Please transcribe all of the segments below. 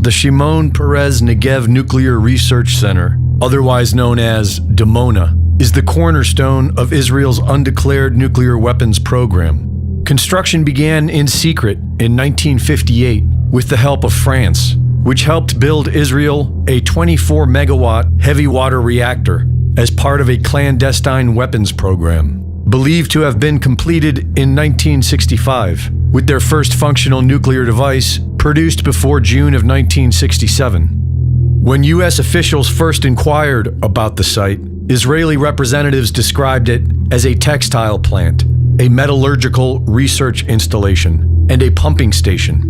The Shimon Peres Negev Nuclear Research Center, otherwise known as DIMONA, is the cornerstone of Israel's undeclared nuclear weapons program. Construction began in secret in 1958 with the help of France, which helped build Israel a 24-megawatt heavy water reactor as part of a clandestine weapons program, believed to have been completed in 1965, with their first functional nuclear device produced before June of 1967. When U.S. officials first inquired about the site, Israeli representatives described it as a textile plant, a metallurgical research installation, and a pumping station.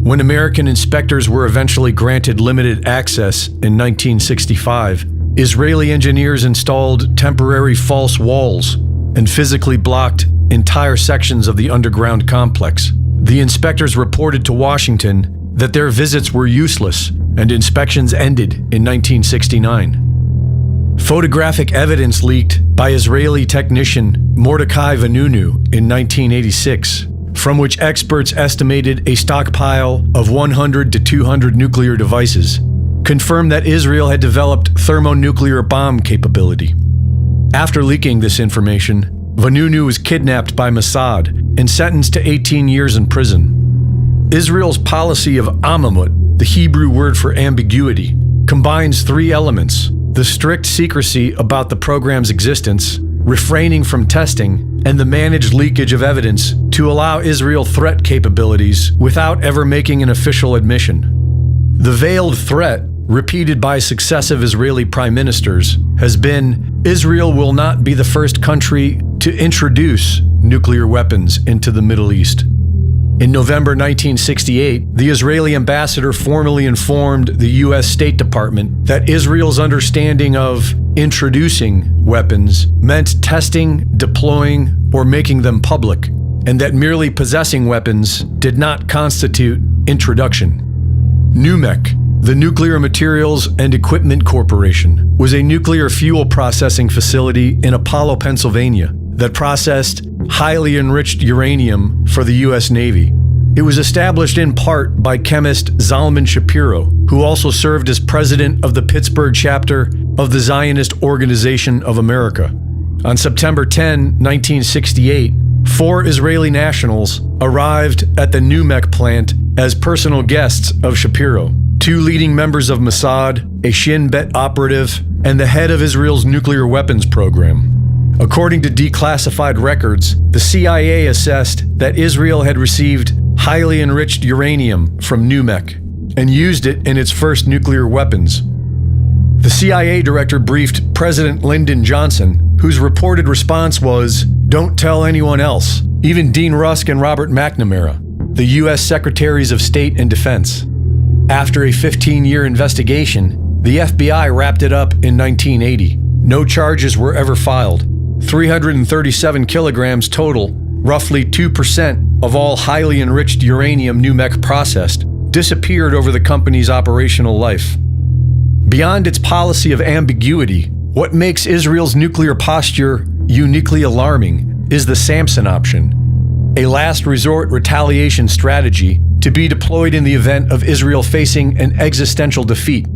When American inspectors were eventually granted limited access in 1965, Israeli engineers installed temporary false walls and physically blocked entire sections of the underground complex. The inspectors reported to Washington that their visits were useless and inspections ended in 1969. Photographic evidence leaked by Israeli technician Mordecai Vanunu in 1986, from which experts estimated a stockpile of 100 to 200 nuclear devices, confirmed that Israel had developed thermonuclear bomb capability. After leaking this information, Vanunu was kidnapped by Mossad and sentenced to 18 years in prison. Israel's policy of amamut, the Hebrew word for ambiguity, combines three elements: the strict secrecy about the program's existence, refraining from testing, and the managed leakage of evidence to allow Israel threat capabilities without ever making an official admission. The veiled threat, repeated by successive Israeli prime ministers, has been Israel will not be the first country to introduce nuclear weapons into the Middle East. In November 1968, the Israeli ambassador formally informed the U.S. State Department that Israel's understanding of introducing weapons meant testing, deploying, or making them public, and that merely possessing weapons did not constitute introduction. NUMEC, the Nuclear Materials and Equipment Corporation, was a nuclear fuel processing facility in Apollo, Pennsylvania, that processed highly enriched uranium for the U.S. Navy. It was established in part by chemist Zalman Shapiro, who also served as president of the Pittsburgh chapter of the Zionist Organization of America. On September 10, 1968, 4 Israeli nationals arrived at the NUMEC plant as personal guests of Shapiro. 2 leading members of Mossad, a Shin Bet operative, and the head of Israel's nuclear weapons program. According to declassified records, the CIA assessed that Israel had received highly enriched uranium from NUMEC and used it in its first nuclear weapons. The CIA director briefed President Lyndon Johnson, whose reported response was, "Don't tell anyone else," even Dean Rusk and Robert McNamara, the U.S. Secretaries of State and Defense. After a 15-year investigation, the FBI wrapped it up in 1980. No charges were ever filed. 337 kilograms total, roughly 2% of all highly enriched uranium NUMEC processed, disappeared over the company's operational life. Beyond its policy of ambiguity, what makes Israel's nuclear posture uniquely alarming is the Samson option, a last resort retaliation strategy to be deployed in the event of Israel facing an existential defeat.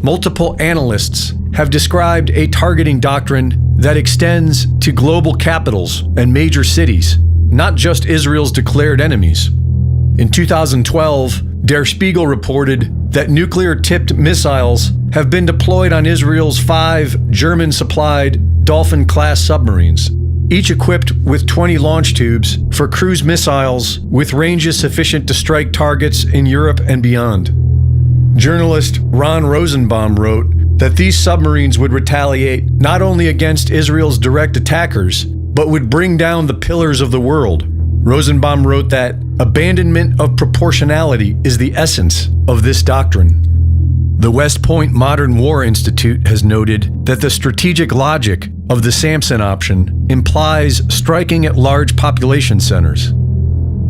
Multiple analysts have described a targeting doctrine that extends to global capitals and major cities, not just Israel's declared enemies. In 2012, Der Spiegel reported that nuclear-tipped missiles have been deployed on Israel's 5 German-supplied Dolphin-class submarines, each equipped with 20 launch tubes for cruise missiles with ranges sufficient to strike targets in Europe and beyond. Journalist Ron Rosenbaum wrote that these submarines would retaliate not only against Israel's direct attackers, but would bring down the pillars of the world. Rosenbaum wrote that abandonment of proportionality is the essence of this doctrine. The West Point Modern War Institute has noted that the strategic logic of the Samson option implies striking at large population centers.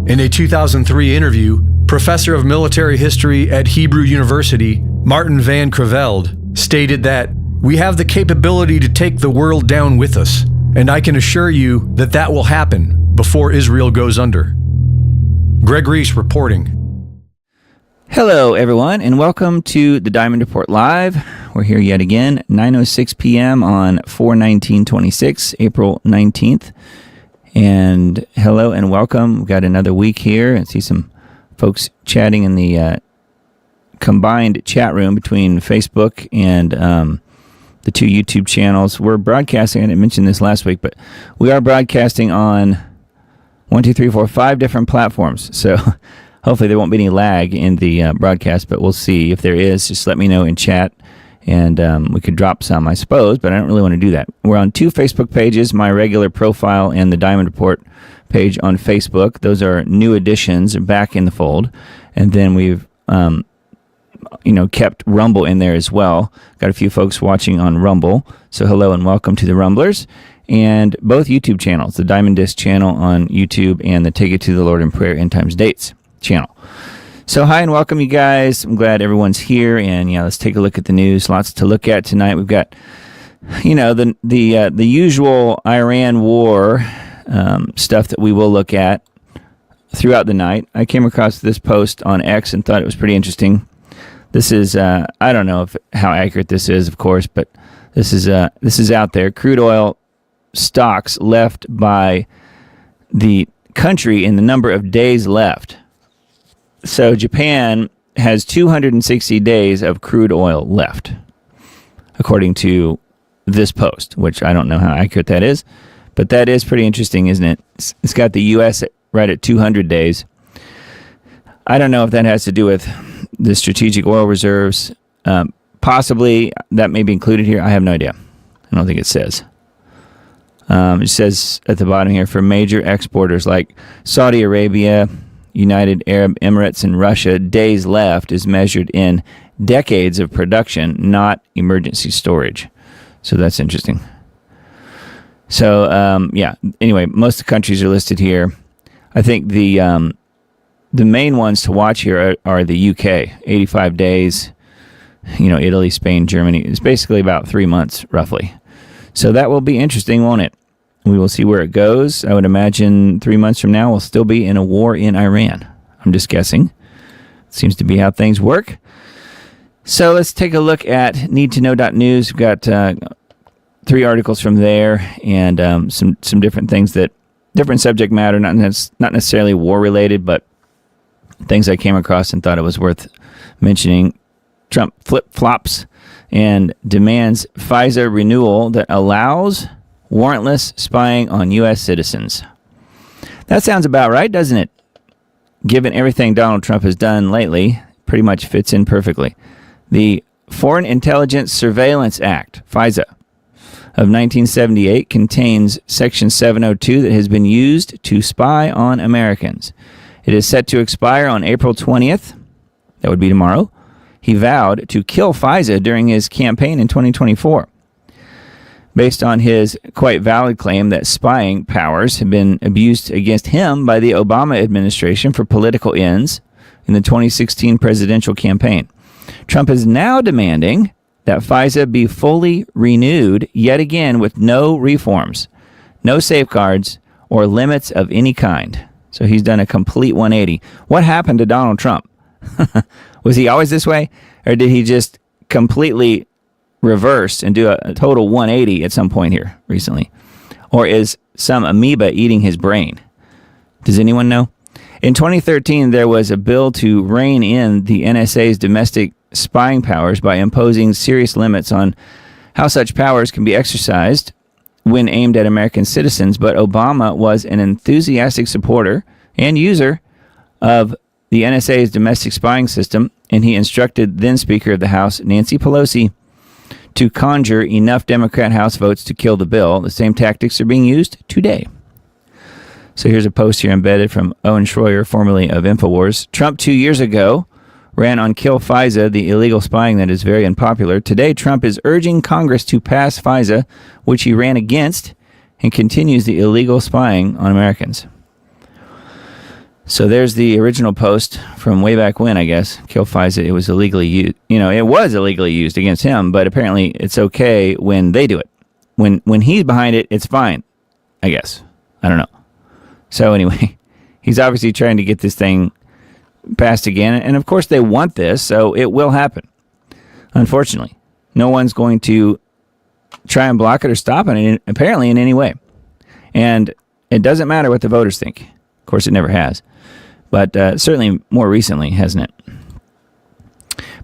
In a 2003 interview, Professor of Military History at Hebrew University, Martin van Creveld, stated that, "We have the capability to take the world down with us, and I can assure you that that will happen before Israel goes under." Greg Reese reporting. Hello, everyone, and welcome to the Diamond Report Live. We're here yet again, 9:06 p.m. on 4/19/26, April 19th. And hello and welcome. We've got another week here. I see some folks chatting in the combined chat room between Facebook and the two YouTube channels. We're broadcasting, I didn't mention this last week, but we are broadcasting on 5 different platforms. So hopefully there won't be any lag in the broadcast, but we'll see. If there is, just let me know in chat, and we could drop some, I suppose, but I don't really want to do that. We're on 2 Facebook pages, my regular profile and the Diamond Report page on Facebook. Those are new additions back in the fold. And then we've kept Rumble in there as well. Got a few folks watching on Rumble. So hello and welcome to the Rumblers. And both YouTube channels, the Diamond Disc channel on YouTube and the Take It to the Lord in Prayer End Times Dates channel. So hi and welcome, you guys. I'm glad everyone's here. And let's take a look at the news. Lots to look at tonight. We've got, the usual Iran war stuff that we will look at throughout the night. I came across this post on X and thought it was pretty interesting. This is I don't know how accurate this is, of course, but this is out there. Crude oil stocks left by the country in the number of days left. So Japan has 260 days of crude oil left, according to this post, which I don't know how accurate that is, but that is pretty interesting, isn't it? It's got the U.S. right at 200 days. I don't know if that has to do with the strategic oil reserves. Possibly that may be included here. I have no idea. I don't think it says. It says at the bottom here, for major exporters like Saudi Arabia, United Arab Emirates, and Russia, days left is measured in decades of production, not emergency storage. So that's interesting. So, anyway, most of the countries are listed here. I think the main ones to watch here are the UK, 85 days, Italy, Spain, Germany. It's basically about 3 months, roughly. So that will be interesting, won't it? We will see where it goes. I would imagine 3 months from now we'll still be in a war in Iran. I'm just guessing. Seems to be how things work. So let's take a look at needtoknow.news. We've got 3 articles from there and some different things different subject matter, not necessarily war related, but things I came across and thought it was worth mentioning. Trump flip-flops and demands FISA renewal that allows warrantless spying on U.S. citizens. That sounds about right, doesn't it? Given everything Donald Trump has done lately, pretty much fits in perfectly. The Foreign Intelligence Surveillance Act, FISA, of 1978 contains Section 702 that has been used to spy on Americans. It is set to expire on April 20th. That would be tomorrow. He vowed to kill FISA during his campaign in 2024. Based on his quite valid claim that spying powers have been abused against him by the Obama administration for political ends in the 2016 presidential campaign. Trump is now demanding that FISA be fully renewed yet again with no reforms, no safeguards, or limits of any kind. So he's done a complete 180. What happened to Donald Trump? Was he always this way? Or did he just completely reverse and do a total 180 at some point here recently? Or is some amoeba eating his brain? Does anyone know? In 2013, there was a bill to rein in the NSA's domestic spying powers by imposing serious limits on how such powers can be exercised when aimed at American citizens, but Obama was an enthusiastic supporter and user of the NSA's domestic spying system, and he instructed then Speaker of the House, Nancy Pelosi, to conjure enough Democrat House votes to kill the bill. The same tactics are being used today. So here's a post here embedded from Owen Schroyer, formerly of InfoWars. Trump 2 years ago ran on Kill FISA, the illegal spying that is very unpopular. Today, Trump is urging Congress to pass FISA, which he ran against, and continues the illegal spying on Americans. So there's the original post from way back when, I guess. Kill FISA, it was illegally used. It was illegally used against him, but apparently it's okay when they do it. When he's behind it, it's fine, I guess. I don't know. So anyway, he's obviously trying to get this thing passed again. And of course, they want this, so it will happen. Unfortunately, no one's going to try and block it or stop it, apparently, in any way. And it doesn't matter what the voters think. Of course, it never has. But certainly more recently, hasn't it?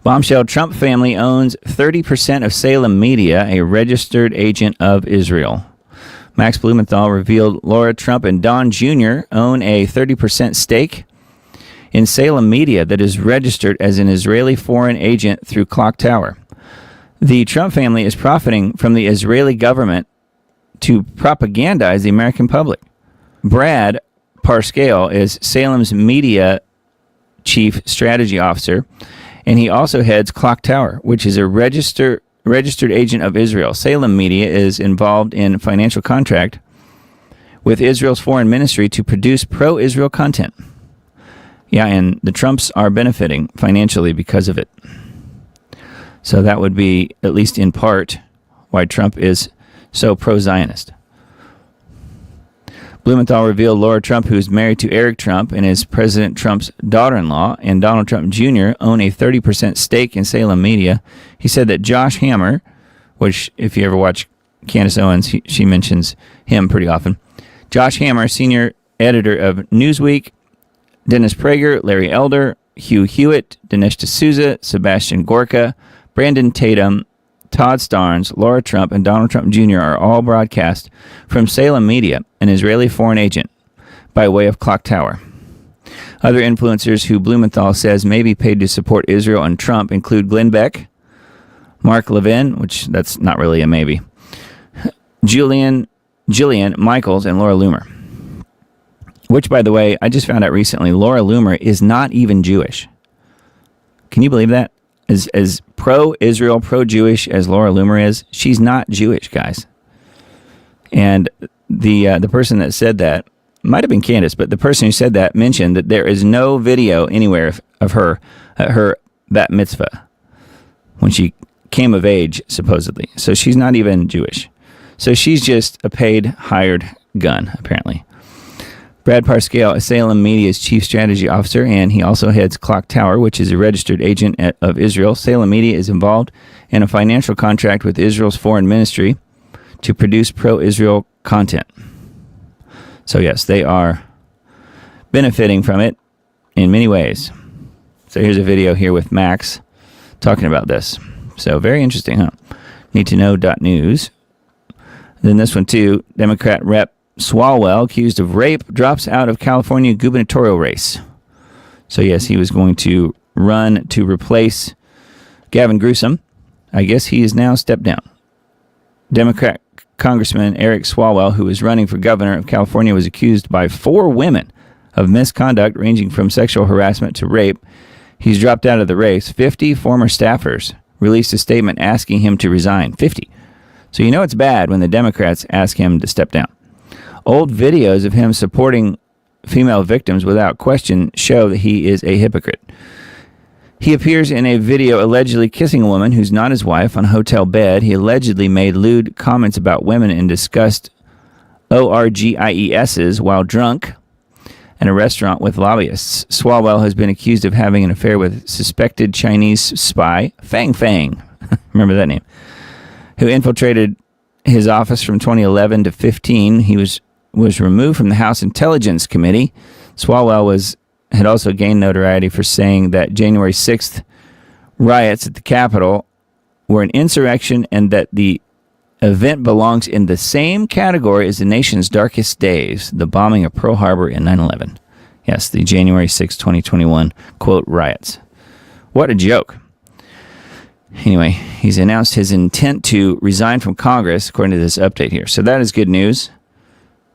Bombshell: Trump family owns 30% of Salem Media, a registered agent of Israel. Max Blumenthal revealed Laura Trump and Don Jr. own a 30% stake in Salem Media that is registered as an Israeli foreign agent through Clock Tower. The Trump family is profiting from the Israeli government to propagandize the American public. Brad Parscale is Salem's media chief strategy officer, and he also heads Clock Tower, which is a registered agent of Israel. Salem Media is involved in financial contract with Israel's foreign ministry to produce pro-Israel content. Yeah, and the Trumps are benefiting financially because of it. So that would be, at least in part, why Trump is so pro-Zionist. Blumenthal revealed Laura Trump, who is married to Eric Trump and is President Trump's daughter-in-law, and Donald Trump Jr. own a 30% stake in Salem Media. He said that Josh Hammer, which if you ever watch Candace Owens, she mentions him pretty often. Josh Hammer, senior editor of Newsweek, Dennis Prager, Larry Elder, Hugh Hewitt, Dinesh D'Souza, Sebastian Gorka, Brandon Tatum, Todd Starnes, Laura Trump, and Donald Trump Jr. are all broadcast from Salem Media, an Israeli foreign agent, by way of Clock Tower. Other influencers who Blumenthal says may be paid to support Israel and Trump include Glenn Beck, Mark Levin, which that's not really a maybe, Jillian Michaels, and Laura Loomer. Which, by the way, I just found out recently, Laura Loomer is not even Jewish. Can you believe that? As pro-Israel, pro-Jewish as Laura Loomer is, she's not Jewish, guys. And the person that said that might have been Candace, but the person who said that mentioned that there is no video anywhere of her at her bat mitzvah when she came of age, supposedly. So she's not even Jewish. So she's just a paid, hired gun, apparently. Brad Parscale is Salem Media's chief strategy officer, and he also heads Clock Tower, which is a registered agent of Israel. Salem Media is involved in a financial contract with Israel's foreign ministry to produce pro-Israel content. So yes, they are benefiting from it in many ways. So here's a video here with Max talking about this. So very interesting, huh? Need to know.news. Then this one too, Democrat Rep. Swalwell, accused of rape, drops out of California gubernatorial race. So yes, he was going to run to replace Gavin Newsom. I guess he is now stepped down. Democrat Congressman Eric Swalwell, who is running for governor of California, was accused by 4 women of misconduct ranging from sexual harassment to rape. He's dropped out of the race. 50 former staffers released a statement asking him to resign. 50. So you know it's bad when the Democrats ask him to step down. Old videos of him supporting female victims without question show that he is a hypocrite. He appears in a video allegedly kissing a woman who's not his wife on a hotel bed. He allegedly made lewd comments about women and discussed ORGIESs while drunk in a restaurant with lobbyists. Swalwell has been accused of having an affair with suspected Chinese spy Fang Fang, remember that name, who infiltrated his office from 2011 to 15. He was removed from the House Intelligence Committee. Swalwell had also gained notoriety for saying that January 6th riots at the Capitol were an insurrection and that the event belongs in the same category as the nation's darkest days, the bombing of Pearl Harbor and 9/11. Yes, the January 6, 2021, quote, riots. What a joke. Anyway, he's announced his intent to resign from Congress, according to this update here. So that is good news.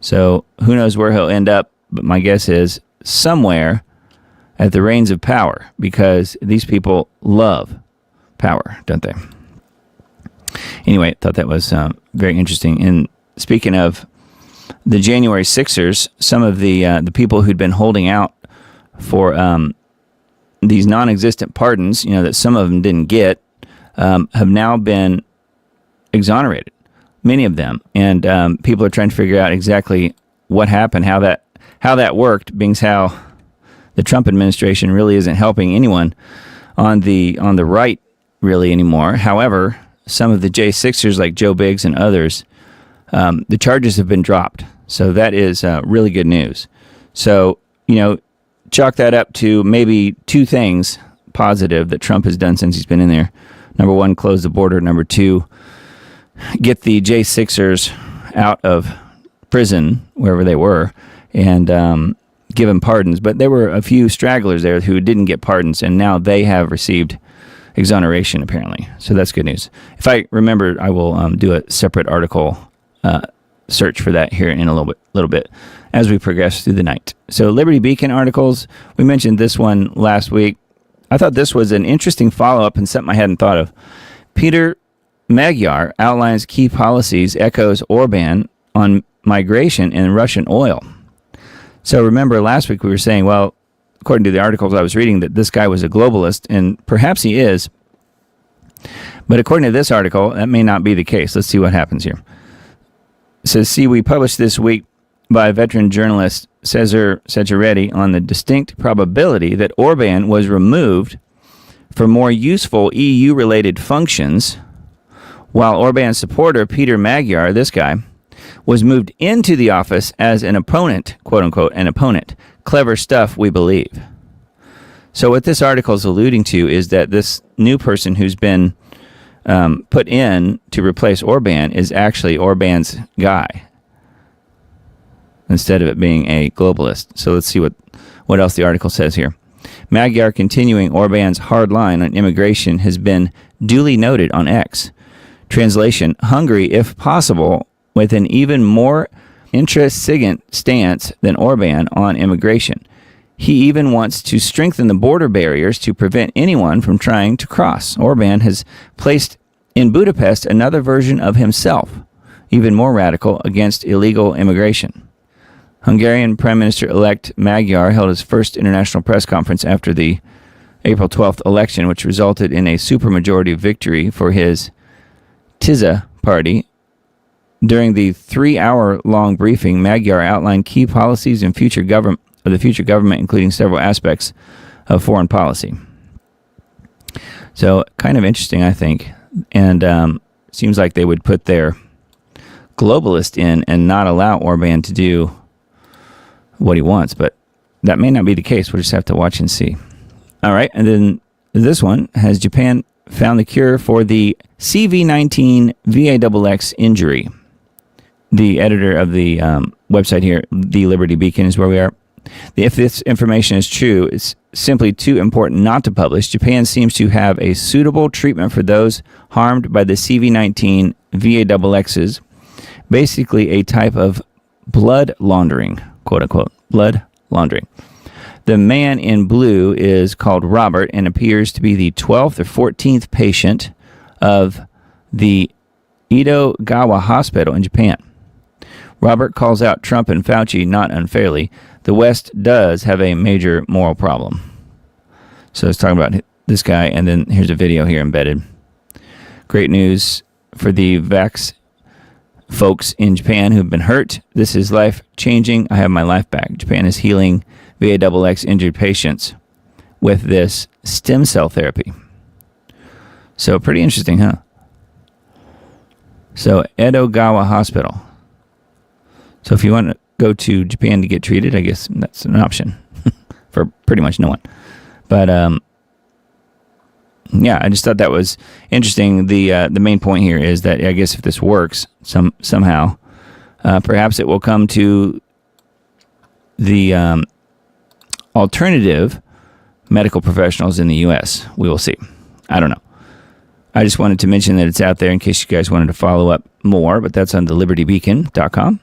So who knows where he'll end up, but my guess is somewhere at the reins of power, because these people love power, don't they? Anyway, I thought that was very interesting. And speaking of the January 6ers, some of the people who'd been holding out for these non-existent pardons, that some of them didn't get, have now been exonerated, many of them, and people are trying to figure out exactly what happened, how that worked, being how the Trump administration really isn't helping anyone on the right really anymore. However, some of the J6ers like Joe Biggs and others, the charges have been dropped. So that is really good news. So, chalk that up to maybe two things positive that Trump has done since he's been in there. Number one, close the border. Number two, get the J6ers out of prison, wherever they were, and give them pardons. But there were a few stragglers there who didn't get pardons, and now they have received exoneration, apparently. So that's good news. If I remember, I will do a separate article search for that here in a little bit as we progress through the night. So Liberty Beacon articles, we mentioned this one last week. I thought this was an interesting follow-up and something I hadn't thought of. Peter Magyar outlines key policies, echoes Orban on migration and Russian oil. So remember last week we were saying, well, according to the articles I was reading, that this guy was a globalist, and perhaps he is. But according to this article, that may not be the case. Let's see what happens here. It says, we published this week by veteran journalist Cesar Sejretti on the distinct probability that Orban was removed for more useful EU-related functions, while Orban's supporter, Peter Magyar, this guy, was moved into the office as an opponent, quote-unquote, an opponent. Clever stuff, we believe. So what this article is alluding to is that this new person who's been put in to replace Orban is actually Orban's guy, instead of it being a globalist. So let's see what else the article says here. Magyar continuing Orban's hard line on immigration has been duly noted on X. Translation, Hungary, if possible, with an even more intransigent stance than Orban on immigration. He even wants to strengthen the border barriers to prevent anyone from trying to cross. Orban has placed in Budapest another version of himself, even more radical, against illegal immigration. Hungarian Prime Minister-elect Magyar held his first international press conference after the April 12th election, which resulted in a supermajority victory for his TISA party. During the 3-hour-long briefing, Magyar outlined key policies and future government, including several aspects of foreign policy. So, kind of interesting, I think. And seems like they would put their globalist in and not allow Orban to do what he wants. But that may not be the case. We'll just have to watch and see. All right. And then this one, has Japan found the cure for the CV-19 VAXX injury? The editor of the website here, the Liberty Beacon, is where we are. If this information is true, it's simply too important not to publish. Japan seems to have a suitable treatment for those harmed by the CV-19 VAXXs, basically a type of blood laundering, quote-unquote, blood laundering. The man in blue is called Robert and appears to be the 12th or 14th patient of the Edogawa Hospital in Japan. Robert calls out Trump and Fauci not unfairly. The West does have a major moral problem. So it's talking about this guy, and then here's a video here embedded. Great news for the vax folks in Japan who've been hurt. This is life-changing. I have my life back. Japan is healing VAXX injured patients with this stem cell therapy. So pretty interesting, huh? So Edogawa Hospital. So if you want to go to Japan to get treated, I guess that's an option for pretty much no one. But yeah, I just thought that was interesting. The main point here is that I guess if this works somehow, perhaps it will come to the alternative medical professionals in the U.S. We will see. I don't know. I just wanted to mention that it's out there in case you guys wanted to follow up more, but that's on the libertybeacon.com.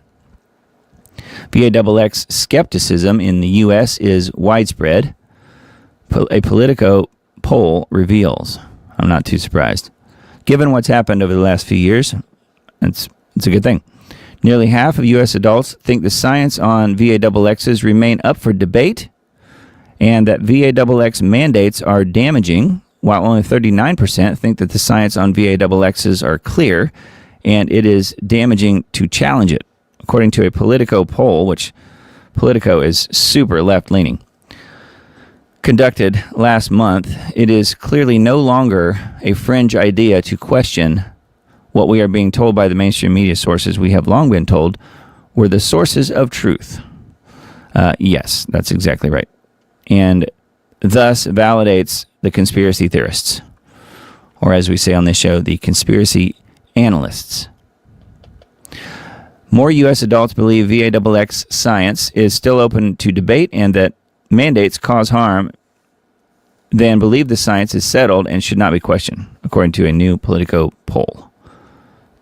VAXX skepticism in the U.S. is widespread. A Politico poll reveals. I'm not too surprised. Given what's happened over the last few years, it's a good thing. Nearly half of U.S. adults think the science on VAXXs remain up for debate and that VAXX mandates are damaging, while only 39% think that the science on VAXXs are clear and it is damaging to challenge it. According to a Politico poll, which Politico is super left-leaning. conducted last month, it is clearly no longer a fringe idea to question what we are being told by the mainstream media sources we have long been told were the sources of truth. Yes, that's exactly right. And thus validates the conspiracy theorists, or as we say on this show, the conspiracy analysts. More U.S. adults believe VAXX science is still open to debate and that mandates cause harm than believe the science is settled and should not be questioned, according to a new Politico poll.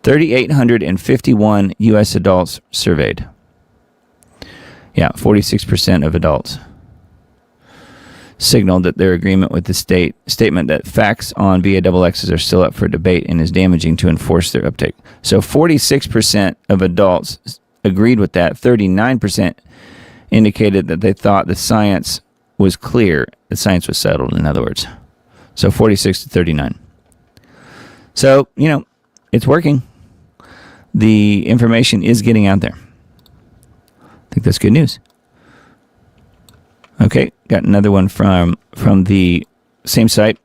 3,851 U.S. adults surveyed. Yeah, 46% of adults signaled that their agreement with the statement that facts on VAXXs are still up for debate and is damaging to enforce their uptake. So 46% of adults agreed with that. 39% indicated that they thought the science was clear. The science was settled, in other words. So 46 to 39. So, it's working. The information is getting out there. I think that's good news. Okay, got another one from the same site.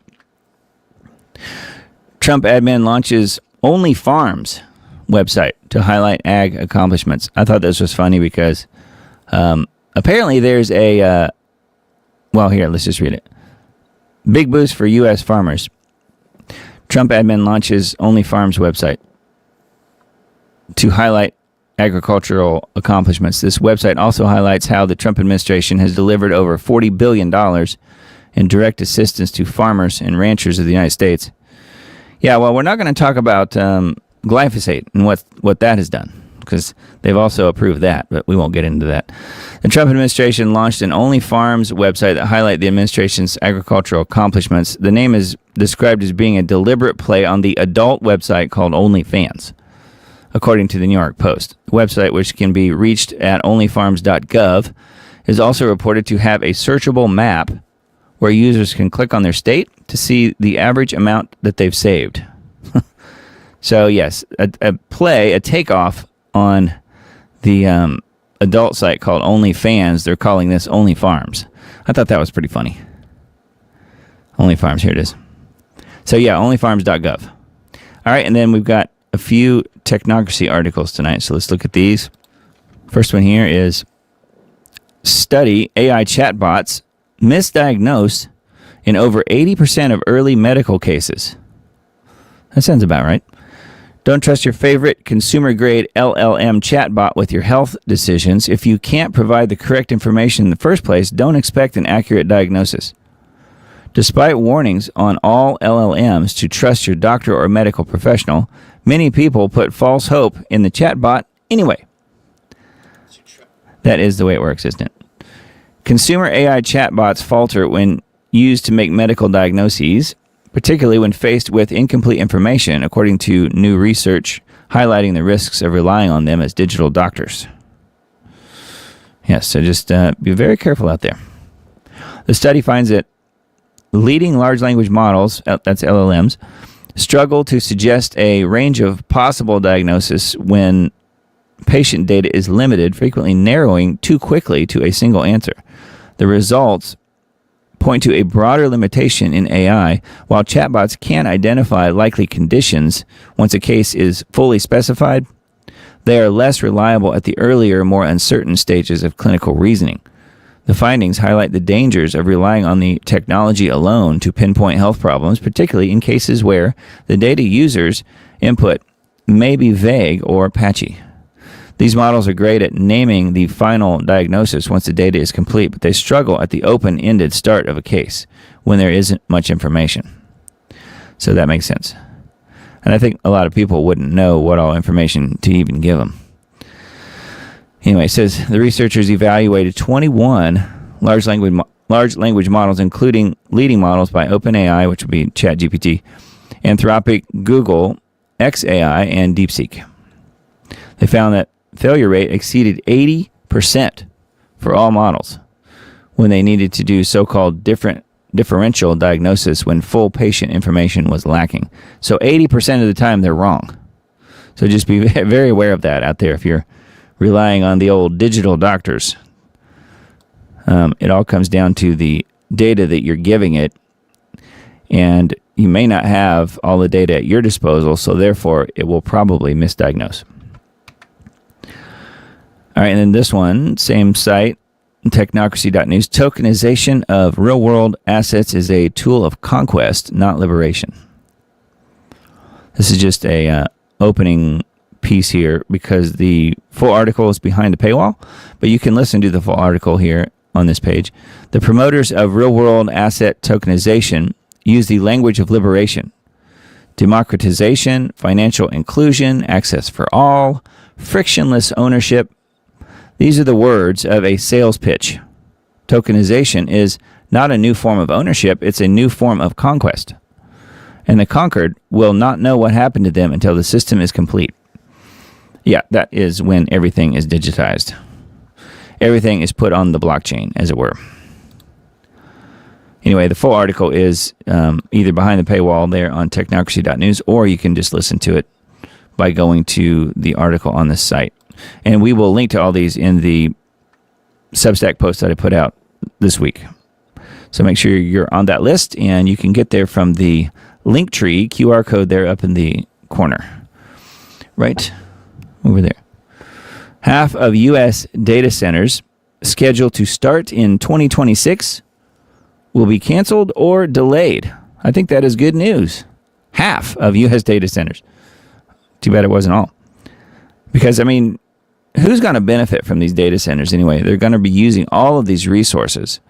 Trump admin launches Only Farms website to highlight ag accomplishments. I thought this was funny because apparently there's a... here, let's just read it. Big boost for U.S. farmers. Trump admin launches Only Farms website to highlight agricultural accomplishments. This website also highlights how the Trump administration has delivered over $40 billion in direct assistance to farmers and ranchers of the United States. Yeah, well, we're not going to talk about glyphosate and what that has done, because they've also approved that, but we won't get into that. The Trump administration launched an Only Farms website that highlights the administration's agricultural accomplishments. The name is described as being a deliberate play on the adult website called OnlyFans, according to the New York Post. The website, which can be reached at onlyfarms.gov, is also reported to have a searchable map where users can click on their state to see the average amount that they've saved. So, yes, a takeoff on the adult site called OnlyFans. They're calling this Only Farms. I thought that was pretty funny. Only Farms, here it is. So, yeah, onlyfarms.gov. All right, and then we've got a few technocracy articles tonight, so let's look at these. First one here is study AI chatbots misdiagnosed in over 80% of early medical cases. That sounds about right. Don't trust your favorite consumer-grade LLM chatbot with your health decisions. If you can't provide the correct information in the first place, don't expect an accurate diagnosis. Despite warnings on all LLMs to trust your doctor or medical professional, many people put false hope in the chatbot anyway. That is the way it works, isn't it? Consumer AI chatbots falter when used to make medical diagnoses, particularly when faced with incomplete information, according to new research highlighting the risks of relying on them as digital doctors. Yes, so just be very careful out there. The study finds that leading large language models, that's LLMs, struggle to suggest a range of possible diagnosis when patient data is limited, frequently narrowing too quickly to a single answer. The results point to a broader limitation in AI. While chatbots can identify likely conditions once a case is fully specified, they are less reliable at the earlier, more uncertain stages of clinical reasoning. The findings highlight the dangers of relying on the technology alone to pinpoint health problems, particularly in cases where the data users input may be vague or patchy. These models are great at naming the final diagnosis once the data is complete, but they struggle at the open-ended start of a case when there isn't much information. So that makes sense. And I think a lot of people wouldn't know what all information to even give them. Anyway, it says the researchers evaluated 21 large language models, including leading models by OpenAI, which would be ChatGPT, Anthropic, Google, xAI, and DeepSeek. They found that failure rate exceeded 80% for all models when they needed to do so-called differential diagnosis when full patient information was lacking. So 80% of the time they're wrong. So just be very aware of that out there if you're relying on the old digital doctors. It all comes down to the data that you're giving it, and you may not have all the data at your disposal, so therefore it will probably misdiagnose. All right, and then this one, same site, technocracy.news. Tokenization of real-world assets is a tool of conquest, not liberation. This is just a opening piece here because the full article is behind the paywall, but you can listen to the full article here on this page. The promoters of real-world asset tokenization use the language of liberation, democratization, financial inclusion, access for all, frictionless ownership. These are the words of a sales pitch. Tokenization is not a new form of ownership, it's a new form of conquest. And the conquered will not know what happened to them until the system is complete. Yeah, that is when everything is digitized. Everything is put on the blockchain, as it were. Anyway, the full article is either behind the paywall there on technocracy.news, or you can just listen to it by going to the article on this site. And we will link to all these in the Substack post that I put out this week. So make sure you're on that list, and you can get there from the Linktree QR code there up in the corner. Right over there. Half of U.S. data centers scheduled to start in 2026 will be canceled or delayed. I think that is good news. Half of U.S. data centers. Too bad it wasn't all. Because, I mean, who's going to benefit from these data centers anyway? They're going to be using all of these resources.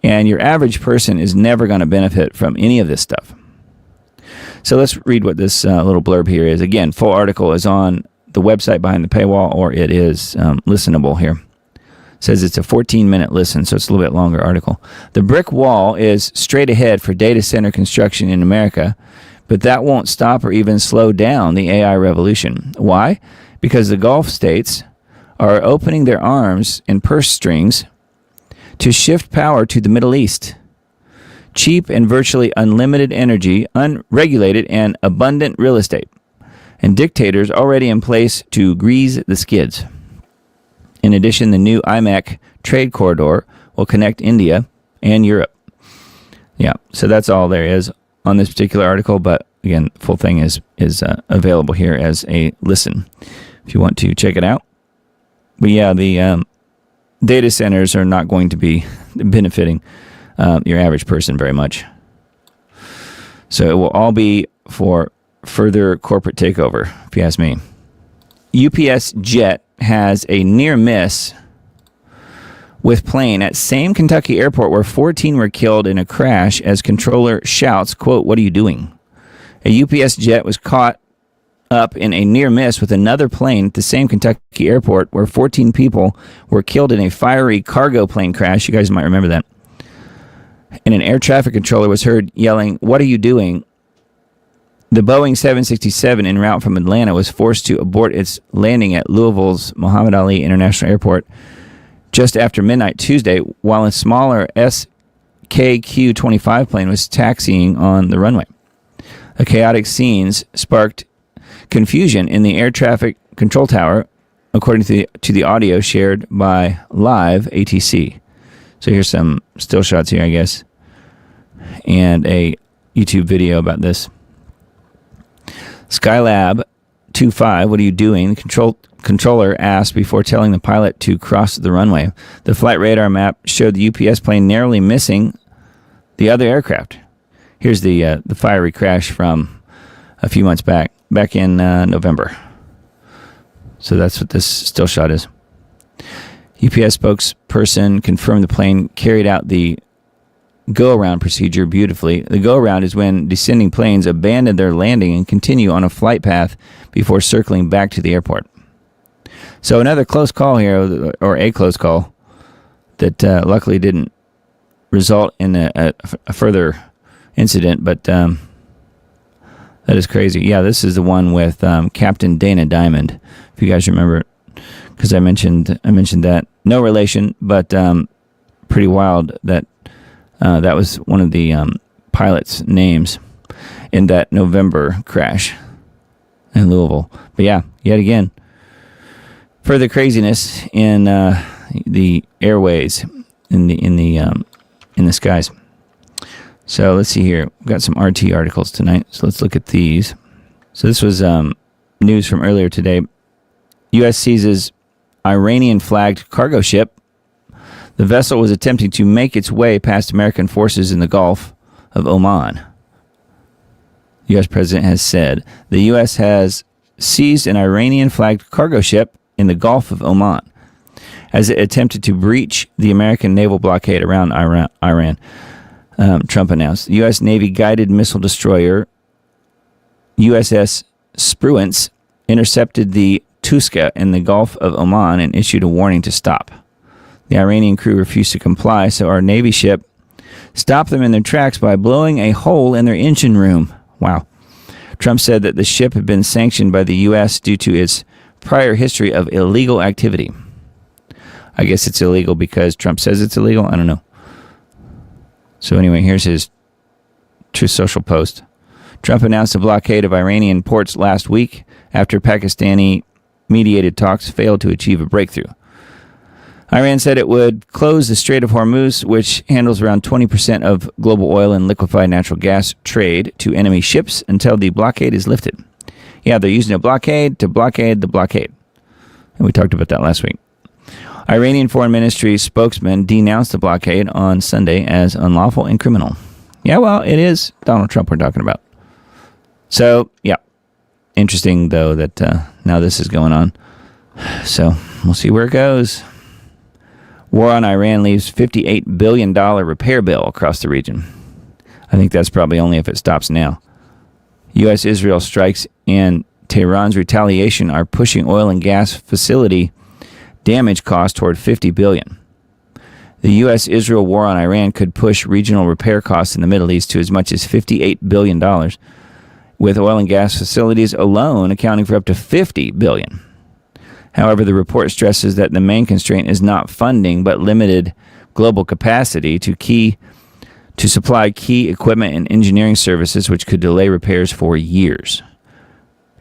And your average person is never going to benefit from any of this stuff. So let's read what this little blurb here is. Again, full article is on the website behind the paywall, or it is listenable here. It says it's a 14-minute listen, so it's a little bit longer article. The brick wall is straight ahead for data center construction in America, but that won't stop or even slow down the AI revolution. Why? Because the Gulf states are opening their arms and purse strings to shift power to the Middle East. Cheap and virtually unlimited energy, unregulated and abundant real estate, and dictators already in place to grease the skids. In addition, the new IMEC trade corridor will connect India and Europe. Yeah, so that's all there is on this particular article, but again, the full thing is available here as a listen if you want to check it out. But yeah, the data centers are not going to be benefiting your average person very much. So it will all be for further corporate takeover, if you ask me. UPS jet has a near miss with plane at same Kentucky airport where 14 were killed in a crash as controller shouts, quote, "What are you doing?" A UPS jet was caught up in a near miss with another plane at the same Kentucky airport where 14 people were killed in a fiery cargo plane crash. You guys might remember that. And an air traffic controller was heard yelling, "What are you doing?" The Boeing 767 en route from Atlanta was forced to abort its landing at Louisville's Muhammad Ali International Airport just after midnight Tuesday, while a smaller SKQ-25 plane was taxiing on the runway. The chaotic scenes sparked confusion in the air traffic control tower, according to the audio shared by Live ATC. So here's some still shots here, I guess, and a YouTube video about this. Skylab 25, "What are you doing?" The controller asked before telling the pilot to cross the runway. The flight radar map showed the UPS plane narrowly missing the other aircraft. Here's the fiery crash from a few months back in November. So that's what this still shot is. UPS spokesperson confirmed the plane carried out the go-around procedure beautifully. The go-around is when descending planes abandon their landing and continue on a flight path before circling back to the airport. So another close call here, or a close call, that luckily didn't result in a further incident, but that is crazy. Yeah, this is the one with Captain Dana Diamond, if you guys remember, because I mentioned that. No relation, but pretty wild that that was one of the pilot's names in that November crash in Louisville. But yeah, yet again, further craziness in the airways, in the in the skies. So let's see here. We've got some RT articles tonight, so let's look at these. So this was news from earlier today. U.S. seizes Iranian-flagged cargo ship. The vessel was attempting to make its way past American forces in the Gulf of Oman. The U.S. president has said the U.S. has seized an Iranian-flagged cargo ship in the Gulf of Oman as it attempted to breach the American naval blockade around Iran. Trump announced. The U.S. Navy guided missile destroyer USS Spruance intercepted the Tuska in the Gulf of Oman and issued a warning to stop. The Iranian crew refused to comply, so our Navy ship stopped them in their tracks by blowing a hole in their engine room. Wow. Trump said that the ship had been sanctioned by the U.S. due to its prior history of illegal activity. I guess it's illegal because Trump says it's illegal. I don't know. So anyway, here's his Truth Social post. Trump announced a blockade of Iranian ports last week after Pakistani-mediated talks failed to achieve a breakthrough. Iran said it would close the Strait of Hormuz, which handles around 20% of global oil and liquefied natural gas trade, to enemy ships until the blockade is lifted. Yeah, they're using a blockade to blockade the blockade. And we talked about that last week. Iranian Foreign Ministry spokesman denounced the blockade on Sunday as unlawful and criminal. Yeah, well, it is Donald Trump we're talking about. So, yeah. Interesting, though, that now this is going on. So, we'll see where it goes. War on Iran leaves $58 billion repair bill across the region. I think that's probably only if it stops now. U.S.-Israel strikes and Tehran's retaliation are pushing oil and gas facility damage cost toward $50 billion. The U.S.-Israel war on Iran could push regional repair costs in the Middle East to as much as $58 billion, with oil and gas facilities alone accounting for up to $50 billion. However, the report stresses that the main constraint is not funding, but limited global capacity to supply key equipment and engineering services, which could delay repairs for years.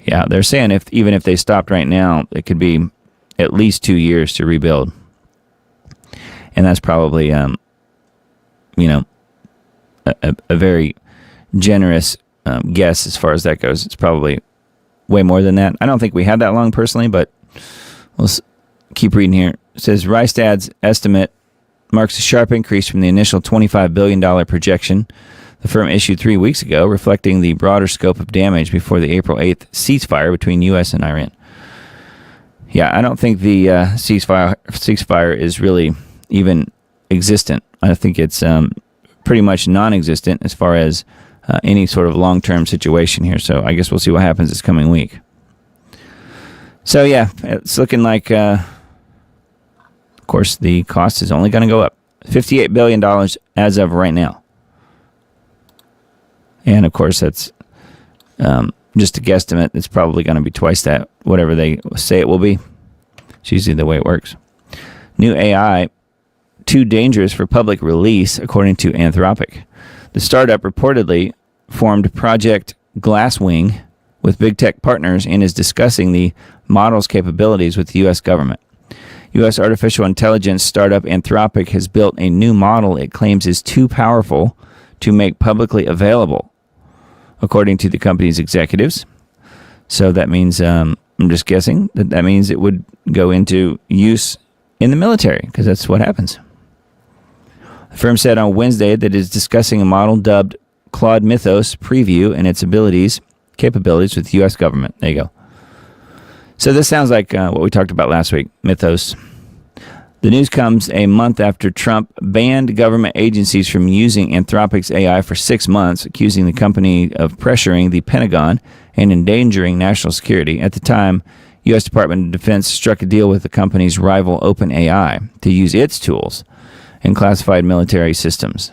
Yeah, they're saying even if they stopped right now, it could be at least 2 years to rebuild. And that's probably, a very generous guess as far as that goes. It's probably way more than that. I don't think we had that long personally, but let's keep reading here. It says Rystad's estimate marks a sharp increase from the initial $25 billion projection the firm issued 3 weeks ago, reflecting the broader scope of damage before the April 8th ceasefire between U.S. and Iran. Yeah, I don't think the ceasefire is really even existent. I think it's pretty much non-existent as far as any sort of long-term situation here. So I guess we'll see what happens this coming week. So yeah, it's looking like, of course, the cost is only going to go up. $58 billion as of right now. And of course, that's just a guesstimate. It's probably going to be twice that, whatever they say it will be. It's usually the way it works. New AI, too dangerous for public release, according to Anthropic. The startup reportedly formed Project Glasswing with big tech partners and is discussing the model's capabilities with the U.S. government. U.S. artificial intelligence startup Anthropic has built a new model it claims is too powerful to make publicly available, according to the company's executives. So that means, I'm just guessing, that means it would go into use in the military, because that's what happens. The firm said on Wednesday that it is discussing a model dubbed Claude Mythos Preview and its capabilities with the U.S. government. There you go. So this sounds like what we talked about last week, Mythos. The news comes a month after Trump banned government agencies from using Anthropic's AI for 6 months, accusing the company of pressuring the Pentagon and endangering national security. At the time, U.S. Department of Defense struck a deal with the company's rival OpenAI to use its tools in classified military systems.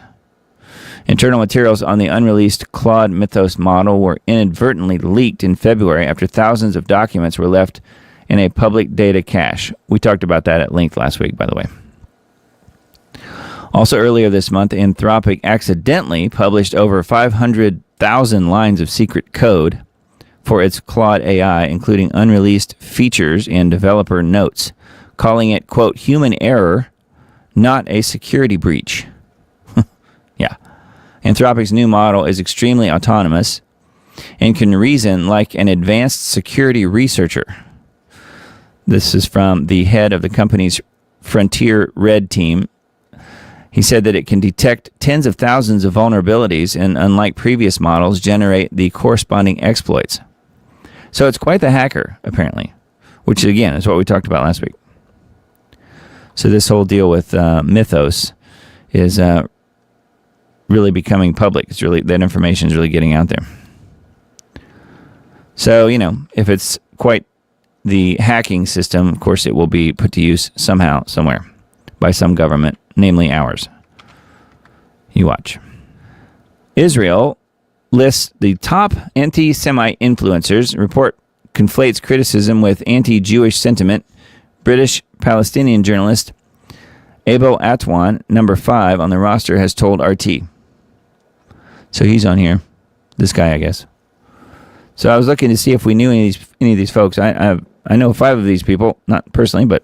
Internal materials on the unreleased Claude Mythos model were inadvertently leaked in February after thousands of documents were left in a public data cache. We talked about that at length last week, by the way. Also earlier this month, Anthropic accidentally published over 500,000 lines of secret code for its Claude AI, including unreleased features and developer notes, calling it, quote, human error, not a security breach. Anthropic's new model is extremely autonomous and can reason like an advanced security researcher. This is from the head of the company's Frontier Red team. He said that it can detect tens of thousands of vulnerabilities and, unlike previous models, generate the corresponding exploits. So it's quite the hacker, apparently, which, again, is what we talked about last week. So this whole deal with Mythos is really becoming public. It's really, that information is really getting out there. So, if it's quite the hacking system, of course, it will be put to use somehow, somewhere, by some government, namely ours. You watch. Israel lists the top anti-Semite influencers. Report conflates criticism with anti-Jewish sentiment. British Palestinian journalist Abel Atwan, number 5 on the roster, has told RT. So he's on here. This guy, I guess. So I was looking to see if we knew any of these folks. I know 5 of these people, not personally, but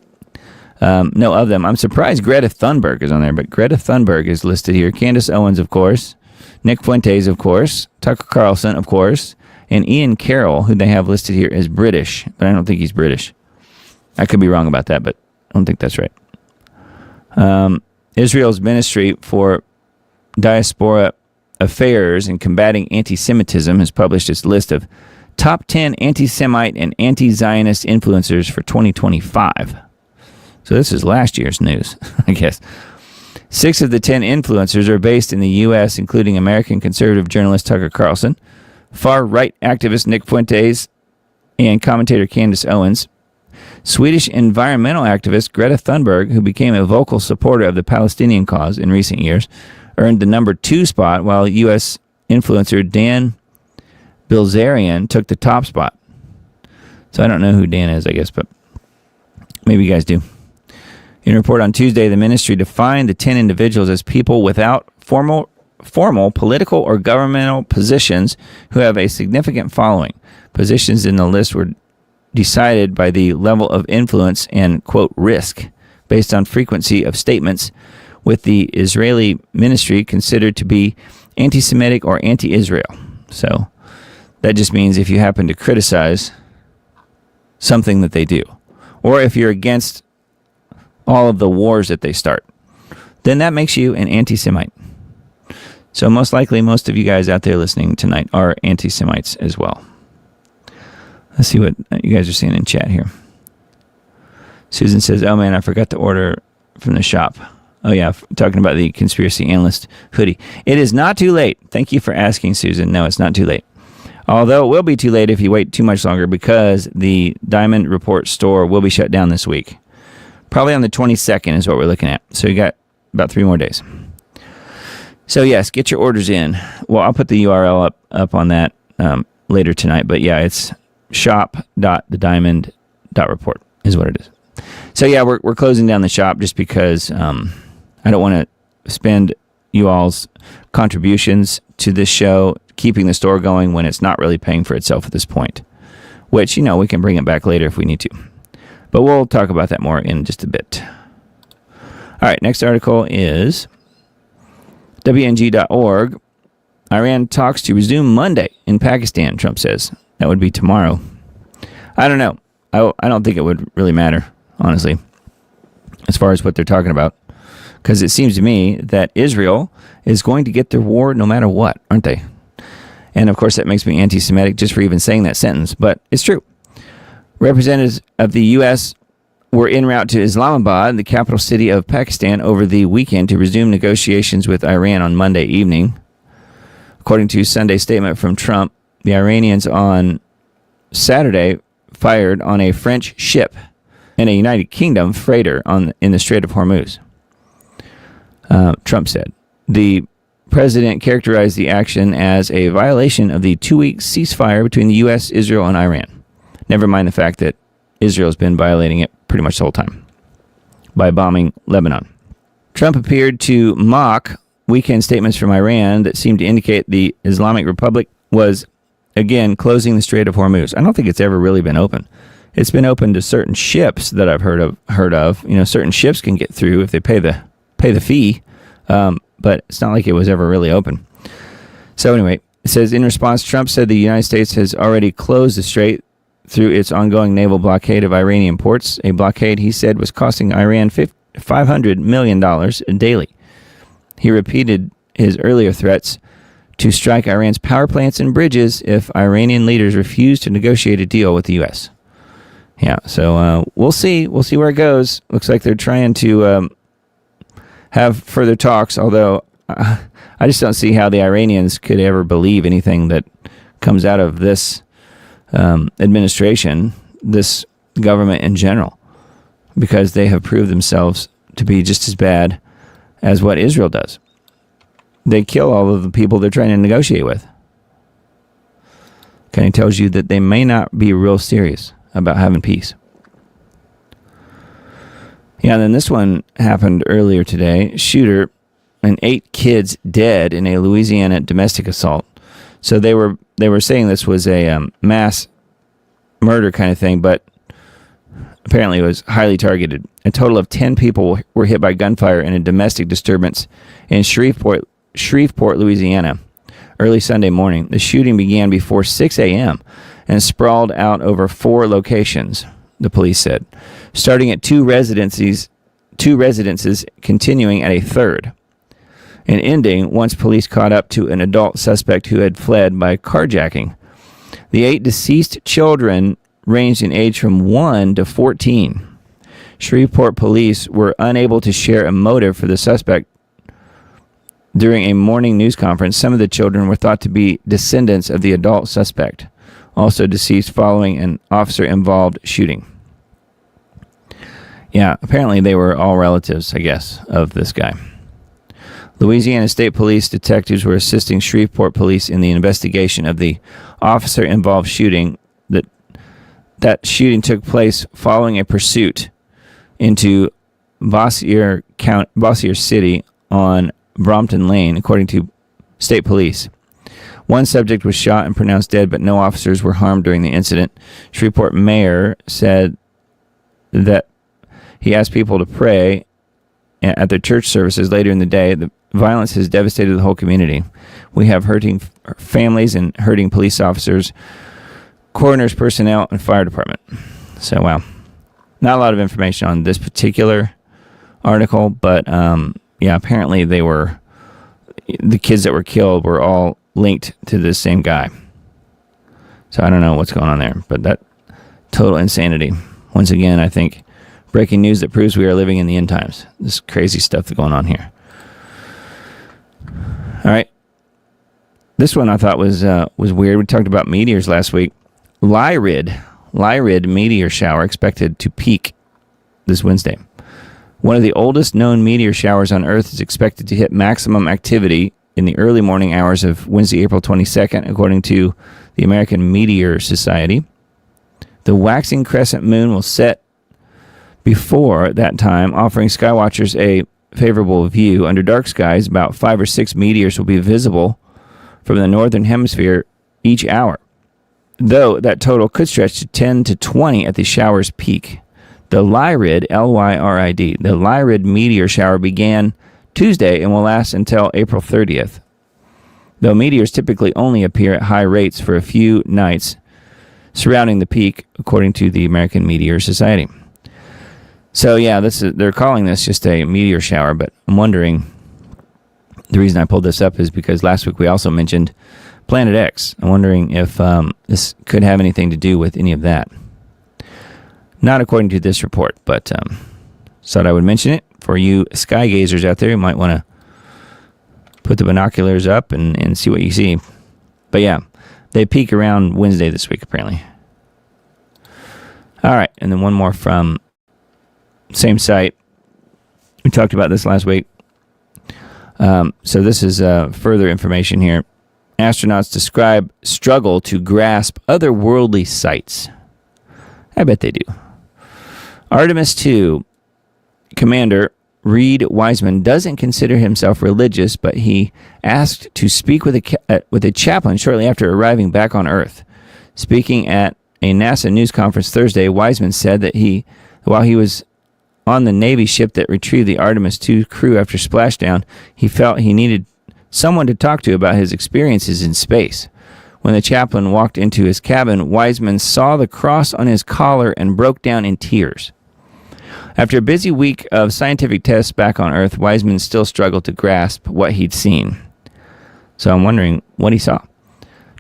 know of them. I'm surprised Greta Thunberg is on there, but Greta Thunberg is listed here. Candace Owens, of course. Nick Fuentes, of course. Tucker Carlson, of course. And Ian Carroll, who they have listed here as British, but I don't think he's British. I could be wrong about that, but I don't think that's right. Israel's Ministry for Diaspora Affairs and Combating Anti-Semitism has published its list of top 10 anti-Semite and anti-Zionist influencers for 2025. So this is last year's news, I guess. 6 of the 10 influencers are based in the U.S., including American conservative journalist Tucker Carlson, far-right activist Nick Fuentes, and commentator Candace Owens. Swedish environmental activist Greta Thunberg, who became a vocal supporter of the Palestinian cause in recent years, earned the number 2 spot, while U.S. influencer Dan Bilzerian took the top spot. So I don't know who Dan is, I guess, but maybe you guys do. In a report on Tuesday, the ministry defined the 10 individuals as people without formal political or governmental positions who have a significant following. Positions in the list were decided by the level of influence and, quote, risk, based on frequency of statements, with the Israeli ministry considered to be anti-Semitic or anti-Israel. So that just means if you happen to criticize something that they do, or if you're against all of the wars that they start, then that makes you an anti-Semite. So most likely, most of you guys out there listening tonight are anti-Semites as well. Let's see what you guys are seeing in chat here. Susan says, oh man, I forgot to order from the shop. Oh yeah, talking about the conspiracy analyst hoodie. It is not too late. Thank you for asking, Susan. No, it's not too late. Although it will be too late if you wait too much longer, because the Diamond Report store will be shut down this week. Probably on the 22nd is what we're looking at. So you got about 3 more days. So yes, get your orders in. Well, I'll put the URL up on that later tonight. But yeah, it's shop.thediamond.report is what it is. So yeah, we're closing down the shop just because I don't want to spend you all's contributions to this show keeping the store going when it's not really paying for itself at this point. Which, we can bring it back later if we need to. But we'll talk about that more in just a bit. All right, next article is WNG.org. Iran talks to resume Monday in Pakistan, Trump says. That would be tomorrow. I don't know. I don't think it would really matter, honestly, as far as what they're talking about. Because it seems to me that Israel is going to get their war no matter what, aren't they? And, of course, that makes me anti-Semitic just for even saying that sentence. But it's true. Representatives of the U.S. were en route to Islamabad, the capital city of Pakistan, over the weekend to resume negotiations with Iran on Monday evening. According to Sunday's statement from Trump, the Iranians on Saturday fired on a French ship and a United Kingdom freighter in the Strait of Hormuz. Trump said. The president characterized the action as a violation of the 2-week ceasefire between the U.S., Israel, and Iran. Never mind the fact that Israel's been violating it pretty much the whole time by bombing Lebanon. Trump appeared to mock weekend statements from Iran that seemed to indicate the Islamic Republic was, again, closing the Strait of Hormuz. I don't think it's ever really been open. It's been open to certain ships that I've heard of. Certain ships can get through if they pay the fee, but it's not like it was ever really open. So anyway, it says, in response, Trump said the United States has already closed the strait through its ongoing naval blockade of Iranian ports, a blockade he said was costing Iran $500 million daily. He repeated his earlier threats to strike Iran's power plants and bridges if Iranian leaders refuse to negotiate a deal with the U.S. Yeah, so we'll see. We'll see where it goes. Looks like they're trying to have further talks, although I just don't see how the Iranians could ever believe anything that comes out of this administration, this government in general, because they have proved themselves to be just as bad as what Israel does. They kill all of the people they're trying to negotiate with. Kind of tells you that they may not be real serious about having peace. Yeah, and then this one happened earlier today. Shooter and 8 kids dead in a Louisiana domestic assault. So they were saying this was a mass murder kind of thing, but apparently it was highly targeted. A total of 10 people were hit by gunfire in a domestic disturbance in Shreveport, Louisiana, early Sunday morning. The shooting began before 6 a.m. and sprawled out over 4 locations, the police said, starting at 2 residences, continuing at a third, and ending once police caught up to an adult suspect who had fled by carjacking. The 8 deceased children ranged in age from 1 to 14. Shreveport police were unable to share a motive for the suspect. During a morning news conference, some of the children were thought to be descendants of the adult suspect, also deceased following an officer-involved shooting. Yeah, apparently they were all relatives, I guess, of this guy. Louisiana State Police detectives were assisting Shreveport police in the investigation of the officer-involved shooting. That shooting took place following a pursuit into Bossier City on Brompton Lane, according to state police. One subject was shot and pronounced dead, but no officers were harmed during the incident. Shreveport mayor said that he asked people to pray at their church services later in the day. The violence has devastated the whole community. We have hurting families and hurting police officers, coroner's personnel, and fire department. So, wow. Not a lot of information on this particular article, but yeah, apparently the kids that were killed were all linked to this same guy. So I don't know what's going on there, but that total insanity. Once again, I think breaking news that proves we are living in the end times. This crazy stuff that's going on here. All right. This one I thought was weird. We talked about meteors last week. Lyrid meteor shower expected to peak this Wednesday. One of the oldest known meteor showers on Earth is expected to hit maximum activity in the early morning hours of Wednesday, April 22nd, according to the American Meteor Society. The waxing crescent moon will set before that time, offering skywatchers a favorable view. Under dark skies, about 5 or 6 meteors will be visible from the northern hemisphere each hour, though that total could stretch to 10 to 20 at the shower's peak. The Lyrid, L-Y-R-I-D, the Lyrid meteor shower began Tuesday and will last until April 30th. Though meteors typically only appear at high rates for a few nights surrounding the peak, according to the American Meteor Society. So yeah, they're calling this just a meteor shower, but I'm wondering, the reason I pulled this up is because last week we also mentioned Planet X. I'm wondering if this could have anything to do with any of that. Not according to this report, but thought I would mention it for you sky gazers out there. You might want to put the binoculars up and see what you see. But yeah, they peak around Wednesday this week, apparently. All right, and then one more from same site. We talked about this last week. So this is further information here. Astronauts describe struggle to grasp otherworldly sights. I bet they do. Artemis 2 Commander Reed Wiseman doesn't consider himself religious, but he asked to speak with a chaplain shortly after arriving back on Earth. Speaking at a NASA news conference Thursday, Wiseman said that while he was on the Navy ship that retrieved the Artemis 2 crew after splashdown, he felt he needed someone to talk to about his experiences in space. When the chaplain walked into his cabin, Wiseman saw the cross on his collar and broke down in tears. After a busy week of scientific tests back on Earth, Wiseman still struggled to grasp what he'd seen. So I'm wondering what he saw.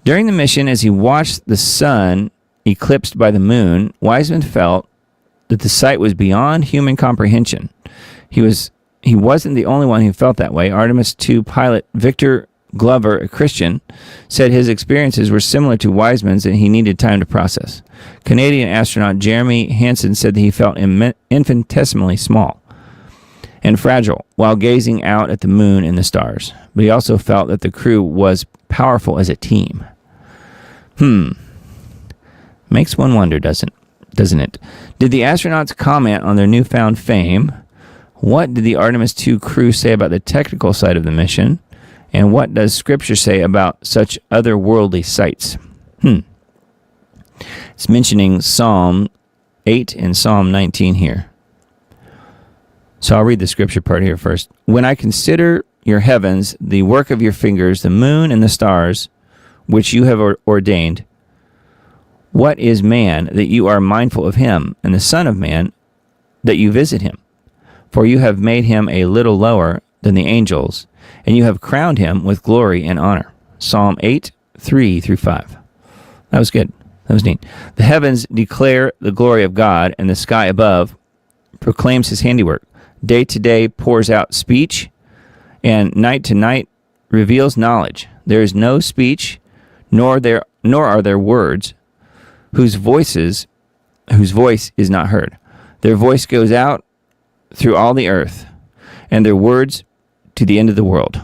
During the mission, as he watched the sun eclipsed by the moon, Wiseman felt that the sight was beyond human comprehension. He wasn't the only one who felt that way. Artemis II pilot Victor Glover, a Christian, said his experiences were similar to Wiseman's and he needed time to process. Canadian astronaut Jeremy Hansen said that he felt infinitesimally small and fragile while gazing out at the moon and the stars. But he also felt that the crew was powerful as a team. Makes one wonder, doesn't it? Did the astronauts comment on their newfound fame? What did the Artemis II crew say about the technical side of the mission? And what does Scripture say about such otherworldly sights? It's mentioning Psalm 8 and Psalm 19 here. So I'll read the Scripture part here first. When I consider your heavens, the work of your fingers, the moon and the stars, which you have ordained, what is man that you are mindful of him, and the Son of Man that you visit him? For you have made him a little lower than the angels, and you have crowned him with glory and honor. Psalm 8, 3-5. That was good. That was neat. The heavens declare the glory of God, and the sky above proclaims his handiwork. Day to day pours out speech, and night to night reveals knowledge. There is no speech, nor are there words, whose voice is not heard. Their voice goes out through all the earth, and their words to the end of the world.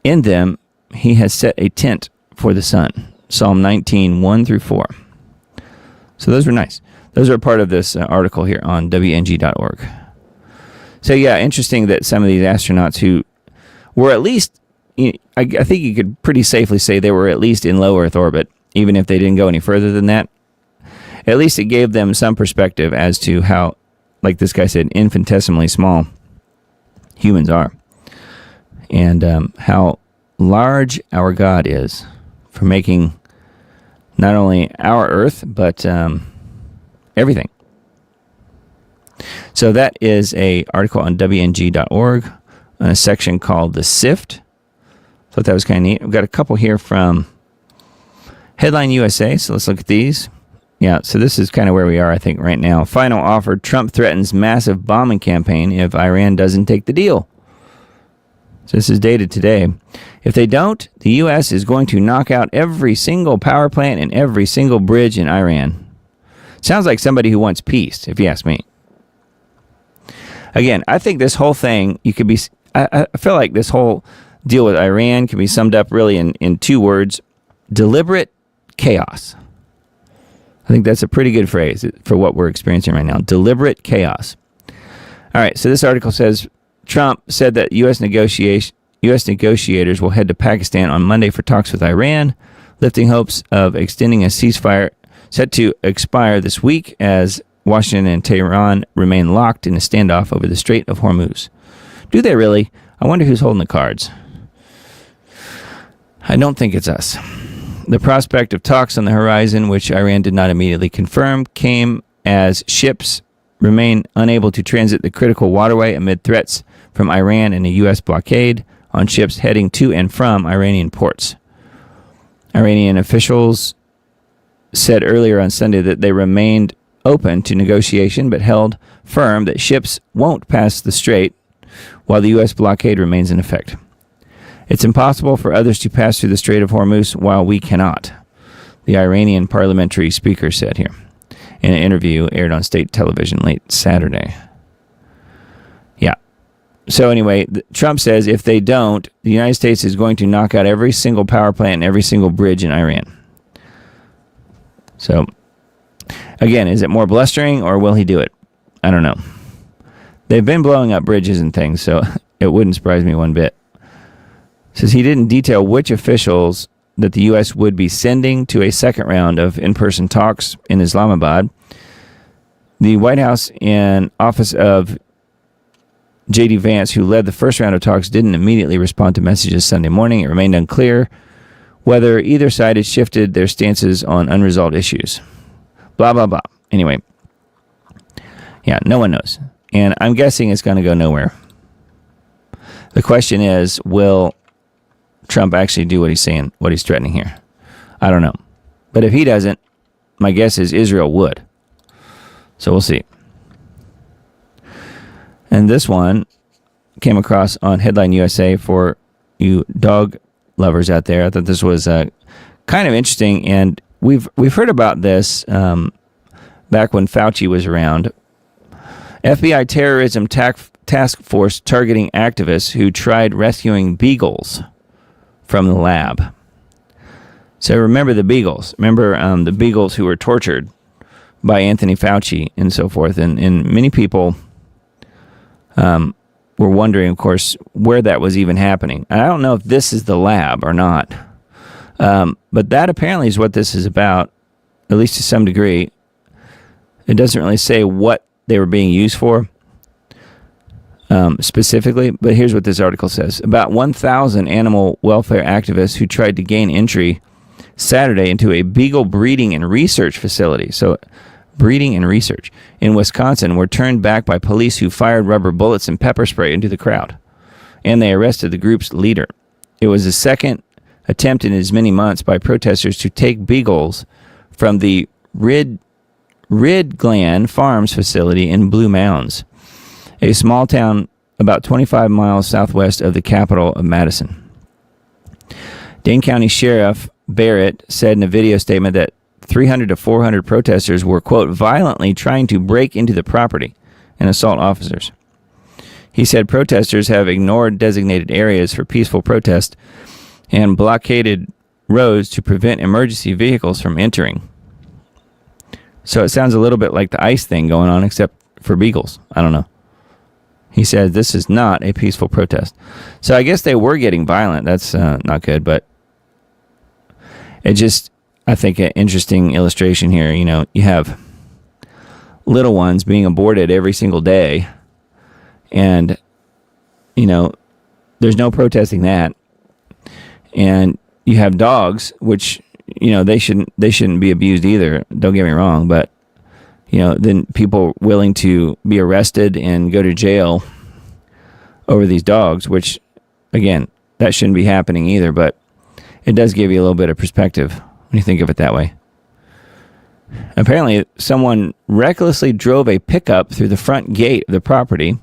In them he has set a tent for the sun. Psalm 19, 1-4. So those were nice. Those are part of this article here on WNG.org. So yeah, interesting that some of these astronauts who were at least, I think you could pretty safely say they were at least in low Earth orbit, even if they didn't go any further than that. At least it gave them some perspective as to how, like this guy said, infinitesimally small humans are. And how large our God is for making not only our Earth, but everything. So that is a article on WNG.org on a section called The Sift. Thought that was kind of neat. We've got a couple here from Headline USA, so let's look at these. Yeah, so this is kind of where we are, I think, right now. Final offer, Trump threatens massive bombing campaign if Iran doesn't take the deal. So this is dated today. If they don't, the U.S. is going to knock out every single power plant and every single bridge in Iran. Sounds like somebody who wants peace, if you ask me. Again, I think this whole thing, I feel like this whole deal with Iran can be summed up really in two words: deliberate chaos. I think that's a pretty good phrase for what we're experiencing right now. Deliberate chaos. All right, so this article says Trump said that U.S. negotiators will head to Pakistan on Monday for talks with Iran, lifting hopes of extending a ceasefire set to expire this week as Washington and Tehran remain locked in a standoff over the Strait of Hormuz. Do they really? I wonder who's holding the cards. I don't think it's us. The prospect of talks on the horizon, which Iran did not immediately confirm, came as ships remain unable to transit the critical waterway amid threats from Iran and a U.S. blockade on ships heading to and from Iranian ports. Iranian officials said earlier on Sunday that they remained open to negotiation but held firm that ships won't pass the strait while the U.S. blockade remains in effect. It's impossible for others to pass through the Strait of Hormuz while we cannot, the Iranian parliamentary speaker said here in an interview aired on state television late Saturday. Yeah. So anyway, Trump says if they don't, the United States is going to knock out every single power plant and every single bridge in Iran. So, again, is it more blustering or will he do it? I don't know. They've been blowing up bridges and things, so it wouldn't surprise me one bit. Says he didn't detail which officials that the U.S. would be sending to a second round of in-person talks in Islamabad. The White House and Office of J.D. Vance, who led the first round of talks, didn't immediately respond to messages Sunday morning. It remained unclear whether either side had shifted their stances on unresolved issues. Blah, blah, blah. Anyway, yeah, no one knows. And I'm guessing it's going to go nowhere. The question is, will Trump actually do what he's saying, what he's threatening here? I don't know. But if he doesn't, my guess is Israel would. So we'll see. And this one came across on Headline USA for you dog lovers out there. I thought this was kind of interesting, and we've heard about this back when Fauci was around. FBI terrorism task force targeting activists who tried rescuing beagles from the lab. So remember the beagles. Remember the beagles who were tortured by Anthony Fauci and so forth. And many people were wondering, of course, where that was even happening. I don't know if this is the lab or not. But that apparently is what this is about, at least to some degree. It doesn't really say what they were being used for specifically, but here's what this article says. About 1,000 animal welfare activists who tried to gain entry Saturday into a beagle breeding and research facility. So breeding and research in Wisconsin were turned back by police who fired rubber bullets and pepper spray into the crowd, and they arrested the group's leader. It was the second attempt in as many months by protesters to take beagles from the Ridgland Farms facility in Blue Mounds, a small town about 25 miles southwest of the capital of Madison. Dane County Sheriff Barrett said in a video statement that 300 to 400 protesters were, quote, violently trying to break into the property and assault officers. He said protesters have ignored designated areas for peaceful protest and blockaded roads to prevent emergency vehicles from entering. So it sounds a little bit like the ICE thing going on, except for beagles. I don't know. He said this is not a peaceful protest. So I guess they were getting violent. That's not good, but it just, I think, an interesting illustration here. You know, you have little ones being aborted every single day, and, you know, there's no protesting that. And you have dogs, which, you know, they shouldn't be abused either. Don't get me wrong, but, you know, then people willing to be arrested and go to jail over these dogs, which, again, that shouldn't be happening either, but it does give you a little bit of perspective when you think of it that way. Apparently, someone recklessly drove a pickup through the front gate of the property,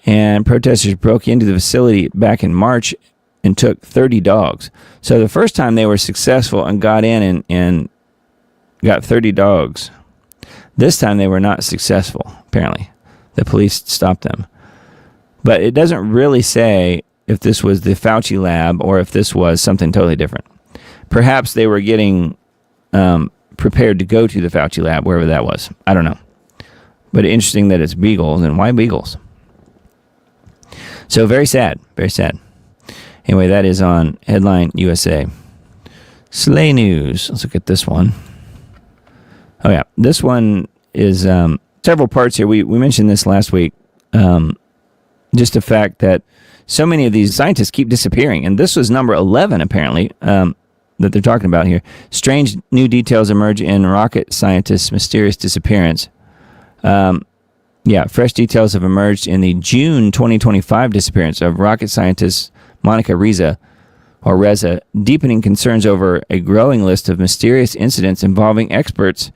and protesters broke into the facility back in March and took 30 dogs. So the first time they were successful and got in and got 30 dogs. This time they were not successful, apparently. The police stopped them. But it doesn't really say if this was the Fauci lab or if this was something totally different. Perhaps they were getting prepared to go to the Fauci lab, wherever that was. I don't know. But interesting that it's beagles, and why beagles? So very sad, very sad. Anyway, that is on Headline USA. Slay News. Let's look at this one. Oh, yeah. This one is several parts here. We mentioned this last week. Just the fact that so many of these scientists keep disappearing. And this was number 11, apparently, that they're talking about here. Strange new details emerge in rocket scientists' mysterious disappearance. Fresh details have emerged in the June 2025 disappearance of rocket scientist Monica Reza, deepening concerns over a growing list of mysterious incidents involving experts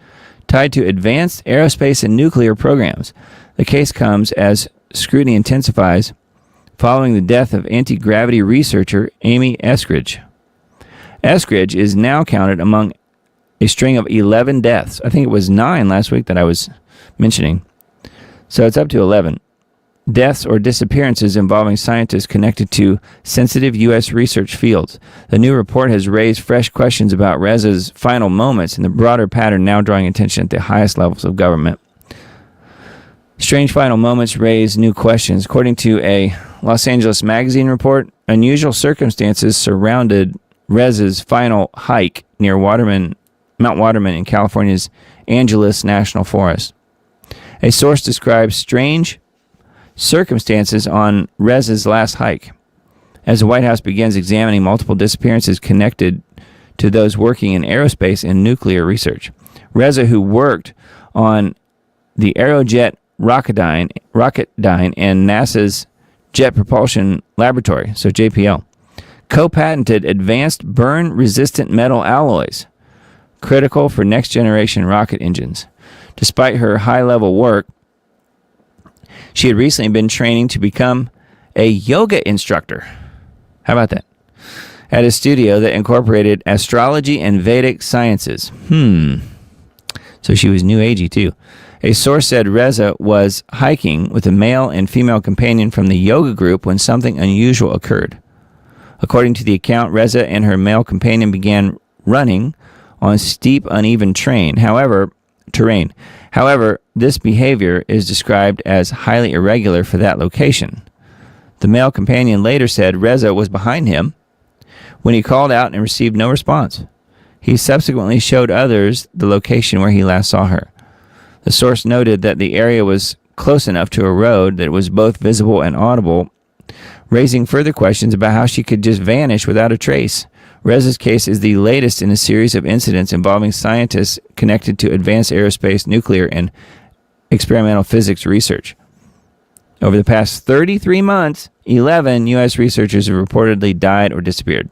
tied to advanced aerospace and nuclear programs. The case comes as scrutiny intensifies following the death of anti-gravity researcher Amy Eskridge. Eskridge is now counted among a string of 11 deaths. I think it was 9 last week that I was mentioning. So it's up to 11. Deaths or disappearances involving scientists connected to sensitive U.S. research fields. The new report has raised fresh questions about Reza's final moments and the broader pattern now drawing attention at the highest levels of government. Strange final moments raise new questions. According to a Los Angeles Magazine report, unusual circumstances surrounded Reza's final hike near Mount Waterman in California's Angeles National Forest. A source describes strange circumstances on Reza's last hike, as the White House begins examining multiple disappearances connected to those working in aerospace and nuclear research. Reza, who worked on the Aerojet Rocketdyne and NASA's Jet Propulsion Laboratory, so JPL, co-patented advanced burn-resistant metal alloys, critical for next-generation rocket engines. Despite her high-level work, she had recently been training to become a yoga instructor. How about that? At a studio that incorporated astrology and Vedic sciences. So she was new agey too. A source said Reza was hiking with a male and female companion from the yoga group when something unusual occurred. According to the account, Reza and her male companion began running on steep, uneven terrain. However, this behavior is described as highly irregular for that location. The male companion later said Reza was behind him when he called out and received no response. He subsequently showed others the location where he last saw her. The source noted that the area was close enough to a road that it was both visible and audible, raising further questions about how she could just vanish without a trace. Reza's case is the latest in a series of incidents involving scientists connected to advanced aerospace, nuclear, and experimental physics research. Over the past 33 months, 11 U.S. researchers have reportedly died or disappeared.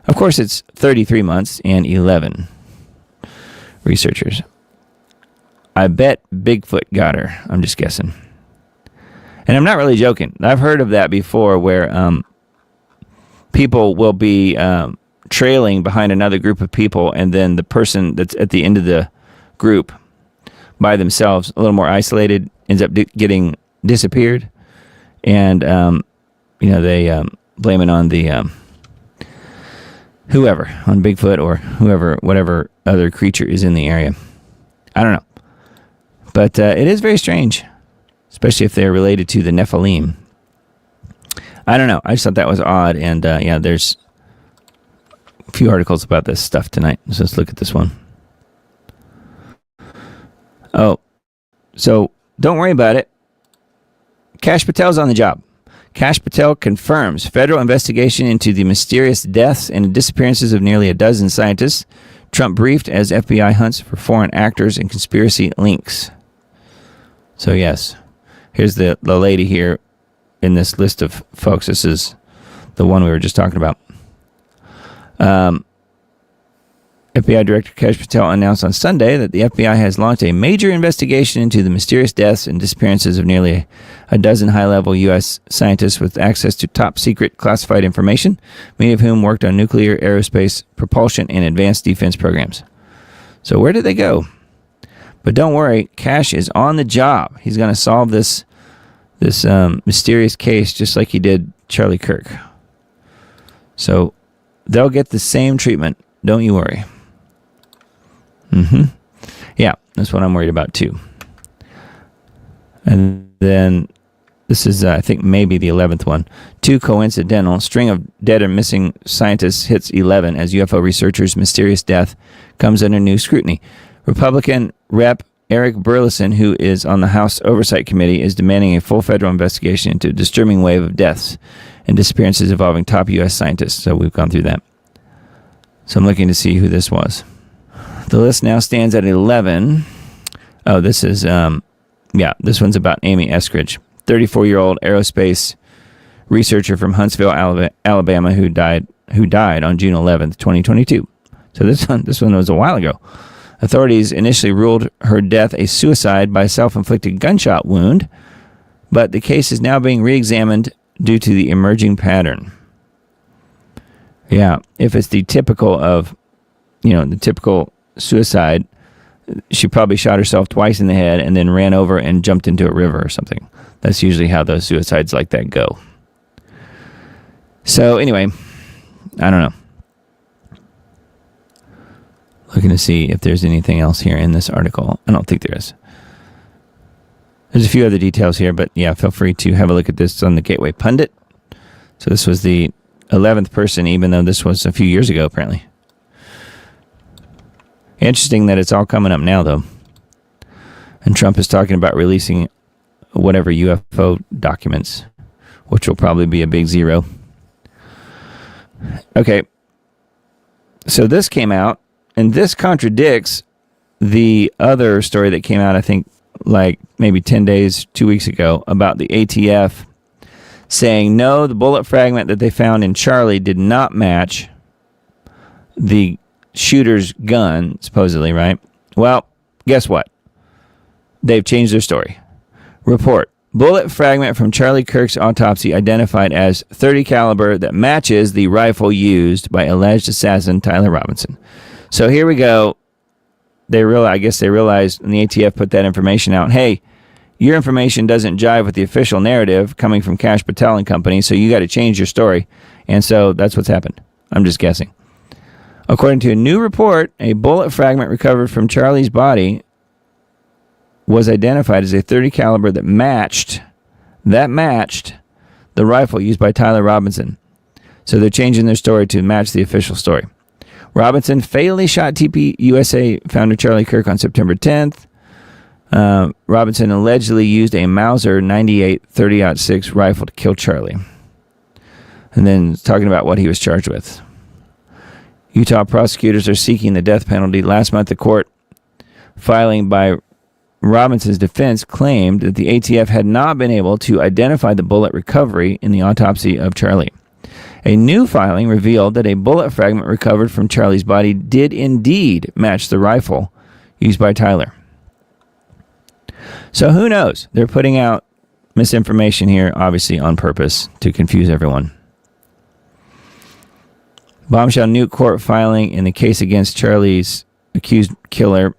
Of course, it's 33 months and 11 researchers. I bet Bigfoot got her. I'm just guessing. And I'm not really joking. I've heard of that before where people will be trailing behind another group of people, and then the person that's at the end of the group by themselves, a little more isolated, ends up getting disappeared. And, they blame it on the whoever, on Bigfoot or whoever, whatever other creature is in the area. I don't know. But it is very strange, especially if they're related to the Nephilim. I don't know. I just thought that was odd. And there's a few articles about this stuff tonight. So let's look at this one. Oh, so don't worry about it. Kash Patel's on the job. Kash Patel confirms federal investigation into the mysterious deaths and disappearances of nearly a dozen scientists. Trump briefed as FBI hunts for foreign actors and conspiracy links. So yes, here's the lady here in this list of folks. This is the one we were just talking about. FBI Director Kash Patel announced on Sunday that the FBI has launched a major investigation into the mysterious deaths and disappearances of nearly a dozen high-level U.S. scientists with access to top-secret classified information, many of whom worked on nuclear, aerospace, propulsion, and advanced defense programs. So where did they go? But don't worry, Kash is on the job. He's going to solve this mysterious case just like he did Charlie Kirk. So they'll get the same treatment. Don't you worry. Yeah, that's what I'm worried about too. And then this is, I think, maybe the 11th one. Too coincidental. String of dead or missing scientists hits 11 as UFO researchers' mysterious death comes under new scrutiny. Republican Rep. Eric Burleson, who is on the House Oversight Committee, is demanding a full federal investigation into a disturbing wave of deaths and disappearances involving top U.S. scientists. So we've gone through that. So I'm looking to see who this was. The list now stands at 11. Oh, this is, this one's about Amy Eskridge, 34-year-old aerospace researcher from Huntsville, Alabama, who died on June 11th, 2022. So this one was a while ago. Authorities initially ruled her death a suicide by self-inflicted gunshot wound, but the case is now being re-examined due to the emerging pattern. Yeah, if it's the typical suicide, she probably shot herself twice in the head and then ran over and jumped into a river or something. That's usually how those suicides like that go. So anyway, I don't know. Looking to see if there's anything else here in this article. I don't think there is. There's a few other details here, but yeah, feel free to have a look at this on the Gateway Pundit. So this was the 11th person, even though this was a few years ago, apparently. Interesting that it's all coming up now, though. And Trump is talking about releasing whatever UFO documents, which will probably be a big zero. Okay. So this came out, and this contradicts the other story that came out, I think, like maybe 10 days, 2 weeks ago, about the ATF saying, no, the bullet fragment that they found in Charlie did not match the shooter's gun, supposedly, right? Well, guess what? They've changed their story. Report. Bullet fragment from Charlie Kirk's autopsy identified as .30 caliber that matches the rifle used by alleged assassin Tyler Robinson. So here we go. I guess they realized, and the ATF put that information out. Hey, your information doesn't jive with the official narrative coming from Kash Patel and company, so you got to change your story. And so that's what's happened. I'm just guessing. According to a new report, a bullet fragment recovered from Charlie's body was identified as a .30 caliber that matched the rifle used by Tyler Robinson. So they're changing their story to match the official story. Robinson fatally shot TPUSA founder Charlie Kirk on September 10th. Robinson allegedly used a Mauser 98 30-06 rifle to kill Charlie. And then talking about what he was charged with. Utah prosecutors are seeking the death penalty. Last month, the court filing by Robinson's defense claimed that the ATF had not been able to identify the bullet recovery in the autopsy of Charlie. A new filing revealed that a bullet fragment recovered from Charlie's body did indeed match the rifle used by Tyler. So who knows? They're putting out misinformation here, obviously on purpose, to confuse everyone. Bombshell new court filing in the case against Charlie's accused killer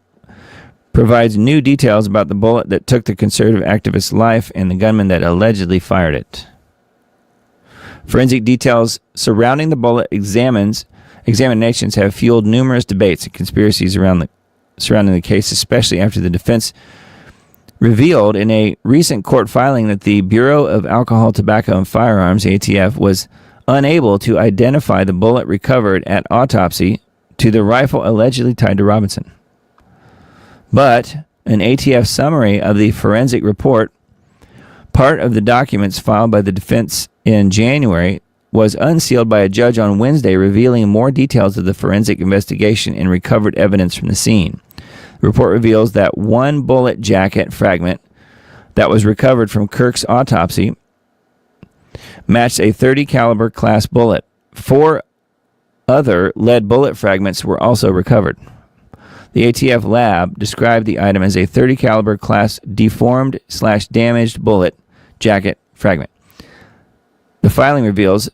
provides new details about the bullet that took the conservative activist's life and the gunman that allegedly fired it. Forensic details surrounding the bullet examinations have fueled numerous debates and conspiracies surrounding the case, especially after the defense revealed in a recent court filing that the Bureau of Alcohol, Tobacco, and Firearms, ATF, was unable to identify the bullet recovered at autopsy to the rifle allegedly tied to Robinson. But an ATF summary of the forensic report, part of the documents filed by the defense in January, was unsealed by a judge on Wednesday, revealing more details of the forensic investigation and recovered evidence from the scene. The report reveals that one bullet jacket fragment that was recovered from Kirk's autopsy matched a .30 caliber class bullet. 4 other lead bullet fragments were also recovered. The ATF lab described the item as a .30 caliber class deformed/damaged bullet jacket fragment. The filing reveals,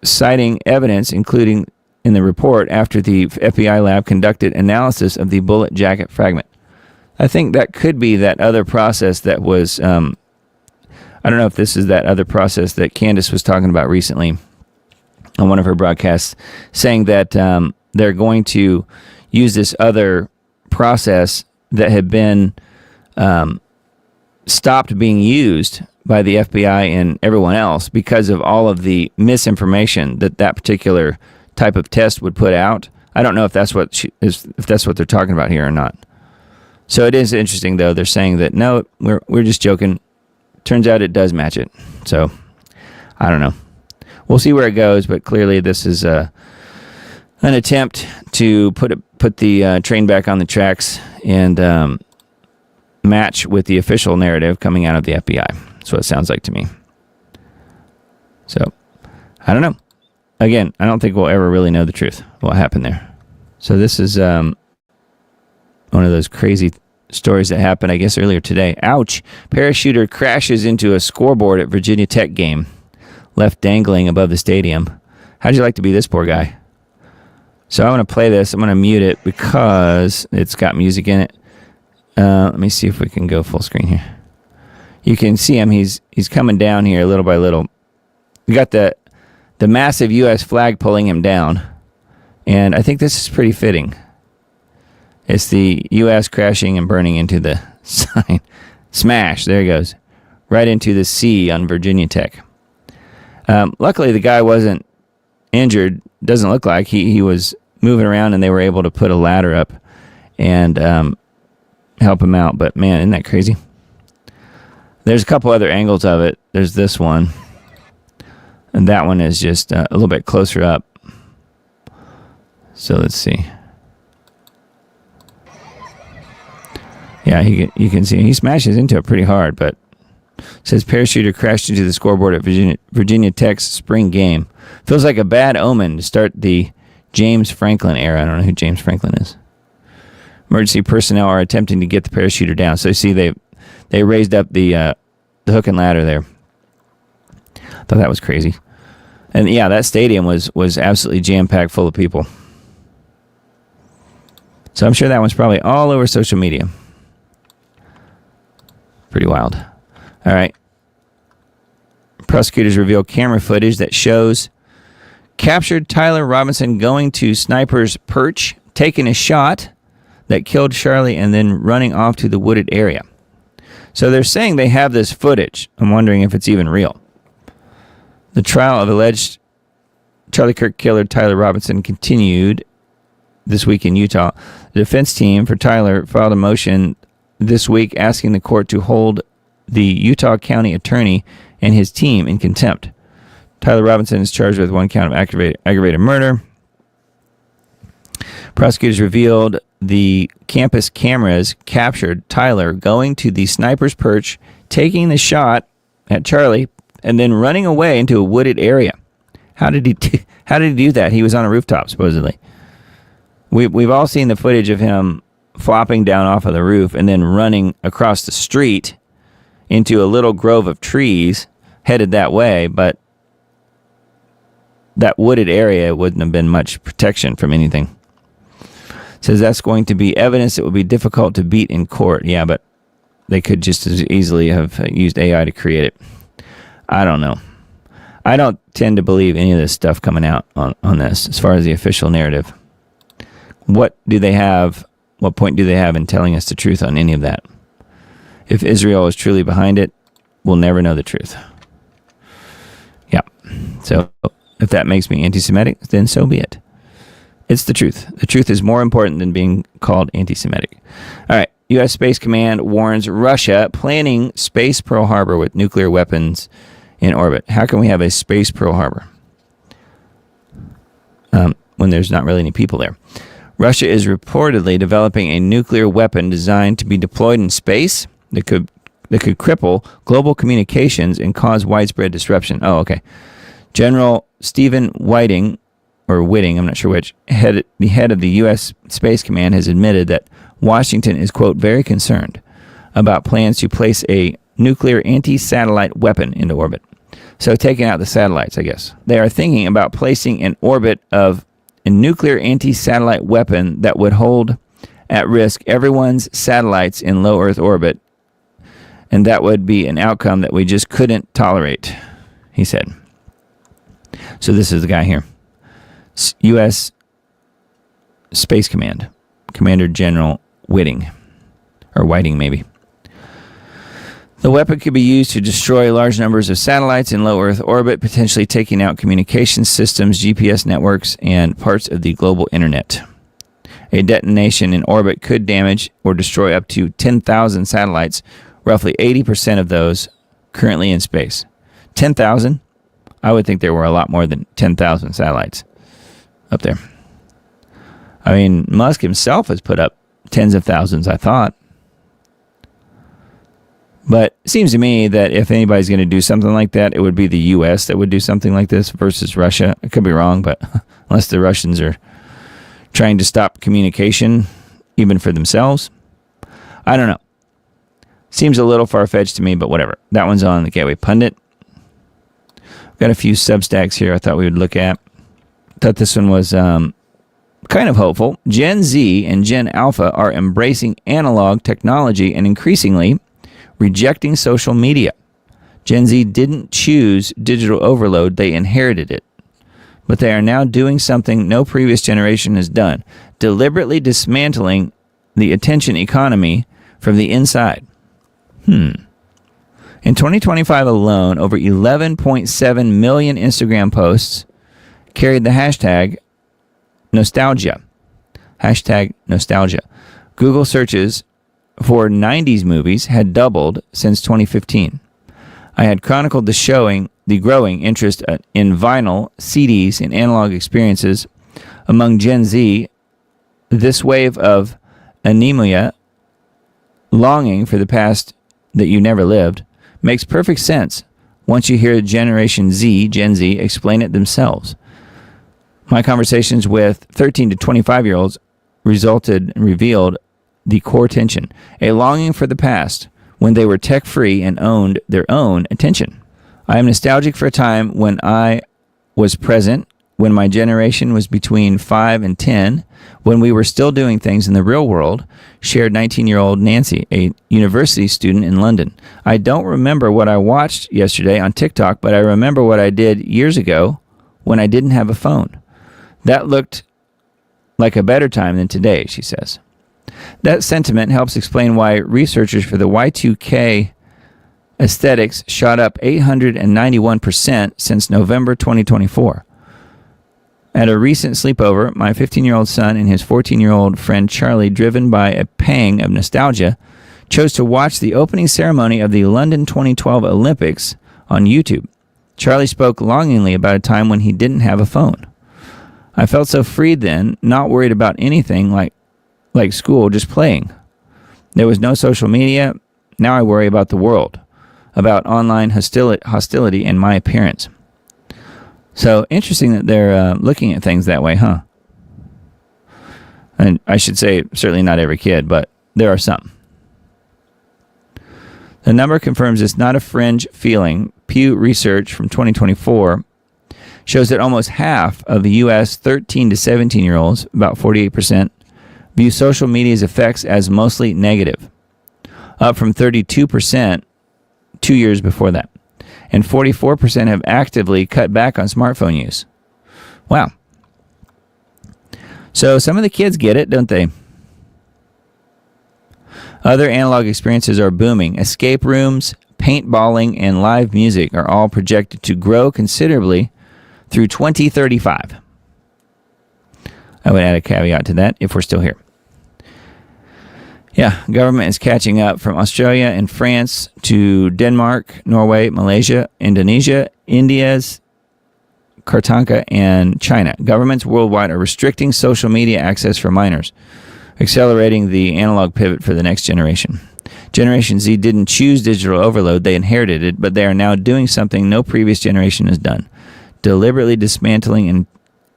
citing evidence including in the report after the FBI lab conducted analysis of the bullet jacket fragment. I think that could be that other process that was, I don't know if this is that other process that Candace was talking about recently on one of her broadcasts, saying that they're going to use this other process that had been stopped being used by the FBI and everyone else because of all of the misinformation that particular type of test would put out. I don't know if that's what if that's what they're talking about here or not. So it is interesting, though. They're saying that no, we're just joking. Turns out it does match it. So I don't know. We'll see where it goes, but clearly this is an attempt to put the train back on the tracks and match with the official narrative coming out of the FBI. That's what it sounds like to me. So I don't know. Again, I don't think we'll ever really know the truth, what happened there. So this is one of those crazy stories that happened, I guess, earlier today. Ouch. Parachuter crashes into a scoreboard at Virginia Tech game, left dangling above the stadium. How'd you like to be this poor guy? So I want to play this. I'm going to mute it because it's got music in it. Let me see if we can go full screen here. You can see him. He's coming down here little by little. We got the massive U.S. flag pulling him down. And I think this is pretty fitting. It's the U.S. crashing and burning into the sign. Smash. There he goes. Right into the sea on Virginia Tech. Luckily, the guy wasn't injured. Doesn't look like. He was moving around, and they were able to put a ladder up and help him out. But, man, isn't that crazy? There's a couple other angles of it. There's this one. And that one is just a little bit closer up. So let's see. Yeah, you can see he smashes into it pretty hard, but it says parachuter crashed into the scoreboard at Virginia Tech's spring game. Feels like a bad omen to start the James Franklin era. I don't know who James Franklin is. Emergency personnel are attempting to get the parachuter down. So you see they raised up the hook and ladder there. Thought that was crazy. And yeah, that stadium was absolutely jam-packed full of people. So I'm sure that one's probably all over social media. Pretty wild. All right. Prosecutors reveal camera footage that shows captured Tyler Robinson going to sniper's perch, taking a shot that killed Charlie, and then running off to the wooded area. So they're saying they have this footage. I'm wondering if it's even real. The trial of alleged Charlie Kirk killer Tyler Robinson continued this week in Utah. The defense team for Tyler filed a motion this week asking the court to hold the Utah County attorney and his team in contempt. Tyler Robinson is charged with one count of aggravated murder. Prosecutors revealed the campus cameras captured Tyler going to the sniper's perch, taking the shot at Charlie, and then running away into a wooded area. How did he do that? He was on a rooftop, supposedly. We've all seen the footage of him flopping down off of the roof and then running across the street into a little grove of trees headed that way, but that wooded area wouldn't have been much protection from anything. Says that's going to be evidence that would be difficult to beat in court. Yeah, but they could just as easily have used AI to create it. I don't know. I don't tend to believe any of this stuff coming out on this as far as the official narrative. What do they have? What point do they have in telling us the truth on any of that? If Israel is truly behind it, we'll never know the truth. Yeah. So if that makes me anti-Semitic, then so be it. It's the truth. The truth is more important than being called anti-Semitic. All right. U.S. Space Command warns Russia planning space Pearl Harbor with nuclear weapons in orbit. How can we have a space Pearl Harbor when there's not really any people there? Russia is reportedly developing a nuclear weapon designed to be deployed in space that could cripple global communications and cause widespread disruption. Oh, okay. General Stephen Whiting, I'm not sure which, the head of the U.S. Space Command, has admitted that Washington is, quote, very concerned about plans to place a nuclear anti-satellite weapon into orbit. So taking out the satellites, I guess. They are thinking about placing in orbit of a nuclear anti-satellite weapon that would hold at risk everyone's satellites in low Earth orbit, and that would be an outcome that we just couldn't tolerate, he said. So this is the guy here. U.S. Space Command, Commander General Whiting, or Whiting maybe. The weapon could be used to destroy large numbers of satellites in low Earth orbit, potentially taking out communication systems, GPS networks, and parts of the global internet. A detonation in orbit could damage or destroy up to 10,000 satellites, roughly 80% of those currently in space. 10,000? I would think there were a lot more than 10,000 satellites up there. I mean, Musk himself has put up tens of thousands, I thought. But it seems to me that if anybody's going to do something like that, it would be the U.S. that would do something like this versus Russia. I could be wrong, but unless the Russians are trying to stop communication, even for themselves, I don't know. Seems a little far-fetched to me, but whatever. That one's on the Gateway Pundit. Got a few Substacks here I thought we would look at. Thought this one was kind of hopeful. Gen Z and Gen Alpha are embracing analog technology and increasingly rejecting social media. Gen Z didn't choose digital overload, they inherited it. But they are now doing something no previous generation has done, deliberately dismantling the attention economy from the inside. In 2025 alone, over 11.7 million Instagram posts carried the hashtag nostalgia. Hashtag nostalgia. Google searches for 90s movies had doubled since 2015. I had chronicled the growing interest in vinyl, CDs, and analog experiences among Gen Z. This wave of anemia, longing for the past that you never lived, makes perfect sense once you hear Gen Z, explain it themselves. My conversations with 13 to 25-year-olds revealed the core tension, a longing for the past when they were tech-free and owned their own attention. I am nostalgic for a time when I was present, when my generation was between 5 and 10, when we were still doing things in the real world, shared 19-year-old Nancy, a university student in London. I don't remember what I watched yesterday on TikTok, but I remember what I did years ago when I didn't have a phone. That looked like a better time than today, she says. That sentiment helps explain why researchers for the Y2K aesthetics shot up 891% since November 2024. At a recent sleepover, my 15-year-old son and his 14-year-old friend Charlie, driven by a pang of nostalgia, chose to watch the opening ceremony of the London 2012 Olympics on YouTube. Charlie spoke longingly about a time when he didn't have a phone. I felt so freed then, not worried about anything like school, just playing. There was no social media. Now I worry about the world, about online hostility and my appearance. So interesting that they're looking at things that way, huh? And I should say, certainly not every kid, but there are some. The number confirms it's not a fringe feeling. Pew Research from 2024 shows that almost half of the U.S. 13 to 17-year-olds, about 48%, view social media's effects as mostly negative, up from 32% 2 years before that. And 44% have actively cut back on smartphone use. Wow. So some of the kids get it, don't they? Other analog experiences are booming. Escape rooms, paintballing, and live music are all projected to grow considerably through 2035. I would add a caveat to that if we're still here. Yeah, government is catching up from Australia and France to Denmark, Norway, Malaysia, Indonesia, India's Kartanka, and China. Governments worldwide are restricting social media access for minors, accelerating the analog pivot for the next generation. Generation Z didn't choose digital overload, they inherited it, but they are now doing something no previous generation has done, deliberately dismantling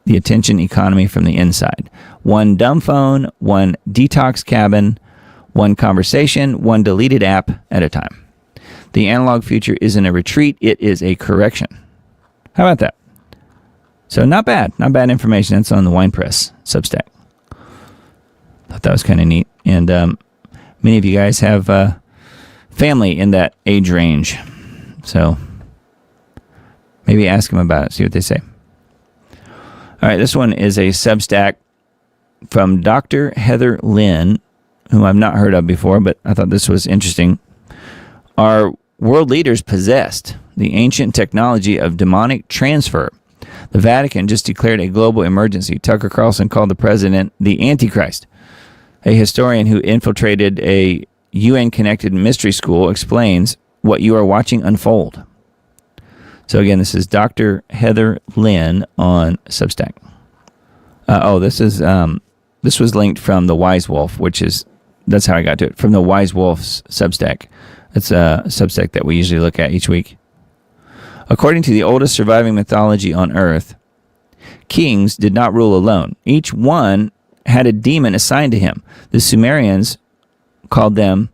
the attention economy from the inside. One dumb phone, one detox cabin, one conversation, one deleted app at a time. The analog future isn't a retreat, it is a correction. How about that? So not bad information. That's on the Wine Press Substack. Thought that was kind of neat. And many of you guys have family in that age range. So maybe ask them about it, see what they say. All right, this one is a Substack from Dr. Heather Lynn, whom I've not heard of before, but I thought this was interesting. Our world leaders possessed the ancient technology of demonic transfer. The Vatican just declared a global emergency. Tucker Carlson called the president the Antichrist. A historian who infiltrated a UN-connected mystery school explains what you are watching unfold. So again, this is Dr. Heather Lynn on Substack. This was linked from the Wise Wolf, that's how I got to it, from the Wise Wolf's Substack. It's a Substack that we usually look at each week. According to the oldest surviving mythology on Earth, kings did not rule alone. Each one had a demon assigned to him. The Sumerians called them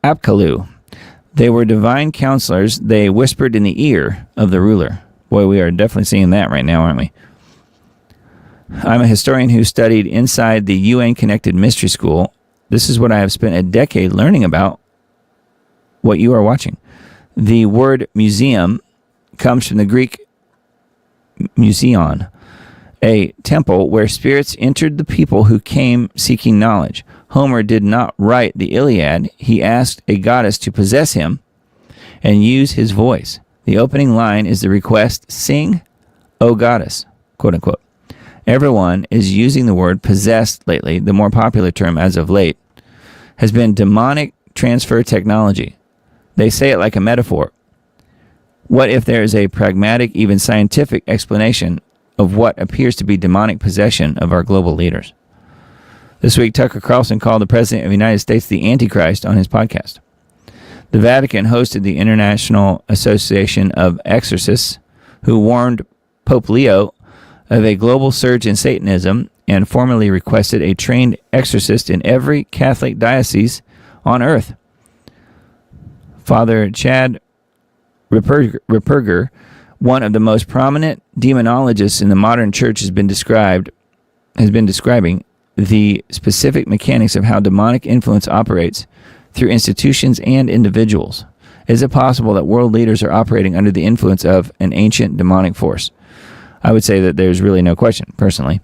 Apkallu. They were divine counselors. They whispered in the ear of the ruler. Boy, we are definitely seeing that right now, aren't we? I'm a historian who studied inside the UN-connected mystery school. This is what I have spent a decade learning about what you are watching. The word museum comes from the Greek museon, a temple where spirits entered the people who came seeking knowledge. Homer did not write the Iliad. He asked a goddess to possess him and use his voice. The opening line is the request, "Sing, O goddess," quote unquote. everyone is using the word possessed lately, the more popular term as of late, has been demonic transfer technology. They say it like a metaphor. What if there is a pragmatic, even scientific explanation of what appears to be demonic possession of our global leaders? This week, Tucker Carlson called the President of the United States the Antichrist on his podcast. The Vatican hosted the International Association of Exorcists, who warned Pope Leo of a global surge in Satanism and formally requested a trained exorcist in every Catholic diocese on earth. Father Chad Ripperger, one of the most prominent demonologists in the modern church, has been describing the specific mechanics of how demonic influence operates through institutions and individuals. Is it possible that world leaders are operating under the influence of an ancient demonic force? I would say that there's really no question, personally.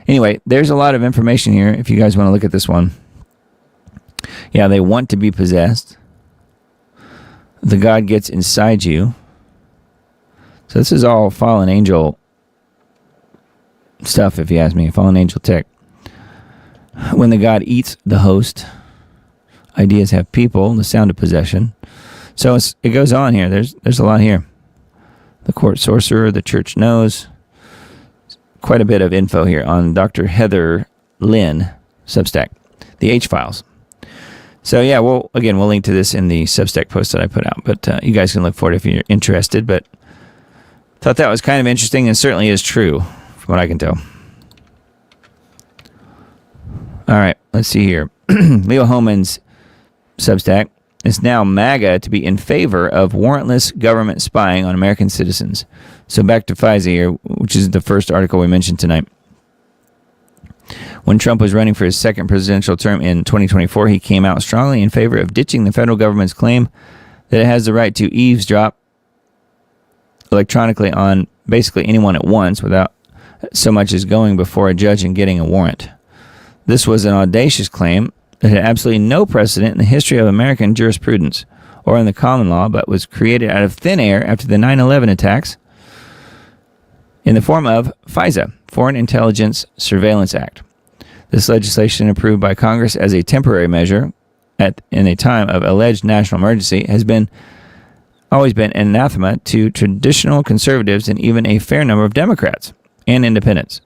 Anyway, there's a lot of information here if you guys want to look at this one. Yeah, they want to be possessed. The God gets inside you. So this is all fallen angel stuff, if you ask me, fallen angel tech. When the God eats the host, ideas have people, the sound of possession. So it goes on here. There's a lot here. The court sorcerer, the church knows. Quite a bit of info here on Dr. Heather Lynn Substack, the H-Files. So yeah, we'll link to this in the Substack post that I put out, but you guys can look for it if you're interested. But thought that was kind of interesting, and certainly is true from what I can tell. All right, let's see here. Leo Hohmann's Substack is now MAGA to be in favor of warrantless government spying on American citizens. So back to FISA here, which is the first article we mentioned tonight. When Trump was running for his second presidential term in 2024, he came out strongly in favor of ditching the federal government's claim that it has the right to eavesdrop electronically on basically anyone at once without so much as going before a judge and getting a warrant. This was an audacious claim that had absolutely no precedent in the history of American jurisprudence or in the common law, but was created out of thin air after the 9/11 attacks in the form of FISA, Foreign Intelligence Surveillance Act. This legislation, approved by Congress as a temporary measure in a time of alleged national emergency, has always been anathema to traditional conservatives and even a fair number of Democrats and independents.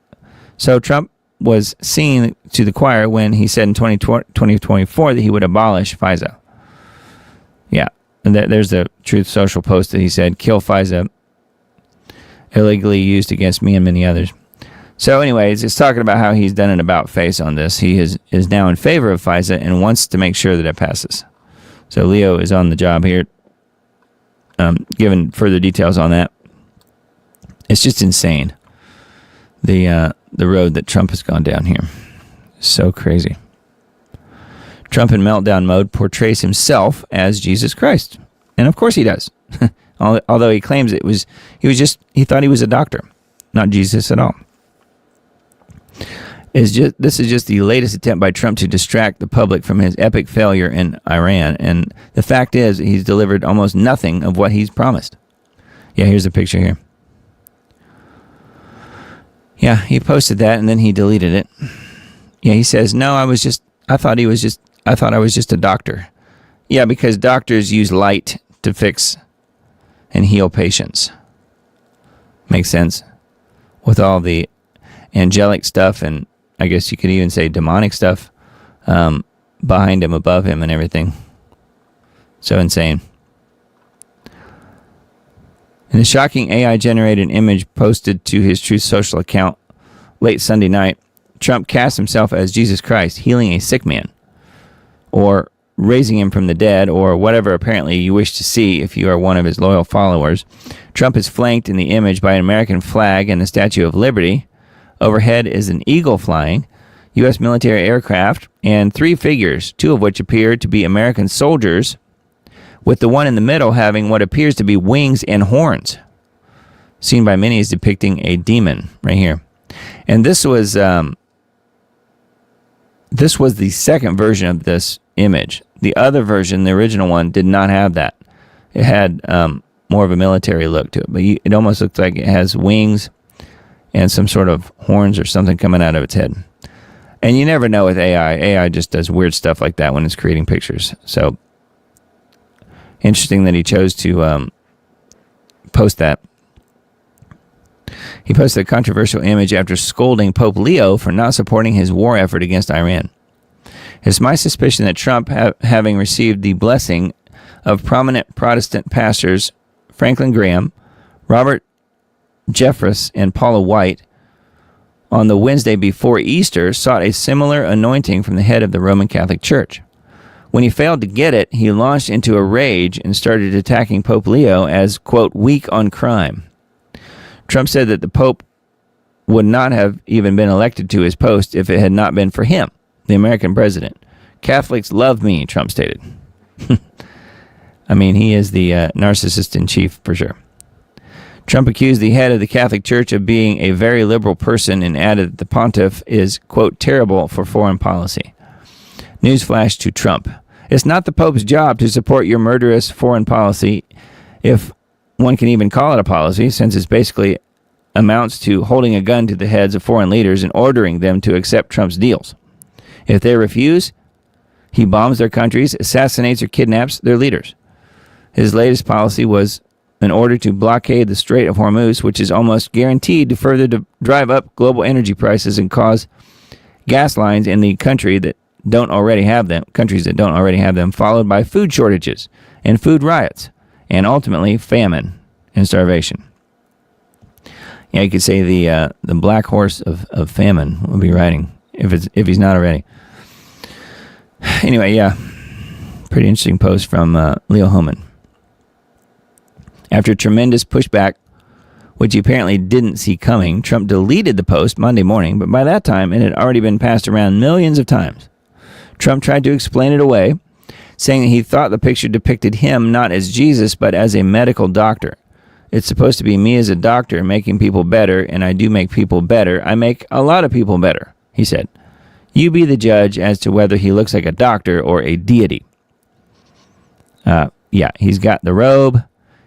So Trump was singing to the choir when he said in 2024 that he would abolish FISA. Yeah, and there's the Truth Social post that he said, "Kill FISA, illegally used against me and many others." So anyways, it's talking about how he's done an about-face on this. He is now in favor of FISA and wants to make sure that it passes. So Leo is on the job here, giving further details on that. It's just insane, the road that Trump has gone down here. So crazy. Trump in meltdown mode portrays himself as Jesus Christ. And of course he does. Although he claims he thought he was a doctor, not Jesus at all. This is just the latest attempt by Trump to distract the public from his epic failure in Iran. And the fact is, he's delivered almost nothing of what he's promised. Yeah, here's a picture here. Yeah, he posted that and then he deleted it. Yeah, he says, "No, I thought I was just a doctor." Yeah, because doctors use light to fix and heal patients. Makes sense. With all the angelic stuff, and I guess you could even say demonic stuff behind him, above him, and everything. So insane. In a shocking AI-generated image posted to his Truth Social account late Sunday night, Trump cast himself as Jesus Christ, healing a sick man, or raising him from the dead, or whatever apparently you wish to see if you are one of his loyal followers. Trump is flanked in the image by an American flag and the Statue of Liberty. Overhead is an eagle flying, U.S. military aircraft, and three figures, two of which appear to be American soldiers, with the one in the middle having what appears to be wings and horns, seen by many as depicting a demon right here. And this was the second version of this image. The other version, the original one, did not have that. It had more of a military look to it, but it almost looks like it has wings and some sort of horns or something coming out of its head. And you never know with AI. AI just does weird stuff like that when it's creating pictures. So interesting that he chose to post that. He posted a controversial image after scolding Pope Leo for not supporting his war effort against Iran. It's my suspicion that Trump, having received the blessing of prominent Protestant pastors Franklin Graham, Robert Jeffress, and Paula White, on the Wednesday before Easter, sought a similar anointing from the head of the Roman Catholic Church. When he failed to get it, he launched into a rage and started attacking Pope Leo as, quote, weak on crime. Trump said that the Pope would not have even been elected to his post if it had not been for him, the American president. Catholics love me, Trump stated. I mean, he is the narcissist in chief for sure. Trump accused the head of the Catholic Church of being a very liberal person and added that the pontiff is, quote, terrible for foreign policy. Newsflash to Trump. It's not the Pope's job to support your murderous foreign policy, if one can even call it a policy, since it basically amounts to holding a gun to the heads of foreign leaders and ordering them to accept Trump's deals. If they refuse, he bombs their countries, assassinates or kidnaps their leaders. His latest policy was an order to blockade the Strait of Hormuz, which is almost guaranteed to further drive up global energy prices and cause gas lines in the countries that don't already have them, followed by food shortages and food riots, and ultimately famine and starvation. Yeah, you could say the black horse of famine will be riding if he's not already. Anyway, yeah, pretty interesting post from Leo Hohmann. After tremendous pushback, which he apparently didn't see coming, Trump deleted the post Monday morning, but by that time it had already been passed around millions of times. Trump tried to explain it away, saying that he thought the picture depicted him not as Jesus, but as a medical doctor. It's supposed to be me as a doctor making people better, and I do make people better. I make a lot of people better, he said. You be the judge as to whether he looks like a doctor or a deity. Yeah, he's got the robe.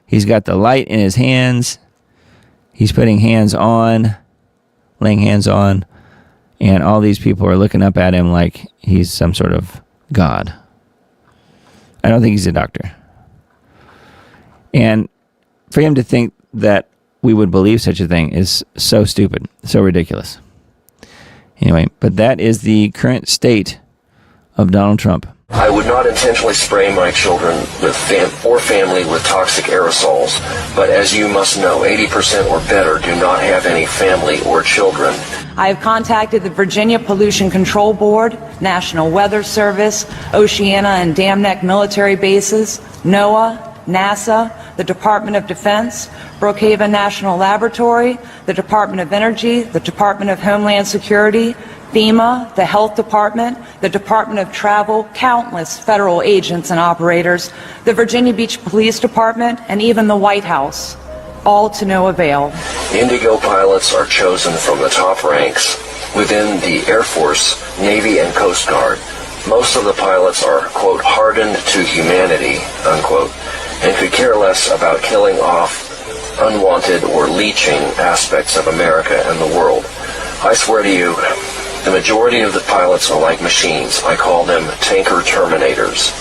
He's got the light in his hands. He's putting hands on, laying hands on, and all these people are looking up at him like he's some sort of god. I don't think he's a doctor. And for him to think that we would believe such a thing is so stupid, so ridiculous. Anyway, but that is the current state of Donald Trump. I would not intentionally spray my children or family with toxic aerosols, but as you must know, 80% or better do not have any family or children. I have contacted the Virginia Pollution Control Board, National Weather Service, Oceana and Dam Neck military bases, NOAA, NASA, the Department of Defense, Brookhaven National Laboratory, the Department of Energy, the Department of Homeland Security, FEMA, the Health Department, the Department of Travel, countless federal agents and operators, the Virginia Beach Police Department, and even the White House, all to no avail. Indigo pilots are chosen from the top ranks within the Air Force, Navy, and Coast Guard. Most of the pilots are, quote, hardened to humanity, unquote, and could care less about killing off unwanted or leeching aspects of America and the world. I swear to you, the majority of the pilots are like machines. I call them tanker terminators.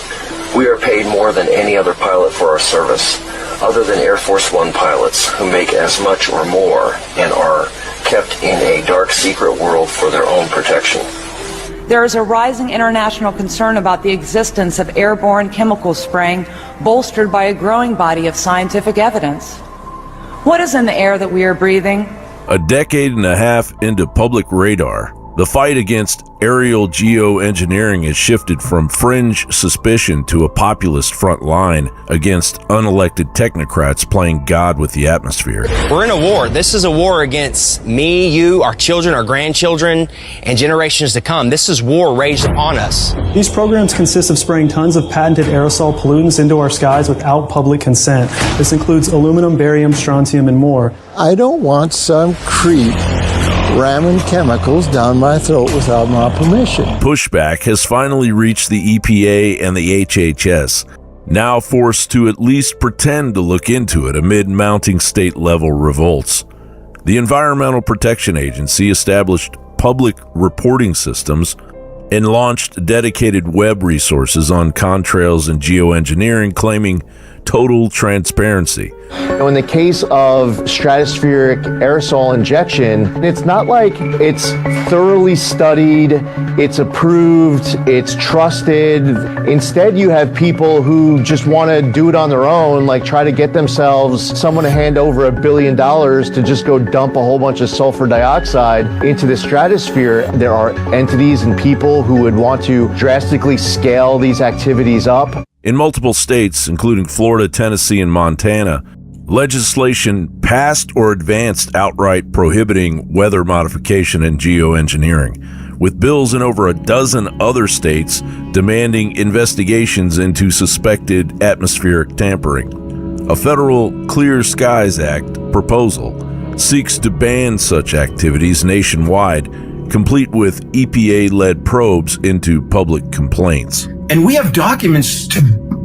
We are paid more than any other pilot for our service, other than Air Force One pilots, who make as much or more and are kept in a dark secret world for their own protection. There is a rising international concern about the existence of airborne chemical spraying, bolstered by a growing body of scientific evidence. What is in the air that we are breathing? A decade and a half into public radar, the fight against aerial geoengineering has shifted from fringe suspicion to a populist front line against unelected technocrats playing God with the atmosphere. We're in a war. This is a war against me, you, our children, our grandchildren, and generations to come. This is war raged upon us. These programs consist of spraying tons of patented aerosol pollutants into our skies without public consent. This includes aluminum, barium, strontium, and more. I don't want some creep ramming chemicals down my throat without my permission. Pushback has finally reached the EPA and the HHS, now forced to at least pretend to look into it amid mounting state-level revolts. The Environmental Protection Agency established public reporting systems and launched dedicated web resources on contrails and geoengineering, claiming total transparency. Now, in the case of stratospheric aerosol injection, it's not like it's thoroughly studied, it's approved, it's trusted. Instead, you have people who just want to do it on their own, like try to get themselves someone to hand over $1 billion to just go dump a whole bunch of sulfur dioxide into the stratosphere. There are entities and people who would want to drastically scale these activities up. In multiple states, including Florida, Tennessee, and Montana, legislation passed or advanced outright prohibiting weather modification and geoengineering, with bills in over a dozen other states demanding investigations into suspected atmospheric tampering. A federal Clear Skies Act proposal seeks to ban such activities nationwide, complete with EPA-led probes into public complaints. And we have documents to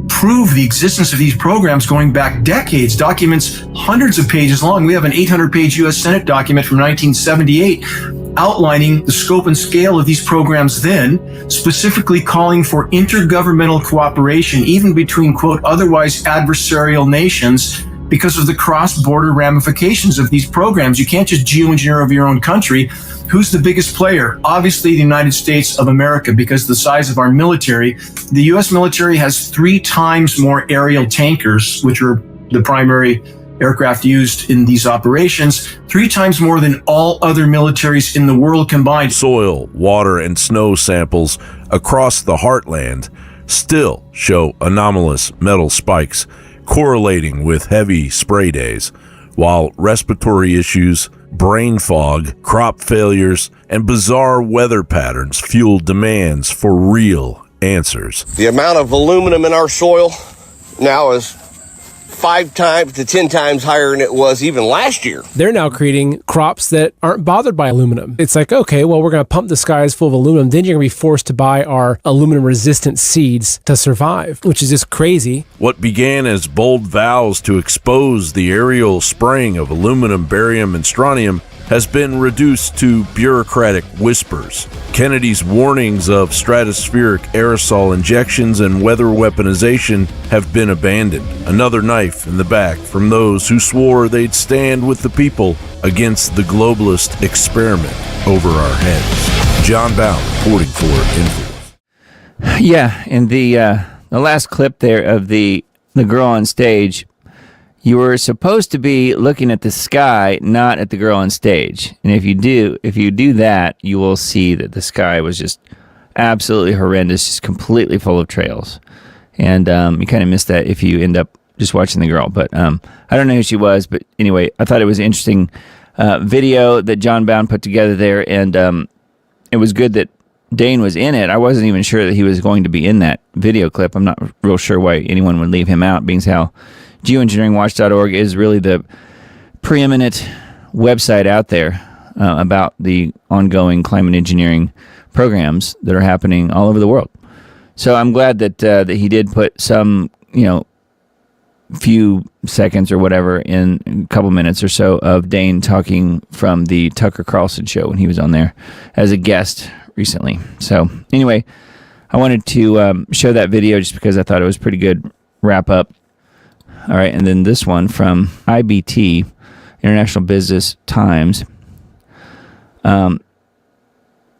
prove the existence of these programs going back decades, documents hundreds of pages long. We have an 800-page U.S. Senate document from 1978 outlining the scope and scale of these programs then, specifically calling for intergovernmental cooperation, even between, quote, otherwise adversarial nations, because of the cross-border ramifications of these programs. You can't just geoengineer over your own country. Who's the biggest player? Obviously, the United States of America, because of the size of our military. The U.S. military has 3 times more aerial tankers, which are the primary aircraft used in these operations, 3 times more than all other militaries in the world combined. Soil, water, and snow samples across the heartland still show anomalous metal spikes correlating with heavy spray days, while respiratory issues, brain fog, crop failures, and bizarre weather patterns fuel demands for real answers. The amount of aluminum in our soil now is 5 times to 10 times higher than it was even last year. They're now creating crops that aren't bothered by aluminum. It's like, okay, well, we're going to pump the skies full of aluminum. Then you're going to be forced to buy our aluminum-resistant seeds to survive, which is just crazy. What began as bold vows to expose the aerial spraying of aluminum, barium, and strontium has been reduced to bureaucratic whispers. Kennedy's warnings of stratospheric aerosol injections and weather weaponization have been abandoned. Another knife in the back from those who swore they'd stand with the people against the globalist experiment over our heads. John Bound reporting for Influence. Yeah, in the last clip there of the girl on stage, you were supposed to be looking at the sky, not at the girl on stage. And if you do that, you will see that the sky was just absolutely horrendous, just completely full of trails. And you kind of miss that if you end up just watching the girl. But I don't know who she was, but anyway, I thought it was an interesting video that John Bound put together there, and it was good that Dane was in it. I wasn't even sure that he was going to be in that video clip. I'm not real sure why anyone would leave him out, being as how geoengineeringwatch.org is really the preeminent website out there about the ongoing climate engineering programs that are happening all over the world. So I'm glad that he did put some, few seconds or whatever in a couple minutes or so of Dane talking from the Tucker Carlson show when he was on there as a guest recently. So anyway, I wanted to show that video just because I thought it was a pretty good wrap up. All right, and then this one from IBT, International Business Times.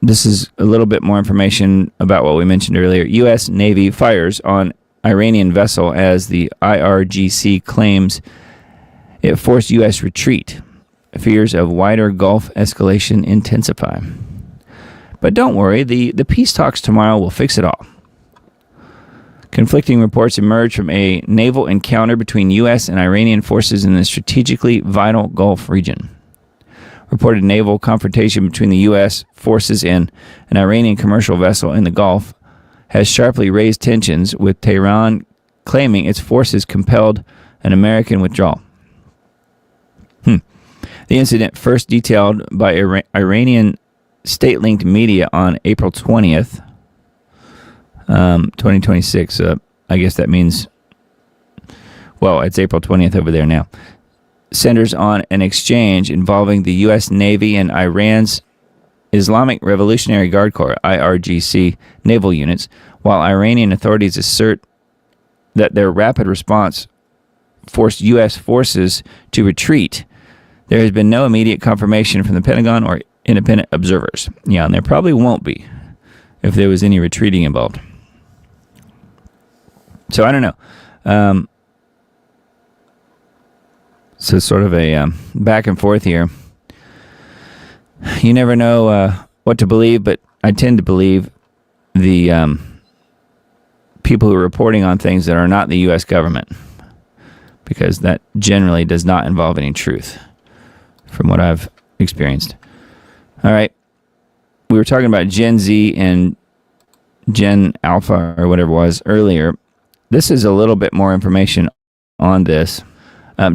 This is a little bit more information about what we mentioned earlier. U.S. Navy fires on Iranian vessel as the IRGC claims it forced U.S. retreat. Fears of wider Gulf escalation intensify. But don't worry, the peace talks tomorrow will fix it all. Conflicting reports emerged from a naval encounter between U.S. and Iranian forces in the strategically vital Gulf region. Reported naval confrontation between the U.S. forces and an Iranian commercial vessel in the Gulf has sharply raised tensions, with Tehran claiming its forces compelled an American withdrawal. The incident, first detailed by Iranian state-linked media on April 20th, 2026, I guess that means, well, it's April 20th over there now, centers on an exchange involving the U.S. Navy and Iran's Islamic Revolutionary Guard Corps, IRGC, naval units, while Iranian authorities assert that their rapid response forced U.S. forces to retreat. There has been no immediate confirmation from the Pentagon or independent observers. Yeah, and there probably won't be if there was any retreating involved. So I don't know. So sort of a back and forth here. You never know what to believe, but I tend to believe the people who are reporting on things that are not the U.S. government, because that generally does not involve any truth from what I've experienced. All right. We were talking about Gen Z and Gen Alpha or whatever it was earlier. This is a little bit more information on this.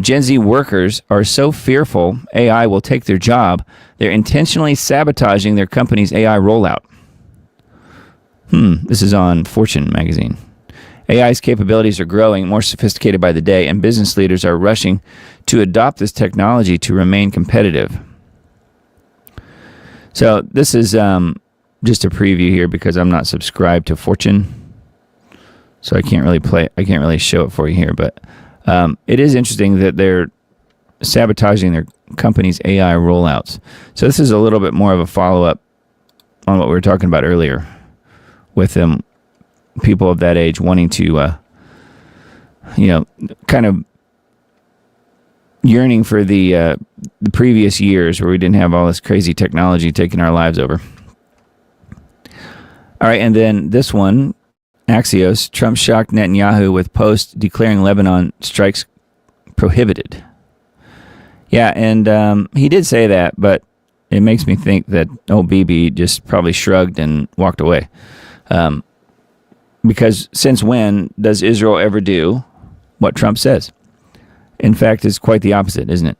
Gen Z workers are so fearful AI will take their job, they're intentionally sabotaging their company's AI rollout. This is on Fortune magazine. AI's capabilities are growing, more sophisticated by the day, and business leaders are rushing to adopt this technology to remain competitive. So this is just a preview here because I'm not subscribed to Fortune, so I can't really show it for you here, but it is interesting that they're sabotaging their company's AI rollouts. So this is a little bit more of a follow-up on what we were talking about earlier with people of that age wanting to, kind of yearning for the previous years where we didn't have all this crazy technology taking our lives over. All right, and then this one, Axios, Trump shocked Netanyahu with post declaring Lebanon strikes prohibited. Yeah, and he did say that, but it makes me think that Bibi just probably shrugged and walked away. Because since when does Israel ever do what Trump says? In fact, it's quite the opposite, isn't it?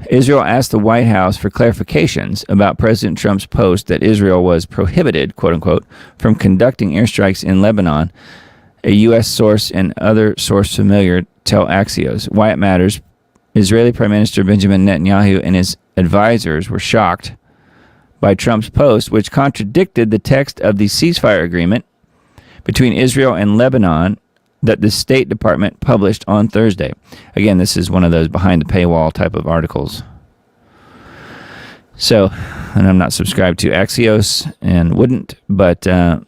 Israel asked the White House for clarifications about President Trump's post that Israel was prohibited, quote unquote, from conducting airstrikes in Lebanon. A U.S. source and other source familiar tell Axios. Why it matters, Israeli Prime Minister Benjamin Netanyahu and his advisors were shocked by Trump's post, which contradicted the text of the ceasefire agreement between Israel and Lebanon that the State Department published on Thursday. Again, this is one of those behind the paywall type of articles. So, and I'm not subscribed to Axios and wouldn't, but the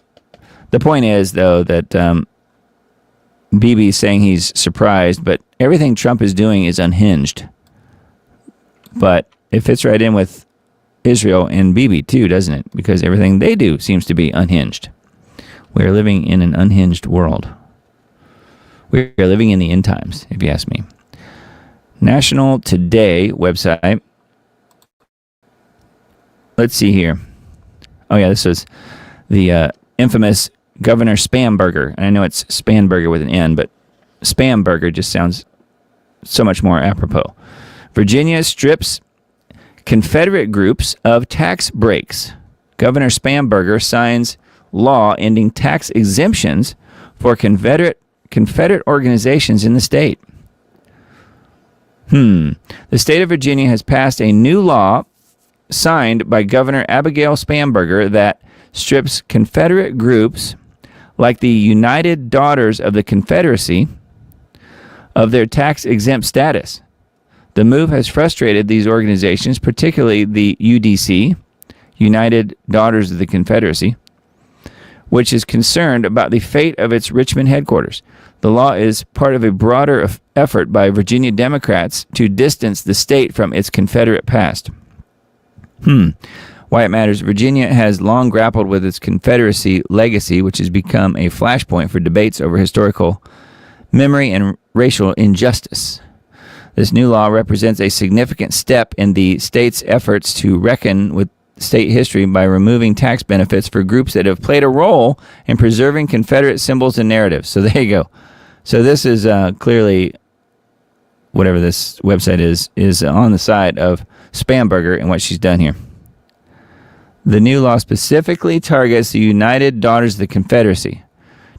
point is, though, that Bibi is saying he's surprised, but everything Trump is doing is unhinged. But it fits right in with Israel and Bibi, too, doesn't it? Because everything they do seems to be unhinged. We are living in an unhinged world. We are living in the end times, if you ask me. National Today website. Let's see here. Oh, yeah, this was the infamous Governor Spamberger. And I know it's Spanberger with an N, but Spamberger just sounds so much more apropos. Virginia strips Confederate groups of tax breaks. Governor Spamberger signs law ending tax exemptions for Confederate organizations in the state. The state of Virginia has passed a new law signed by Governor Abigail Spanberger that strips Confederate groups like the United Daughters of the Confederacy of their tax-exempt status. The move has frustrated these organizations, particularly the UDC, United Daughters of the Confederacy, which is concerned about the fate of its Richmond headquarters. The law is part of a broader effort by Virginia Democrats to distance the state from its Confederate past. Why it matters, Virginia has long grappled with its Confederacy legacy, which has become a flashpoint for debates over historical memory and racial injustice. This new law represents a significant step in the state's efforts to reckon with state history by removing tax benefits for groups that have played a role in preserving Confederate symbols and narratives. So there you go. So this is clearly, whatever this website is on the side of Spamberger and what she's done here. The new law specifically targets the United Daughters of the Confederacy.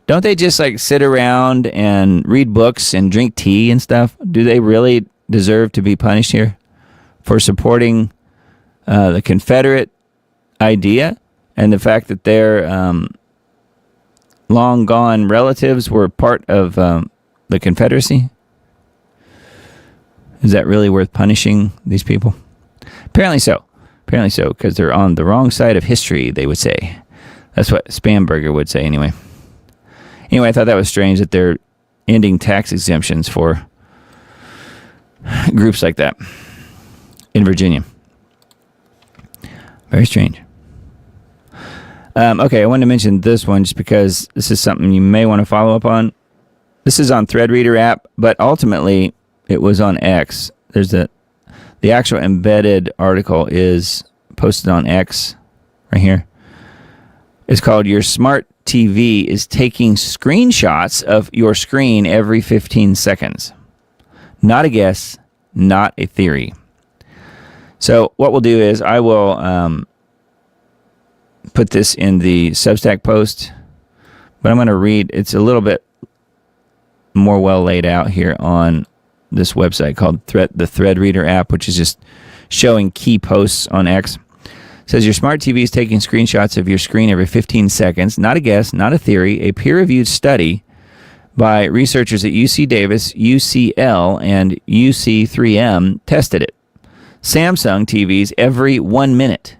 Don't they just like sit around and read books and drink tea and stuff? Do they really deserve to be punished here for supporting the Confederate idea and the fact that their long gone relatives were part of the Confederacy? Is that really worth punishing these people? Apparently so. Apparently so, because they're on the wrong side of history, they would say. That's what Spamberger would say anyway. Anyway, I thought that was strange that they're ending tax exemptions for groups like that in Virginia. Very strange. Okay, I wanted to mention this one just because this is something you may want to follow up on. This is on Threadreader app, but ultimately it was on X. There's the actual embedded article is posted on X right here. It's called "Your Smart TV is Taking Screenshots of Your Screen Every 15 Seconds." Not a guess, not a theory. So what we'll do is I will put this in the Substack post, but I'm going to read. It's a little bit more well laid out here on this website called the Threadreader app, which is just showing key posts on X. It says your smart TV is taking screenshots of your screen every 15 seconds. Not a guess, not a theory. A peer-reviewed study by researchers at UC Davis, UCL, and UC3M tested it. Samsung TVs every 1 minute.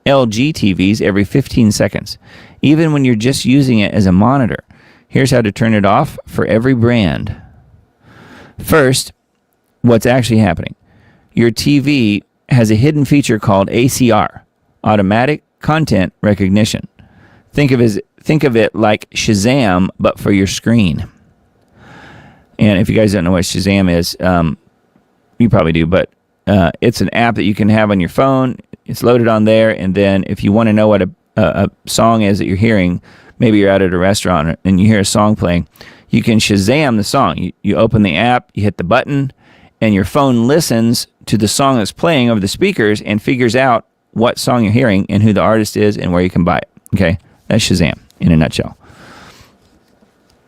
LG TVs every 15 seconds. Even when you're just using it as a monitor. Here's how to turn it off for every brand. First, what's actually happening. Your TV has a hidden feature called ACR, Automatic Content Recognition. Think of it like Shazam, but for your screen. And if you guys don't know what Shazam is, you probably do, but it's an app that you can have on your phone. It's loaded on there, and then if you want to know what a song is that you're hearing, maybe you're out at a restaurant and you hear a song playing, you can Shazam the song. You open the app, you hit the button, and your phone listens to the song that's playing over the speakers and figures out what song you're hearing and who the artist is and where you can buy it. Okay? That's Shazam in a nutshell.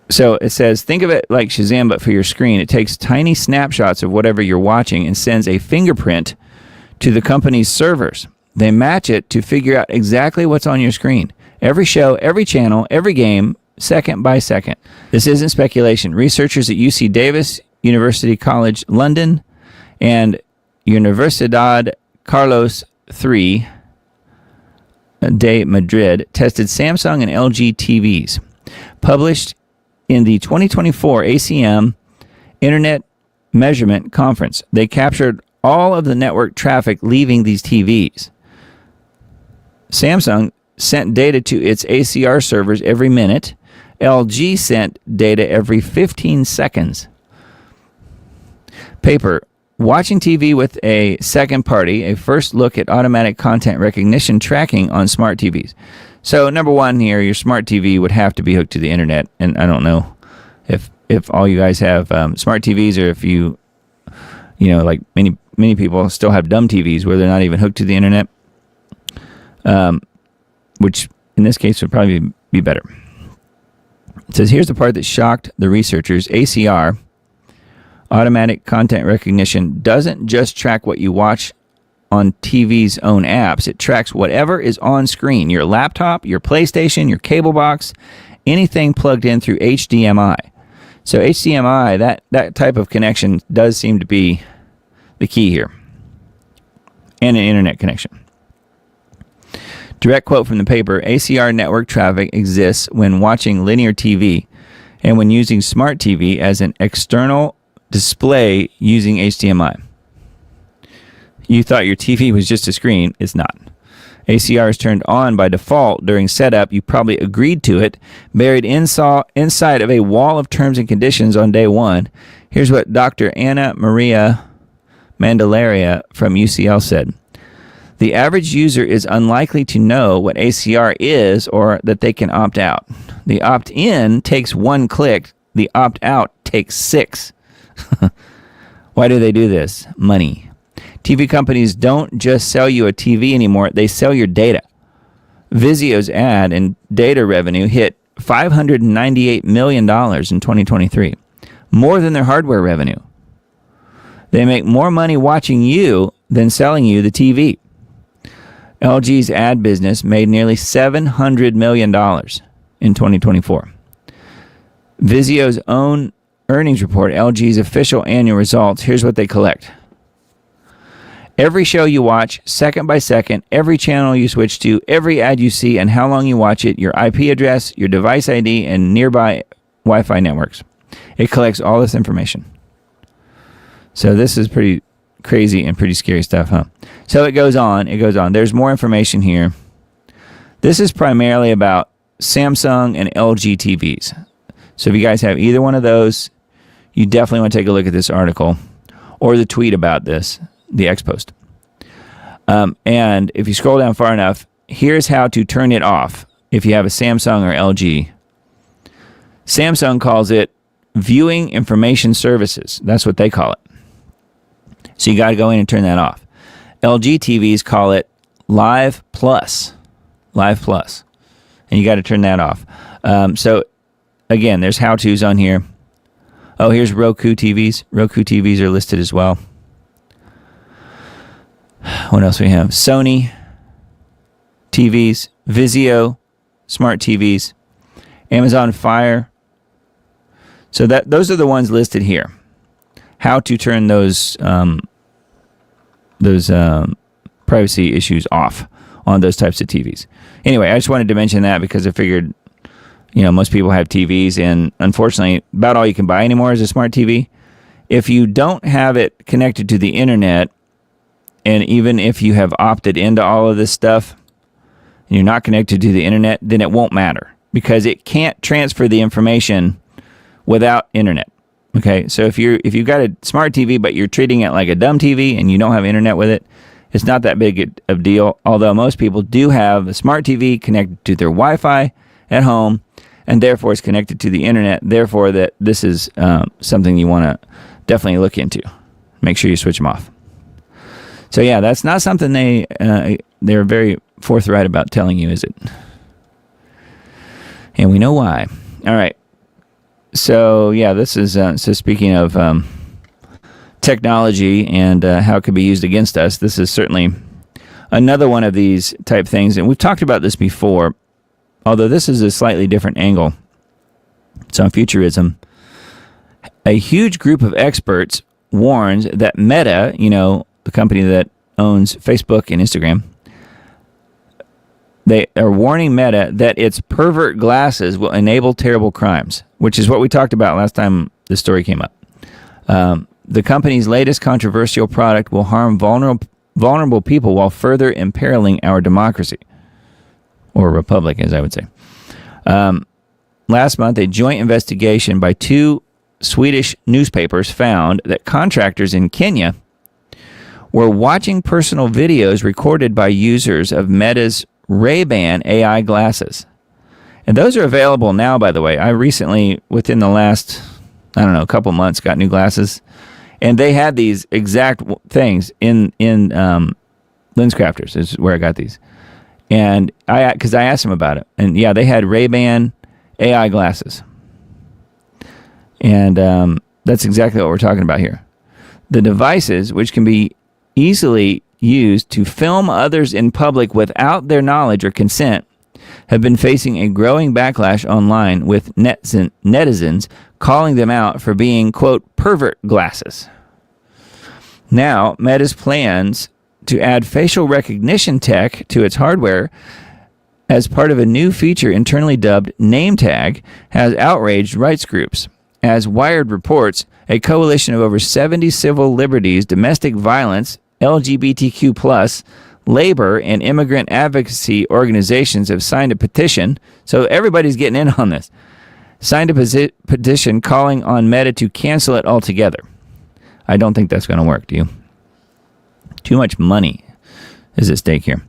So it says, think of it like Shazam, but for your screen. It takes tiny snapshots of whatever you're watching and sends a fingerprint to the company's servers. They match it to figure out exactly what's on your screen. Every show, every channel, every game, second by second. This isn't speculation. Researchers at UC Davis, University College London, and Universidad Carlos III de Madrid tested Samsung and LG TVs. Published in the 2024 ACM Internet Measurement Conference, they captured all of the network traffic leaving these TVs. Samsung sent data to its ACR servers every minute. LG sent data every 15 seconds. Paper. Watching TV with a second party, a first look at automatic content recognition tracking on smart TVs. So number one here, your smart TV would have to be hooked to the internet. And I don't know if all you guys have smart TVs, or if you like many people still have dumb TVs where they're not even hooked to the internet. Which in this case would probably be better. It says, here's the part that shocked the researchers. ACR, automatic content recognition, doesn't just track what you watch on TV's own apps. It tracks whatever is on screen. Your laptop, your PlayStation, your cable box, anything plugged in through HDMI. So HDMI, that type of connection does seem to be the key here. And an internet connection. Direct quote from the paper, ACR network traffic exists when watching linear TV and when using smart TV as an external display using HDMI. You thought your TV was just a screen. It's not. ACR is turned on by default during setup. You probably agreed to it, buried inside of a wall of terms and conditions on day one. Here's what Dr. Anna Maria Mandelaria from UCL said. The average user is unlikely to know what ACR is or that they can opt out. The opt-in takes 1 click. The opt-out takes 6. Why do they do this? Money. TV companies don't just sell you a TV anymore. They sell your data. Vizio's ad and data revenue hit $598 million in 2023, more than their hardware revenue. They make more money watching you than selling you the TV. LG's ad business made nearly $700 million in 2024. Vizio's own earnings report, LG's official annual results, here's what they collect. Every show you watch, second by second, every channel you switch to, every ad you see, and how long you watch it, your IP address, your device ID, and nearby Wi-Fi networks. It collects all this information. So this is pretty crazy and pretty scary stuff, huh? So it goes on. There's more information here. This is primarily about Samsung and LG TVs. So if you guys have either one of those, you definitely want to take a look at this article or the tweet about this, the X post. And if you scroll down far enough, here's how to turn it off if you have a Samsung or LG. Samsung calls it viewing information services. That's what they call it. So you got to go in and turn that off. LG TVs call it Live Plus. Live Plus. And you got to turn that off. So again, there's how-tos on here. Oh, here's Roku TVs. Roku TVs are listed as well. What else we have? Sony TVs, Vizio, smart TVs, Amazon Fire. So those are the ones listed here. How to turn those privacy issues off on those types of TVs. Anyway, I just wanted to mention that because I figured, most people have TVs, and unfortunately, about all you can buy anymore is a smart TV. If you don't have it connected to the internet, and even if you have opted into all of this stuff, and you're not connected to the internet, then it won't matter because it can't transfer the information without internet. Okay, so if you've got a smart TV, but you're treating it like a dumb TV and you don't have internet with it, it's not that big of a deal. Although most people do have a smart TV connected to their Wi-Fi at home, and therefore it's connected to the internet. Therefore, that this is something you want to definitely look into. Make sure you switch them off. So yeah, that's not something they're very forthright about telling you, is it? And we know why. All right. So yeah, this is so speaking of technology and how it could be used against us. This is certainly another one of these type things, and we've talked about this before. Although this is a slightly different angle. It's on futurism. A huge group of experts warns that Meta, the company that owns Facebook and Instagram, they are warning Meta that its pervert glasses will enable terrible crimes, which is what we talked about last time this story came up. The company's latest controversial product will harm vulnerable people while further imperiling our democracy. Or republic, as I would say. Last month, a joint investigation by two Swedish newspapers found that contractors in Kenya were watching personal videos recorded by users of Meta's Ray-Ban AI glasses. And those are available now, by the way. I recently, within the last, couple months, got new glasses. And they had these exact things in LensCrafters is where I got these. And because I asked them about it. And yeah, they had Ray-Ban AI glasses. And that's exactly what we're talking about here. The devices, which can be easily used to film others in public without their knowledge or consent, have been facing a growing backlash online, with netizens calling them out for being, quote, pervert glasses. Now, Meta's plans to add facial recognition tech to its hardware as part of a new feature internally dubbed Name Tag has outraged rights groups. As Wired reports, a coalition of over 70 civil liberties, domestic violence, LGBTQ+, labor, and immigrant advocacy organizations have signed a petition. So everybody's getting in on this. Signed a petition calling on Meta to cancel it altogether. I don't think that's going to work, do you? Too much money is at stake here.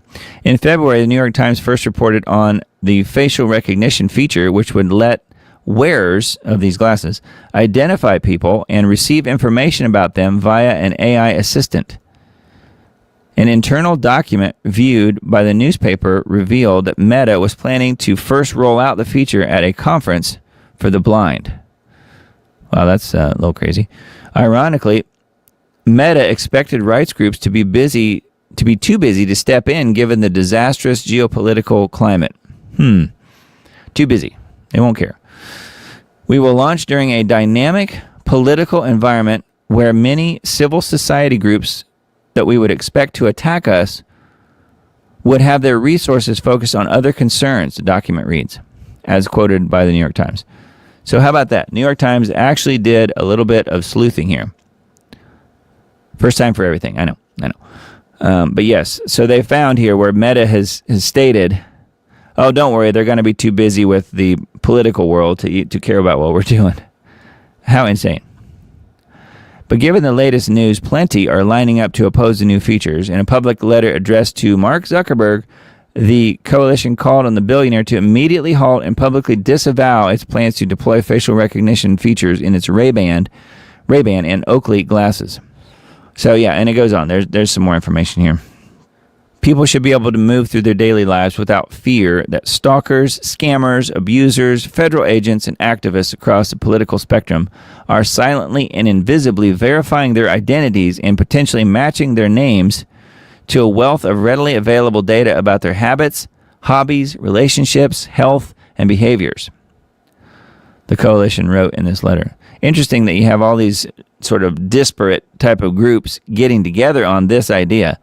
In February, the New York Times first reported on the facial recognition feature, which would let wearers of these glasses identify people and receive information about them via an AI assistant. An internal document viewed by the newspaper revealed that Meta was planning to first roll out the feature at a conference for the blind. Wow, that's a little crazy. Ironically, Meta expected rights groups to be too busy to step in given the disastrous geopolitical climate. Too busy. They won't care. We will launch during a dynamic political environment where many civil society groups that we would expect to attack us would have their resources focused on other concerns, the document reads, as quoted by the New York Times. So how about that? New York Times actually did a little bit of sleuthing here. First time for everything. I know. But yes, so they found here where Meta has stated, oh, don't worry, they're going to be too busy with the political world to care about what we're doing. How insane. But given the latest news, plenty are lining up to oppose the new features. In a public letter addressed to Mark Zuckerberg, the coalition called on the billionaire to immediately halt and publicly disavow its plans to deploy facial recognition features in its Ray-Ban and Oakley glasses. So yeah, and it goes on. There's some more information here. People should be able to move through their daily lives without fear that stalkers, scammers, abusers, federal agents, and activists across the political spectrum are silently and invisibly verifying their identities and potentially matching their names to a wealth of readily available data about their habits, hobbies, relationships, health, and behaviors. The coalition wrote in this letter. Interesting that you have all these sort of disparate type of groups getting together on this idea.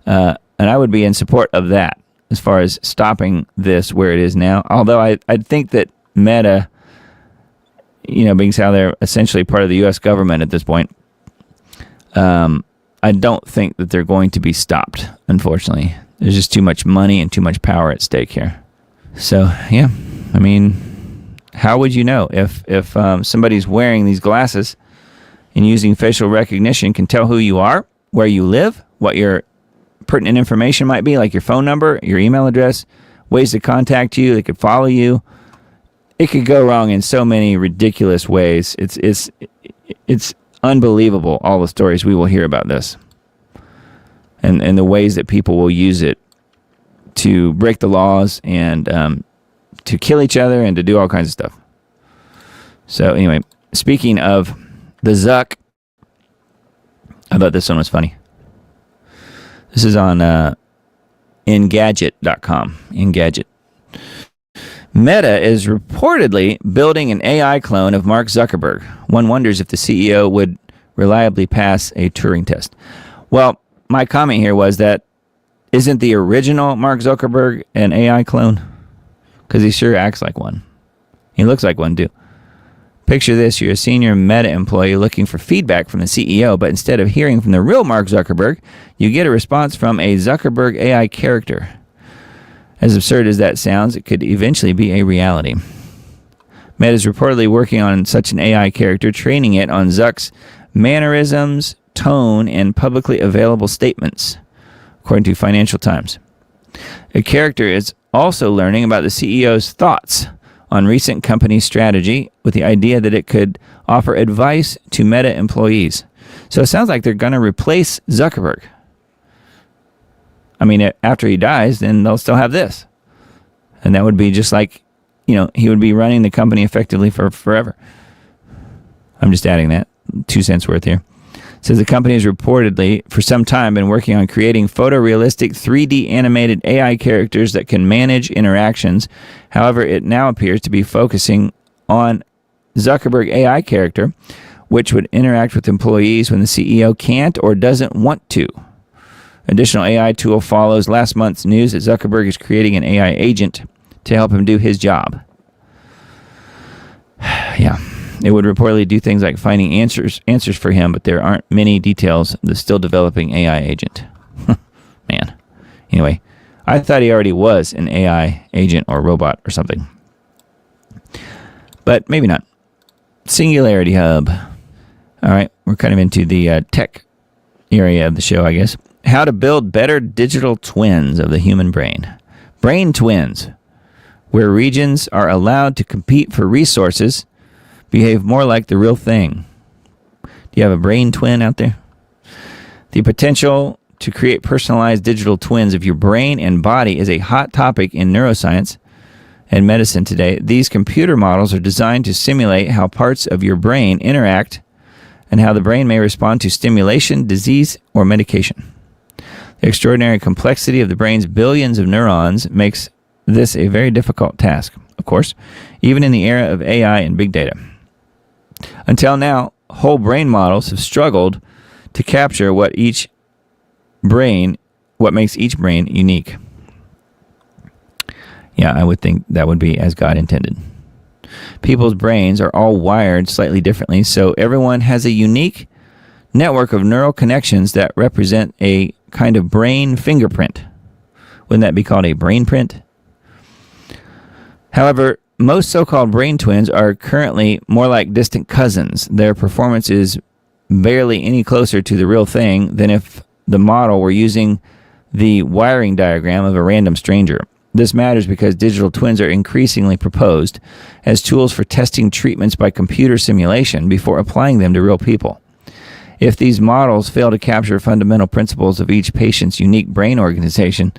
And I would be in support of that as far as stopping this where it is now. Although I think that Meta, being how they're essentially part of the U.S. government at this point, I don't think that they're going to be stopped, unfortunately. There's just too much money and too much power at stake here. So, yeah, I mean, how would you know if somebody's wearing these glasses and using facial recognition can tell who you are, where you live, what your pertinent information might be, like your phone number, your email address, ways to contact you, they could follow you. It could go wrong in so many ridiculous ways. It's unbelievable, all the stories we will hear about this. And the ways that people will use it to break the laws and to kill each other and to do all kinds of stuff. So anyway, speaking of the Zuck, I thought this one was funny. This is on Engadget.com. Engadget. Meta is reportedly building an AI clone of Mark Zuckerberg. One wonders if the CEO would reliably pass a Turing test. Well, my comment here was that isn't the original Mark Zuckerberg an AI clone? Because he sure acts like one. He looks like one, too. Picture this, you're a senior Meta employee looking for feedback from the CEO, but instead of hearing from the real Mark Zuckerberg, you get a response from a Zuckerberg AI character. As absurd as that sounds, it could eventually be a reality. Meta is reportedly working on such an AI character, training it on Zuck's mannerisms, tone, and publicly available statements, according to Financial Times. A character is also learning about the CEO's thoughts on recent company strategy with the idea that it could offer advice to Meta employees. So it sounds like they're going to replace Zuckerberg. I mean, after he dies, then they'll still have this. And that would be just like, he would be running the company effectively for forever. I'm just adding that. 2 cents worth here. It says the company has reportedly, for some time, been working on creating photorealistic 3D animated AI characters that can manage interactions. However, it now appears to be focusing on Zuckerberg AI character, which would interact with employees when the CEO can't or doesn't want to. Additional AI tool follows last month's news that Zuckerberg is creating an AI agent to help him do his job. Yeah. It would reportedly do things like finding answers for him, but there aren't many details of the still developing AI agent. Man. Anyway, I thought he already was an AI agent or robot or something. But maybe not. Singularity Hub. All right, we're kind of into the tech area of the show, I guess. How to build better digital twins of the human brain. Brain twins, where regions are allowed to compete for resources, behave more like the real thing. Do you have a brain twin out there? The potential to create personalized digital twins of your brain and body is a hot topic in neuroscience and medicine today. These computer models are designed to simulate how parts of your brain interact and how the brain may respond to stimulation, disease, or medication. The extraordinary complexity of the brain's billions of neurons makes this a very difficult task, of course, even in the era of AI and big data. Until now, whole brain models have struggled to capture what makes each brain unique. Yeah, I would think that would be as God intended. People's brains are all wired slightly differently, so everyone has a unique network of neural connections that represent a kind of brain fingerprint. Wouldn't that be called a brain print? However, most so-called brain twins are currently more like distant cousins. Their performance is barely any closer to the real thing than if the model were using the wiring diagram of a random stranger. This matters because digital twins are increasingly proposed as tools for testing treatments by computer simulation before applying them to real people. If these models fail to capture fundamental principles of each patient's unique brain organization,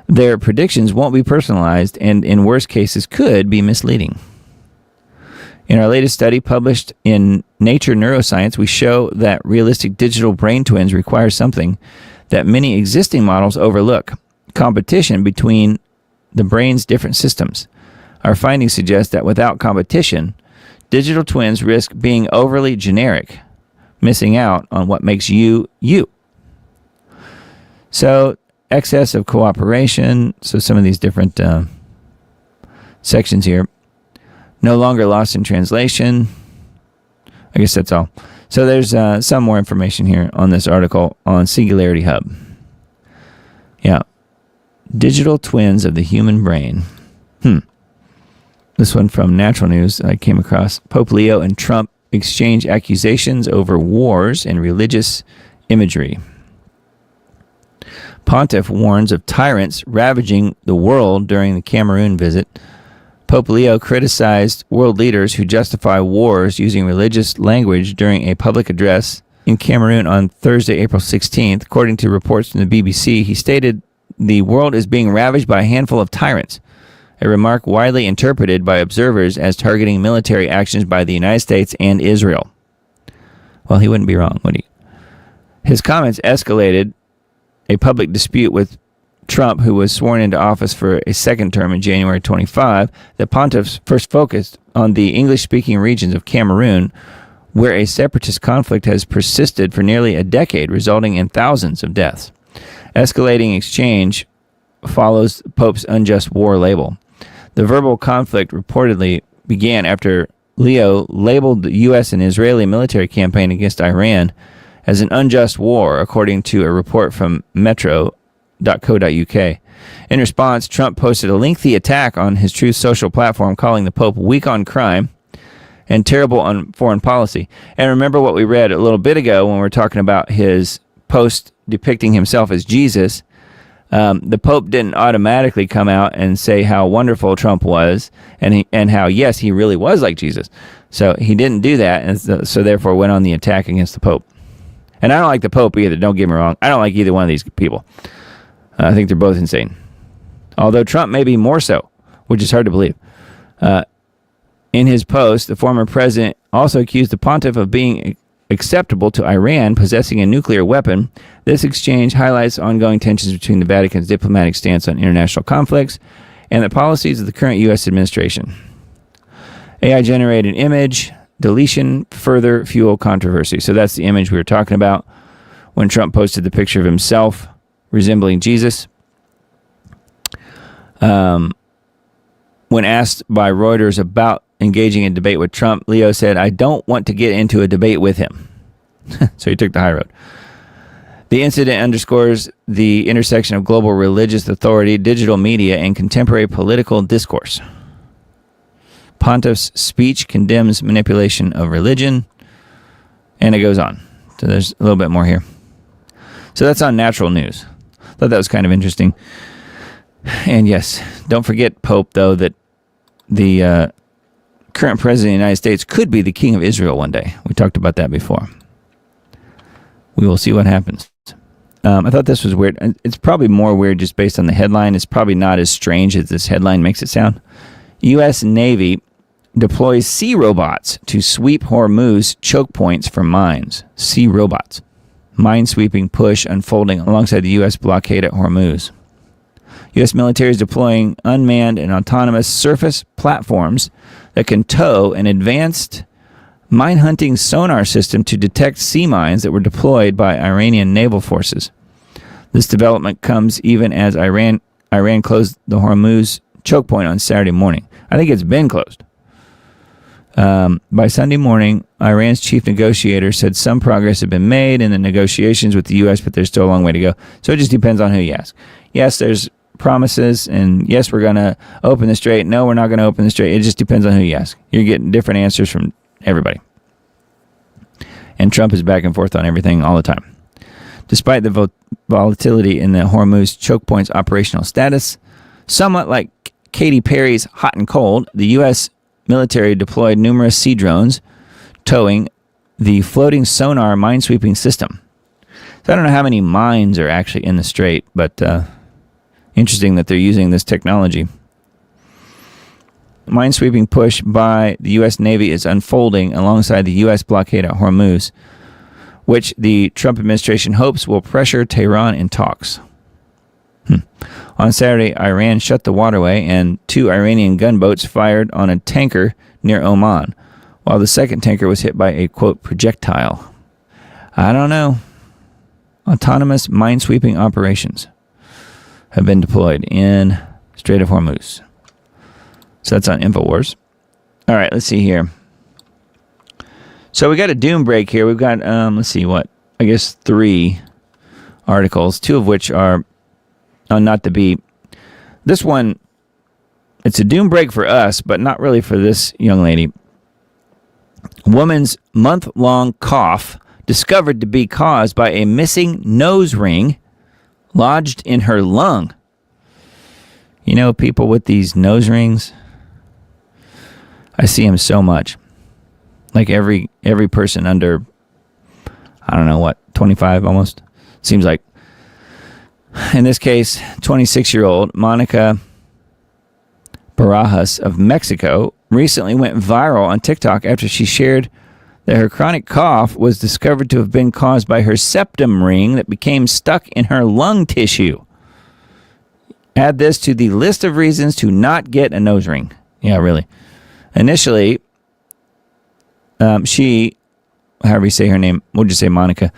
their predictions won't be personalized and, in worst cases, could be misleading. In our latest study published in Nature Neuroscience, we show that realistic digital brain twins require something that many existing models overlook: competition between the brain's different systems. Our findings suggest that without competition, digital twins risk being overly generic, missing out on what makes you, you. So, excess of cooperation. So some of these different sections here. No longer lost in translation. I guess that's all. So there's some more information here on this article on Singularity Hub. Yeah. Digital twins of the human brain. This one from Natural News I came across. Pope Leo and Trump exchange accusations over wars and religious imagery. Pontiff warns of tyrants ravaging the world during the Cameroon visit. Pope Leo criticized world leaders who justify wars using religious language during a public address in Cameroon on Thursday, April 16th. According to reports from the BBC, he stated the world is being ravaged by a handful of tyrants, a remark widely interpreted by observers as targeting military actions by the United States and Israel. Well, he wouldn't be wrong, would he? His comments escalated a public dispute with Trump, who was sworn into office for a second term in January 25. The pontiffs first focused on the English-speaking regions of Cameroon, where a separatist conflict has persisted for nearly a decade, resulting in thousands of deaths. Escalating exchange follows Pope's unjust war label. The verbal conflict reportedly began after Leo labeled the U.S. and Israeli military campaign against Iran as an unjust war, according to a report from metro.co.uk. In response, Trump posted a lengthy attack on his Truth Social platform, calling the Pope weak on crime and terrible on foreign policy. And remember what we read a little bit ago when we were talking about his post depicting himself as Jesus. The Pope didn't automatically come out and say how wonderful Trump was and how, yes, he really was like Jesus. So he didn't do that, and so therefore went on the attack against the Pope. And I don't like the Pope either, don't get me wrong. I don't like either one of these people. I think they're both insane. Although Trump may be more so, which is hard to believe. In his post, the former president also accused the pontiff of being acceptable to Iran possessing a nuclear weapon. This exchange highlights ongoing tensions between the Vatican's diplomatic stance on international conflicts and the policies of the current U.S. administration. AI-generated image deletion further fuel controversy. So that's the image we were talking about when Trump posted the picture of himself resembling Jesus. When asked by Reuters about engaging in debate with Trump, Leo said, "I don't want to get into a debate with him." So he took the high road. The incident underscores the intersection of global religious authority, digital media, and contemporary political discourse. Pontiff's speech condemns manipulation of religion, and it goes on. So there's a little bit more here. So that's on Natural News. Thought that was kind of interesting. And yes, don't forget, Pope, though, that the current president of the United States could be the king of Israel one day. We talked about that before. We will see what happens. I thought this was weird. It's probably more weird just based on the headline. It's probably not as strange as this headline makes it sound. U.S. Navy deploys sea robots to sweep Hormuz choke points for mines. Sea robots. Mine-sweeping push unfolding alongside the U.S. blockade at Hormuz. U.S. military is deploying unmanned and autonomous surface platforms that can tow an advanced mine-hunting sonar system to detect sea mines that were deployed by Iranian naval forces. This development comes even as Iran closed the Hormuz choke point on Saturday morning. I think it's been closed. By Sunday morning, Iran's chief negotiator said some progress had been made in the negotiations with the U.S., but there's still a long way to go. So it just depends on who you ask. Yes, there's promises, and yes, we're going to open the strait. No, we're not going to open the strait. It just depends on who you ask. You're getting different answers from everybody. And Trump is back and forth on everything all the time. Despite the volatility in the Hormuz choke point's operational status, somewhat like Katy Perry's Hot and Cold, the U.S. military deployed numerous sea drones towing the floating sonar minesweeping system. So I don't know how many mines are actually in the strait, but interesting that they're using this technology. Minesweeping push by the U.S. Navy is unfolding alongside the U.S. blockade at Hormuz, which the Trump administration hopes will pressure Tehran in talks. On Saturday, Iran shut the waterway and 2 Iranian gunboats fired on a tanker near Oman, while the second tanker was hit by a, quote, projectile. I don't know. Autonomous minesweeping operations have been deployed in Strait of Hormuz. So that's on InfoWars. All right, let's see here. So we got a doom break here. We've got, let's see, what? I guess 3 articles, 2 of which are on Not the Beat. This one, it's a doom break for us, but not really for this young lady. Woman's month-long cough discovered to be caused by a missing nose ring lodged in her lung. You know, people with these nose rings, I see them so much. Like every person under, I don't know what, 25 almost, seems like. In this case, 26-year-old Monica Barajas of Mexico recently went viral on TikTok after she shared that her chronic cough was discovered to have been caused by her septum ring that became stuck in her lung tissue. Add this to the list of reasons to not get a nose ring. Yeah, really. Initially, she, however you say her name, we'll just say Monica,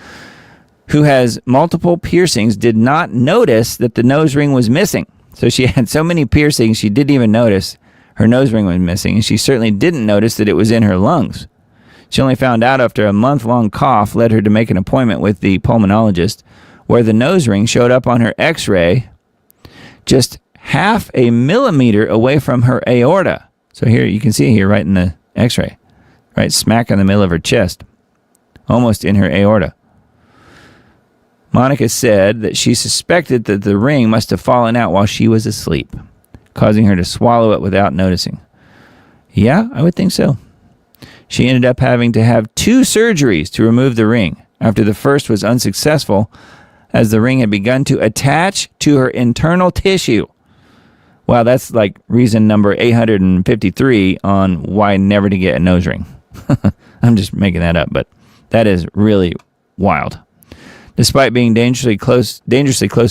who has multiple piercings, did not notice that the nose ring was missing. So she had so many piercings, she didn't even notice her nose ring was missing, and she certainly didn't notice that it was in her lungs. She only found out after a month-long cough led her to make an appointment with the pulmonologist, where the nose ring showed up on her x-ray just 0.5 millimeter away from her aorta. So here, you can see here right in the x-ray, right smack in the middle of her chest, almost in her aorta. Monica said that she suspected that the ring must have fallen out while she was asleep, causing her to swallow it without noticing. Yeah, I would think so. She ended up having to have 2 surgeries to remove the ring after the first was unsuccessful, as the ring had begun to attach to her internal tissue. Wow, that's like reason number 853 on why never to get a nose ring. I'm just making that up, but that is really wild. Despite being dangerously close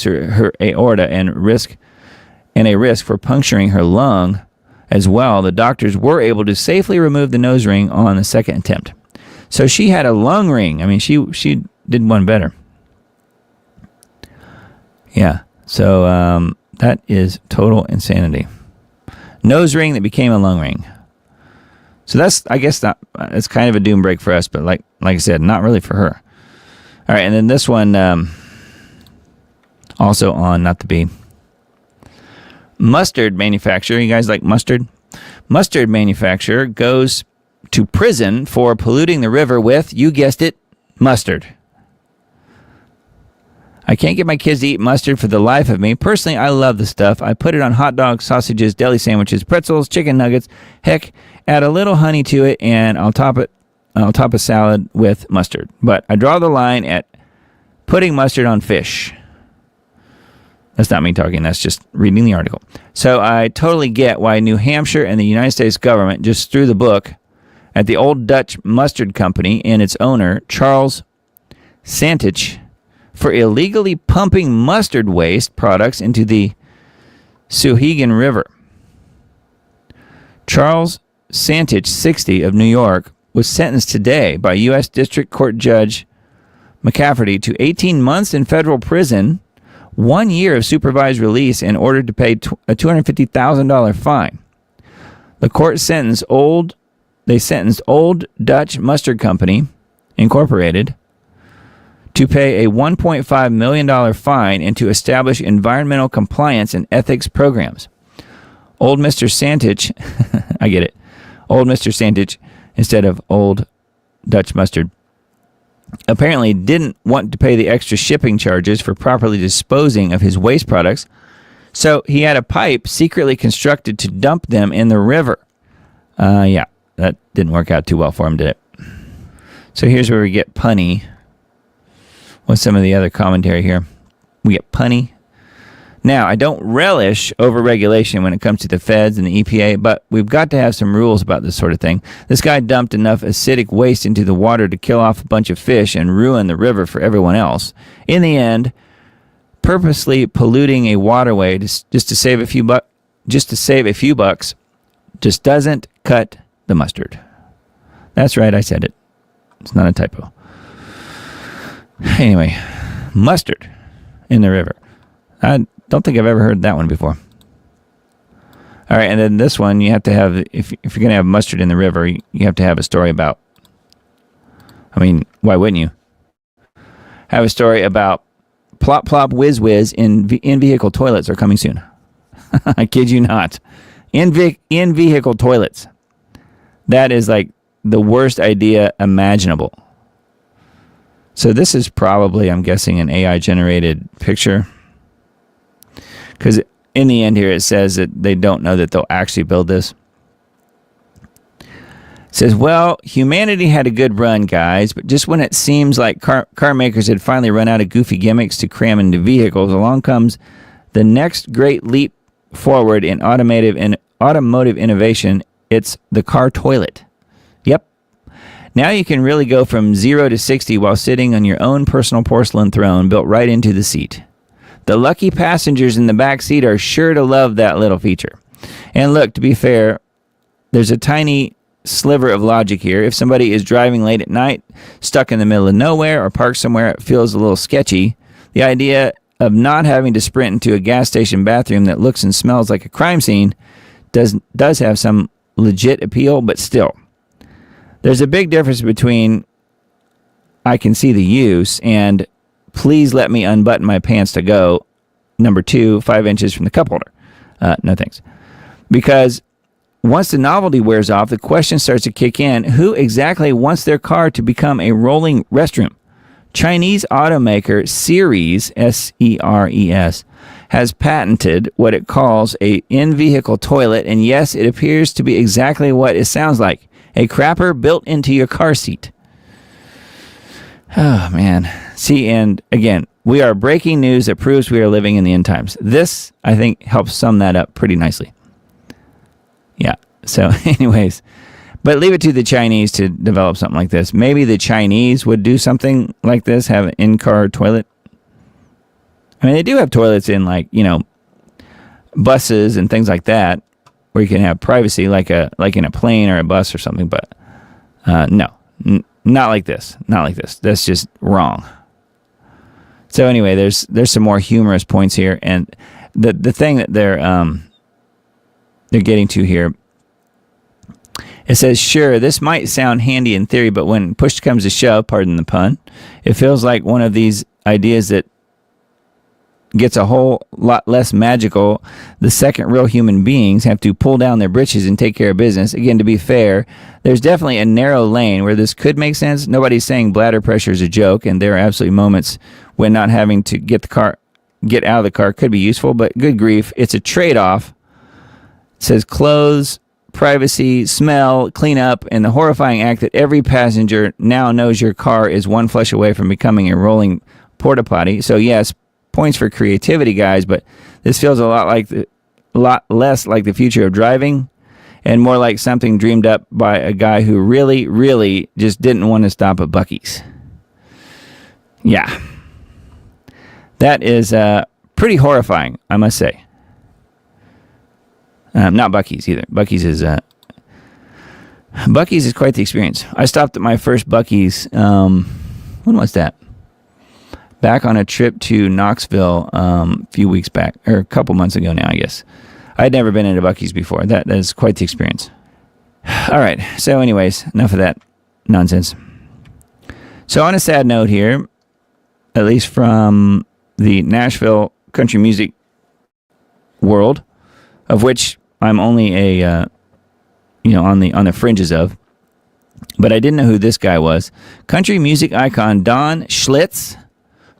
to her aorta and a risk for puncturing her lung as well, the doctors were able to safely remove the nose ring on the second attempt. So she had a lung ring. I mean, she did one better. Yeah. So that is total insanity. Nose ring that became a lung ring. So that's, I guess, it's kind of a doom break for us, but like I said, not really for her. All right, and then this one, also on Not the Bee. Mustard manufacturer, you guys like mustard? Mustard manufacturer goes to prison for polluting the river with, you guessed it, mustard. I can't get my kids to eat mustard for the life of me. Personally, I love the stuff. I put it on hot dogs, sausages, deli sandwiches, pretzels, chicken nuggets. Heck, add a little honey to it, and I'll top a salad with mustard. But I draw the line at putting mustard on fish. That's not me talking. That's just reading the article. So I totally get why New Hampshire and the United States government just threw the book at the Old Dutch Mustard Company and its owner, Charles Santich, for illegally pumping mustard waste products into the Souhegan River. Charles Santich, 60, of New York, was sentenced today by U.S. District Court Judge McCafferty to 18 months in federal prison, 1 year of supervised release, and ordered to pay a $250,000 fine. The court sentenced Old Dutch Mustard Company, Incorporated, to pay a $1.5 million fine and to establish environmental compliance and ethics programs. Old Mr. Santich, I get it, Old Mr. Santich instead of Old Dutch Mustard, apparently didn't want to pay the extra shipping charges for properly disposing of his waste products, so he had a pipe secretly constructed to dump them in the river. Yeah, that didn't work out too well for him, did it? So here's where we get punny. What's some of the other commentary here? We get punny. Now, I don't relish overregulation when it comes to the feds and the EPA, but we've got to have some rules about this sort of thing. This guy dumped enough acidic waste into the water to kill off a bunch of fish and ruin the river for everyone else. In the end, purposely polluting a waterway just to save a few bucks just doesn't cut the mustard. That's right, I said it. It's not a typo. Anyway, mustard in the river. I don't think I've ever heard that one before. All right, and then this one, you have to have, if you're going to have mustard in the river, you have to have a story about, I mean, why wouldn't you? Have a story about plop, plop, whiz, whiz in-vehicle toilets are coming soon. I kid you not. In-vehicle toilets. That is like the worst idea imaginable. So this is probably, I'm guessing, an AI-generated picture. Because in the end here, it says that they don't know that they'll actually build this. It says, well, humanity had a good run, guys, but just when it seems like car makers had finally run out of goofy gimmicks to cram into vehicles, along comes the next great leap forward in automotive innovation. It's the car toilet. Yep. Now you can really go from 0 to 60 while sitting on your own personal porcelain throne built right into the seat. The lucky passengers in the back seat are sure to love that little feature. And look, to be fair, there's a tiny sliver of logic here. If somebody is driving late at night, stuck in the middle of nowhere, or parked somewhere it feels a little sketchy, the idea of not having to sprint into a gas station bathroom that looks and smells like a crime scene does have some legit appeal, but still. There's a big difference between I can see the use and please let me unbutton my pants to go. Number 2, 5 inches from the cup holder. No thanks. Because once the novelty wears off, the question starts to kick in. Who exactly wants their car to become a rolling restroom? Chinese automaker Seres, S-E-R-E-S, has patented what it calls a in-vehicle toilet, and yes, it appears to be exactly what it sounds like. A crapper built into your car seat. Oh, man. See, and again, we are breaking news that proves we are living in the end times. This, I think, helps sum that up pretty nicely. Yeah. So, anyways, but leave it to the Chinese to develop something like this. Maybe the Chinese would do something like this, have an in-car toilet. I mean, they do have toilets in, like, you know, buses and things like that, where you can have privacy, like in a plane or a bus or something. But no, not like this. Not like this. That's just wrong. So anyway, there's some more humorous points here, and the thing that they're getting to here. It says, sure, this might sound handy in theory, but when push comes to shove, pardon the pun, it feels like one of these ideas that gets a whole lot less magical the second real human beings have to pull down their britches and take care of business. Again, to be fair, there's definitely a narrow lane where this could make sense. Nobody's saying bladder pressure is a joke, and there are absolutely moments when not having to get out of the car could be useful, but good grief, it's a trade-off. It says clothes, privacy, smell, cleanup, and the horrifying act that every passenger now knows your car is one flush away from becoming a rolling porta potty. So yes, points for creativity, guys, but this feels a lot less like the future of driving and more like something dreamed up by a guy who really, really just didn't want to stop at Buc-ee's. Yeah. That is pretty horrifying, I must say. Not Buc-ee's either. Buc-ee's is quite the experience. I stopped at my first Buc-ee's, when was that? Back on a trip to Knoxville a few weeks back, or a couple months ago now, I guess. I'd never been into Buc-ee's before. That is quite the experience. All right, so anyways, enough of that nonsense. So on a sad note here, at least from the Nashville country music world, of which I'm only on the fringes of, but I didn't know who this guy was. Country music icon Don Schlitz,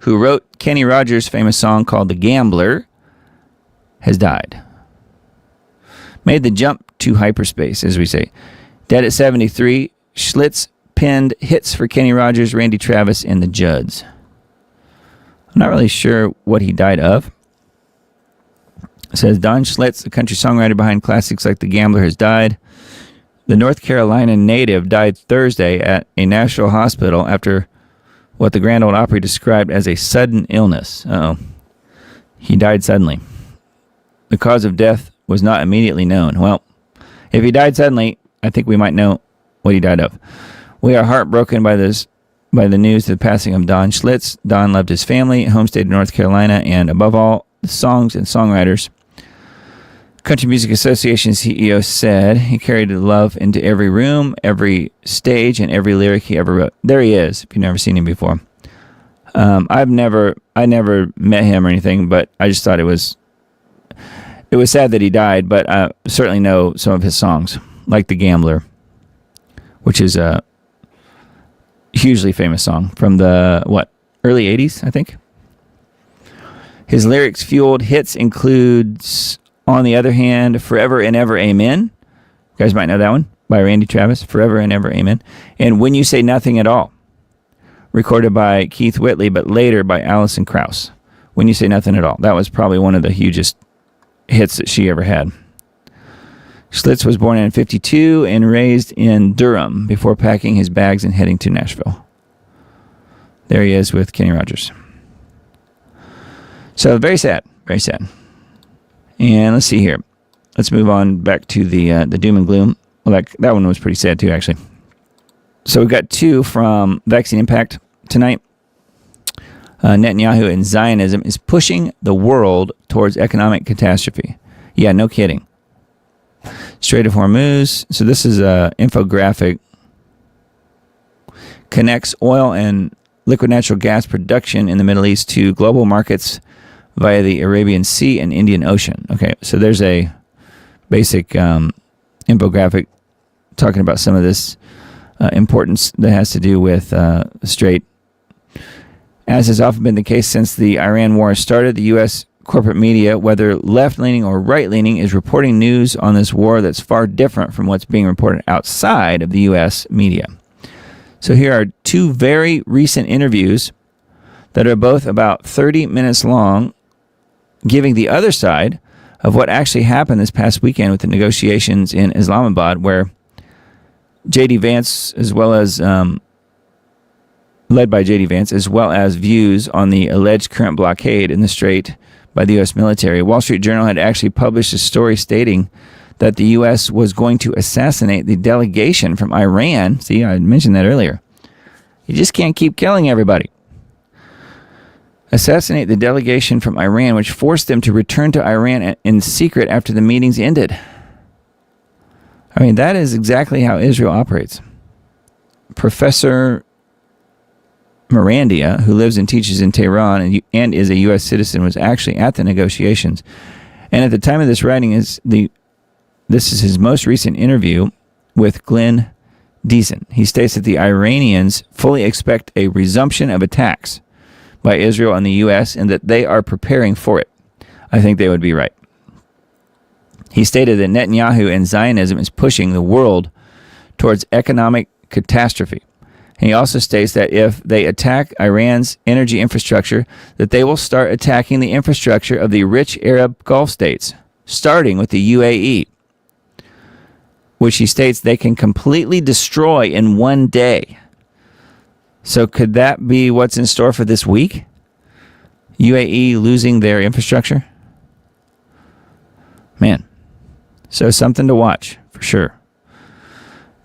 who wrote Kenny Rogers' famous song called "The Gambler," has died. Made the jump to hyperspace, as we say. Dead at 73, Schlitz penned hits for Kenny Rogers, Randy Travis, and the Judds. I'm not really sure what he died of. It says Don Schlitz, the country songwriter behind classics like The Gambler, has died. The North Carolina native died Thursday at a Nashville hospital after what the Grand Ole Opry described as a sudden illness. Uh-oh. He died suddenly. The cause of death was not immediately known. Well, if he died suddenly, I think we might know what he died of. We are heartbroken by the news of the passing of Don Schlitz. Don loved his family, home state of North Carolina, and above all, the songs and songwriters. Country Music Association CEO said he carried love into every room, every stage, and every lyric he ever wrote. There he is, if you've never seen him before. I never met him or anything, but I just thought it was sad that he died, but I certainly know some of his songs, like The Gambler, which is a hugely famous song from the, early 80s, I think. His lyrics-fueled hits includes, on the other hand, Forever and Ever Amen. You guys might know that one, by Randy Travis, Forever and Ever Amen. And When You Say Nothing at All, recorded by Keith Whitley, but later by Alison Krauss. When You Say Nothing at All. That was probably one of the hugest hits that she ever had. Schlitz was born in 1952 and raised in Durham before packing his bags and heading to Nashville. There he is with Kenny Rogers. So very sad, very sad. And let's see here. Let's move on back to the doom and gloom. Well, that one was pretty sad too, actually. So we've got two from Vaccine Impact tonight. Netanyahu and Zionism is pushing the world towards economic catastrophe. Yeah, no kidding. Strait of Hormuz. So this is an infographic. Connects oil and liquid natural gas production in the Middle East to global markets via the Arabian Sea and Indian Ocean. Okay, so there's a basic infographic talking about some of this importance that has to do with the Strait. As has often been the case since the Iran war started, the U.S. corporate media, whether left-leaning or right-leaning, is reporting news on this war that's far different from what's being reported outside of the U.S. media. So here are two very recent interviews that are both about 30 minutes long, giving the other side of what actually happened this past weekend with the negotiations in Islamabad, where J.D. Vance, as well as led by J.D. Vance, as well as views on the alleged current blockade in the Strait by the U.S. military. Wall Street Journal had actually published a story stating that the U.S. was going to assassinate the delegation from Iran. See, I mentioned that earlier. You just can't keep killing everybody. Assassinate the delegation from Iran, which forced them to return to Iran in secret after the meetings ended. I mean, that is exactly how Israel operates. Professor Mirandia, who lives and teaches in Tehran and is a U.S. citizen, was actually at the negotiations. And at the time of this writing, this is his most recent interview with Glenn Deason. He states that the Iranians fully expect a resumption of attacks by Israel and the U.S. and that they are preparing for it. I think they would be right. He stated that Netanyahu and Zionism is pushing the world towards economic catastrophe And he also states that if they attack Iran's energy infrastructure, that they will start attacking the infrastructure of the rich Arab Gulf states, starting with the UAE, which he states they can completely destroy in one day. So could that be what's in store for this week? UAE losing their infrastructure? Man, so something to watch for sure.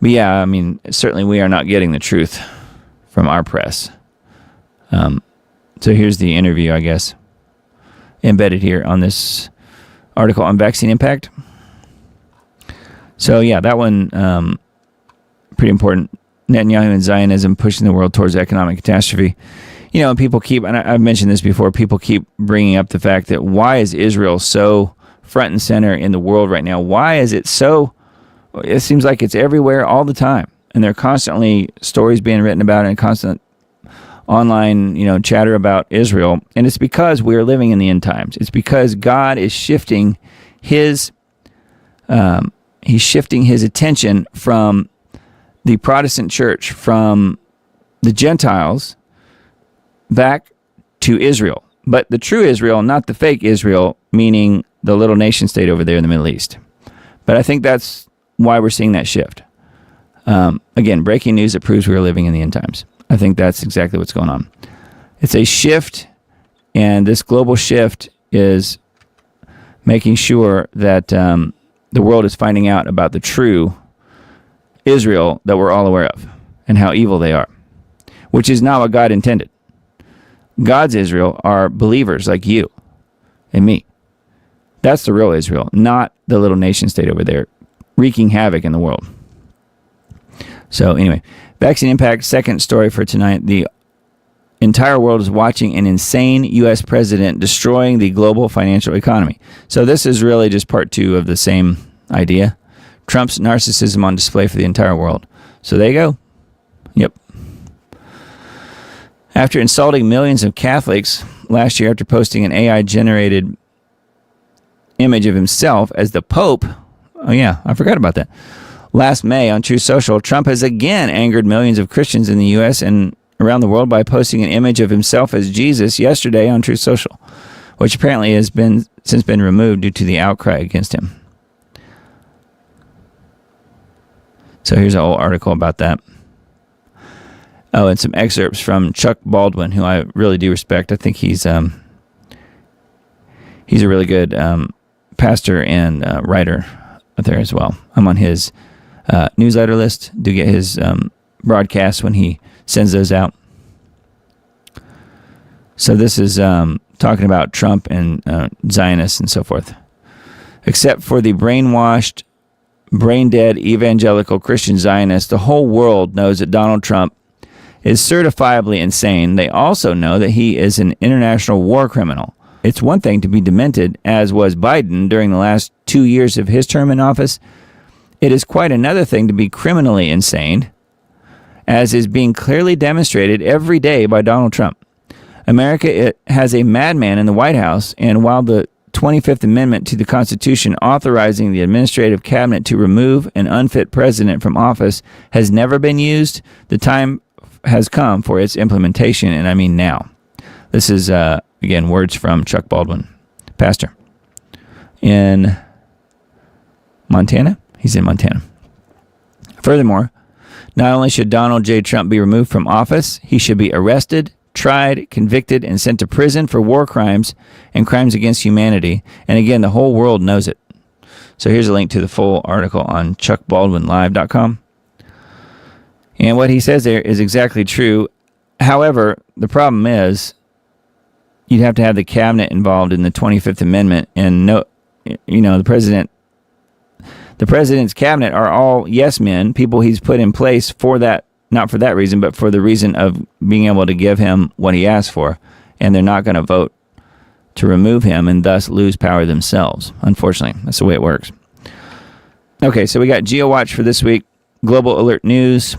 But yeah, I mean, certainly we are not getting the truth from our press. So here's the interview, I guess, embedded here on this article on vaccine impact. So yeah, that one, pretty important. Netanyahu and Zionism pushing the world towards economic catastrophe. You know, people keep, and I've mentioned this before, people keep bringing up the fact that why is Israel so front and center in the world right now? Why is it so, it seems like it's everywhere all the time. And there are constantly stories being written about it and constant online, chatter about Israel. And it's because we are living in the end times. It's because God is shifting his attention from the Protestant church, from the Gentiles, back to Israel. But the true Israel, not the fake Israel, meaning the little nation state over there in the Middle East. But I think that's why we're seeing that shift. Again, breaking news that proves we are living in the end times. I think that's exactly what's going on. It's a shift, and this global shift is making sure that the world is finding out about the true Israel that we're all aware of and how evil they are, which is not what God intended. God's Israel are believers like you and me. That's the real Israel, not the little nation state over there wreaking havoc in the world. So anyway, vaccine impact, second story for tonight. The entire world is watching an insane U.S. president destroying the global financial economy. So this is really just part two of the same idea. Trump's narcissism on display for the entire world. So there you go. Yep. After insulting millions of Catholics last year after posting an AI-generated image of himself as the Pope. Oh yeah, I forgot about that. Last May on Truth Social, Trump has again angered millions of Christians in the U.S. and around the world by posting an image of himself as Jesus yesterday on Truth Social, which apparently has since been removed due to the outcry against him. So here's a whole article about that. Oh, and some excerpts from Chuck Baldwin, who I really do respect. I think he's a really good pastor and writer out there as well. I'm on his newsletter list. Do get his broadcasts when he sends those out. So this is talking about Trump and Zionists and so forth. Except for the brainwashed, brain-dead evangelical Christian Zionists, the whole world knows that Donald Trump is certifiably insane. They also know that he is an international war criminal. It's one thing to be demented, as was Biden during the last 2 years of his term in office. It is quite another thing to be criminally insane, as is being clearly demonstrated every day by Donald Trump. America has a madman in the White House, and while the 25th Amendment to the Constitution authorizing the administrative cabinet to remove an unfit president from office has never been used, the time has come for its implementation, and I mean now. This is, again, words from Chuck Baldwin, pastor in Montana. He's in Montana. Furthermore, not only should Donald J. Trump be removed from office, he should be arrested, tried, convicted, and sent to prison for war crimes and crimes against humanity. And again, the whole world knows it. So here's a link to the full article on chuckbaldwinlive.com. And what he says there is exactly true. However, the problem is you'd have to have the cabinet involved in the 25th Amendment, and the president's cabinet are all yes men, people he's put in place for that, not for that reason, but for the reason of being able to give him what he asked for. And they're not going to vote to remove him and thus lose power themselves. Unfortunately, that's the way it works. Okay, so we got GeoWatch for this week. Global Alert News.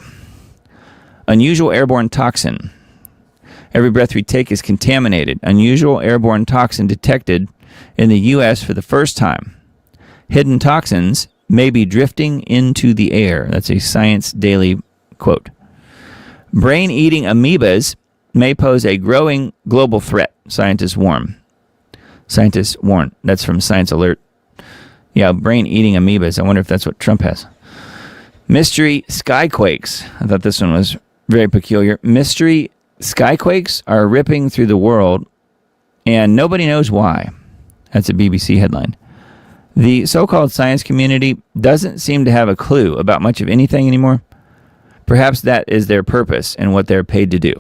Unusual airborne toxin. Every breath we take is contaminated. Unusual airborne toxin detected in the U.S. for the first time. Hidden toxins may be drifting into the air. That's a Science Daily quote. Brain-eating amoebas may pose a growing global threat, scientists warn. Scientists warn. That's from Science Alert. Yeah, brain-eating amoebas. I wonder if that's what Trump has. Mystery skyquakes. I thought this one was very peculiar. Mystery skyquakes are ripping through the world, and nobody knows why. That's a BBC headline. The so-called science community doesn't seem to have a clue about much of anything anymore. Perhaps that is their purpose and what they're paid to do.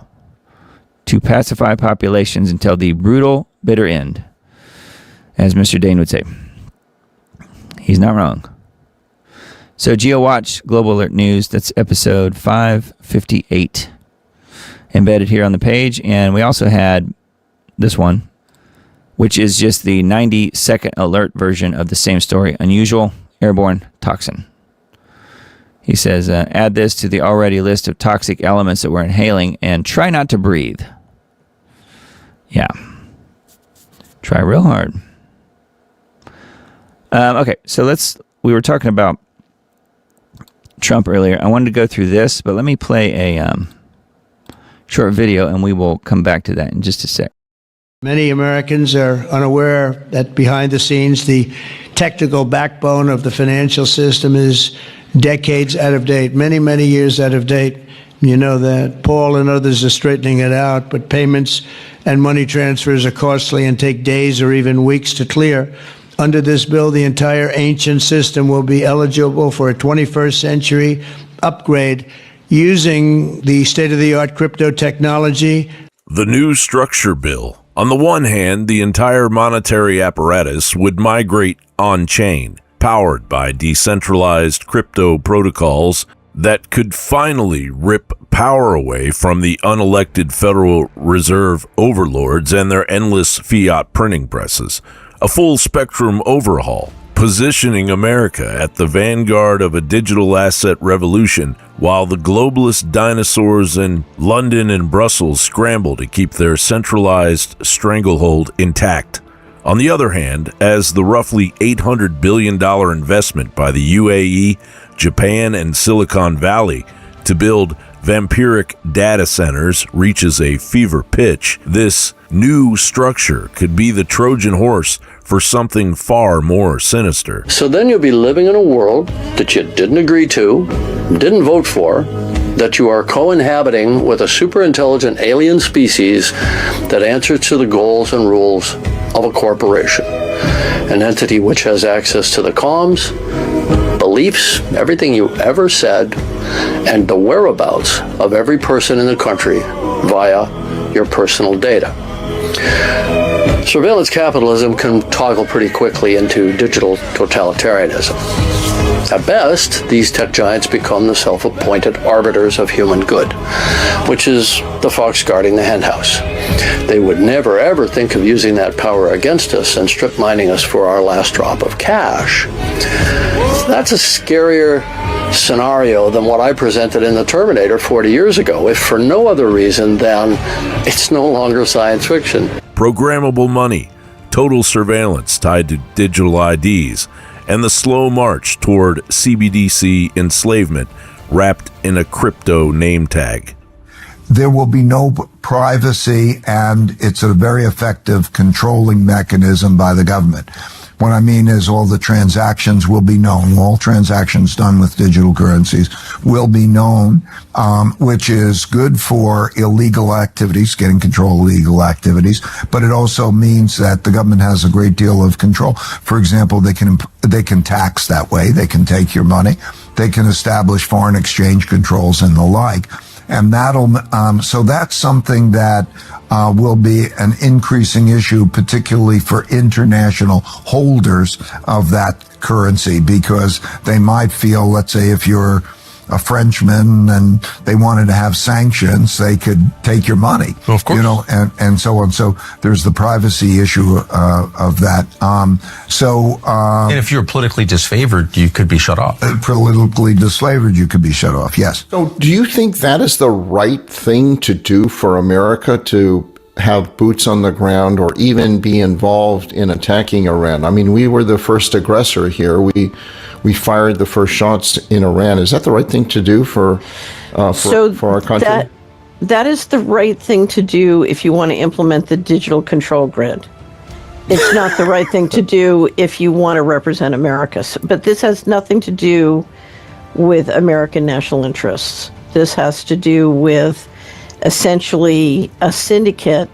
To pacify populations until the brutal, bitter end. As Mr. Dane would say. He's not wrong. So GeoWatch Global Alert News, that's episode 558. Embedded here on the page. And we also had this one, which is just the 90-second alert version of the same story. Unusual airborne toxin. He says, add this to the already list of toxic elements that we're inhaling and try not to breathe. Yeah. Try real hard. Okay, so we were talking about Trump earlier. I wanted to go through this, but let me play a short video and we will come back to that in just a sec. Many Americans are unaware that behind the scenes, the technical backbone of the financial system is decades out of date, many, many years out of date. You know that. Paul and others are straightening it out, but payments and money transfers are costly and take days or even weeks to clear. Under this bill, the entire ancient system will be eligible for a 21st century upgrade using the state-of-the-art crypto technology. The new structure bill. On the one hand, the entire monetary apparatus would migrate on-chain, powered by decentralized crypto protocols that could finally rip power away from the unelected Federal Reserve overlords and their endless fiat printing presses. A full-spectrum overhaul, positioning America at the vanguard of a digital asset revolution while the globalist dinosaurs in London and Brussels scramble to keep their centralized stranglehold intact. On the other hand, as the roughly $800 billion investment by the UAE, Japan, and Silicon Valley to build vampiric data centers reaches a fever pitch, this new structure could be the Trojan horse for something far more sinister. So then you'll be living in a world that you didn't agree to, didn't vote for, that you are co-inhabiting with a super-intelligent alien species that answers to the goals and rules of a corporation. An entity which has access to the comms, beliefs, everything you ever said, and the whereabouts of every person in the country via your personal data. Surveillance capitalism can toggle pretty quickly into digital totalitarianism. At best, these tech giants become the self-appointed arbiters of human good, which is the fox guarding the henhouse. They would never ever think of using that power against us and strip mining us for our last drop of cash. That's a scarier scenario than what I presented in the Terminator 40 years ago, if for no other reason than it's no longer science fiction. Programmable money, total surveillance tied to digital IDs, and the slow march toward CBDC enslavement wrapped in a crypto name tag. There will be no privacy, and it's a very effective controlling mechanism by the government. What I mean is all the transactions will be known. All transactions done with digital currencies will be known, which is good for illegal activities, getting control of illegal activities. But it also means that the government has a great deal of control. For example, they can tax that way. They can take your money. They can establish foreign exchange controls and the like. And so that's something that will be an increasing issue, particularly for international holders of that currency, because they might feel, let's say, if you're a Frenchman and they wanted to have sanctions, they could take your money, of course, and so on. So there's the privacy issue of that. And if you're politically disfavored, you could be shut off. Politically disfavored, you could be shut off. Yes. So do you think that is the right thing to do for America, to have boots on the ground or even be involved in attacking Iran? I mean, we were the first aggressor here. We fired the first shots in Iran. Is that the right thing to do for our country? That is the right thing to do if you want to implement the digital control grid. It's not the right thing to do if you want to represent America. But this has nothing to do with American national interests. This has to do with essentially a syndicate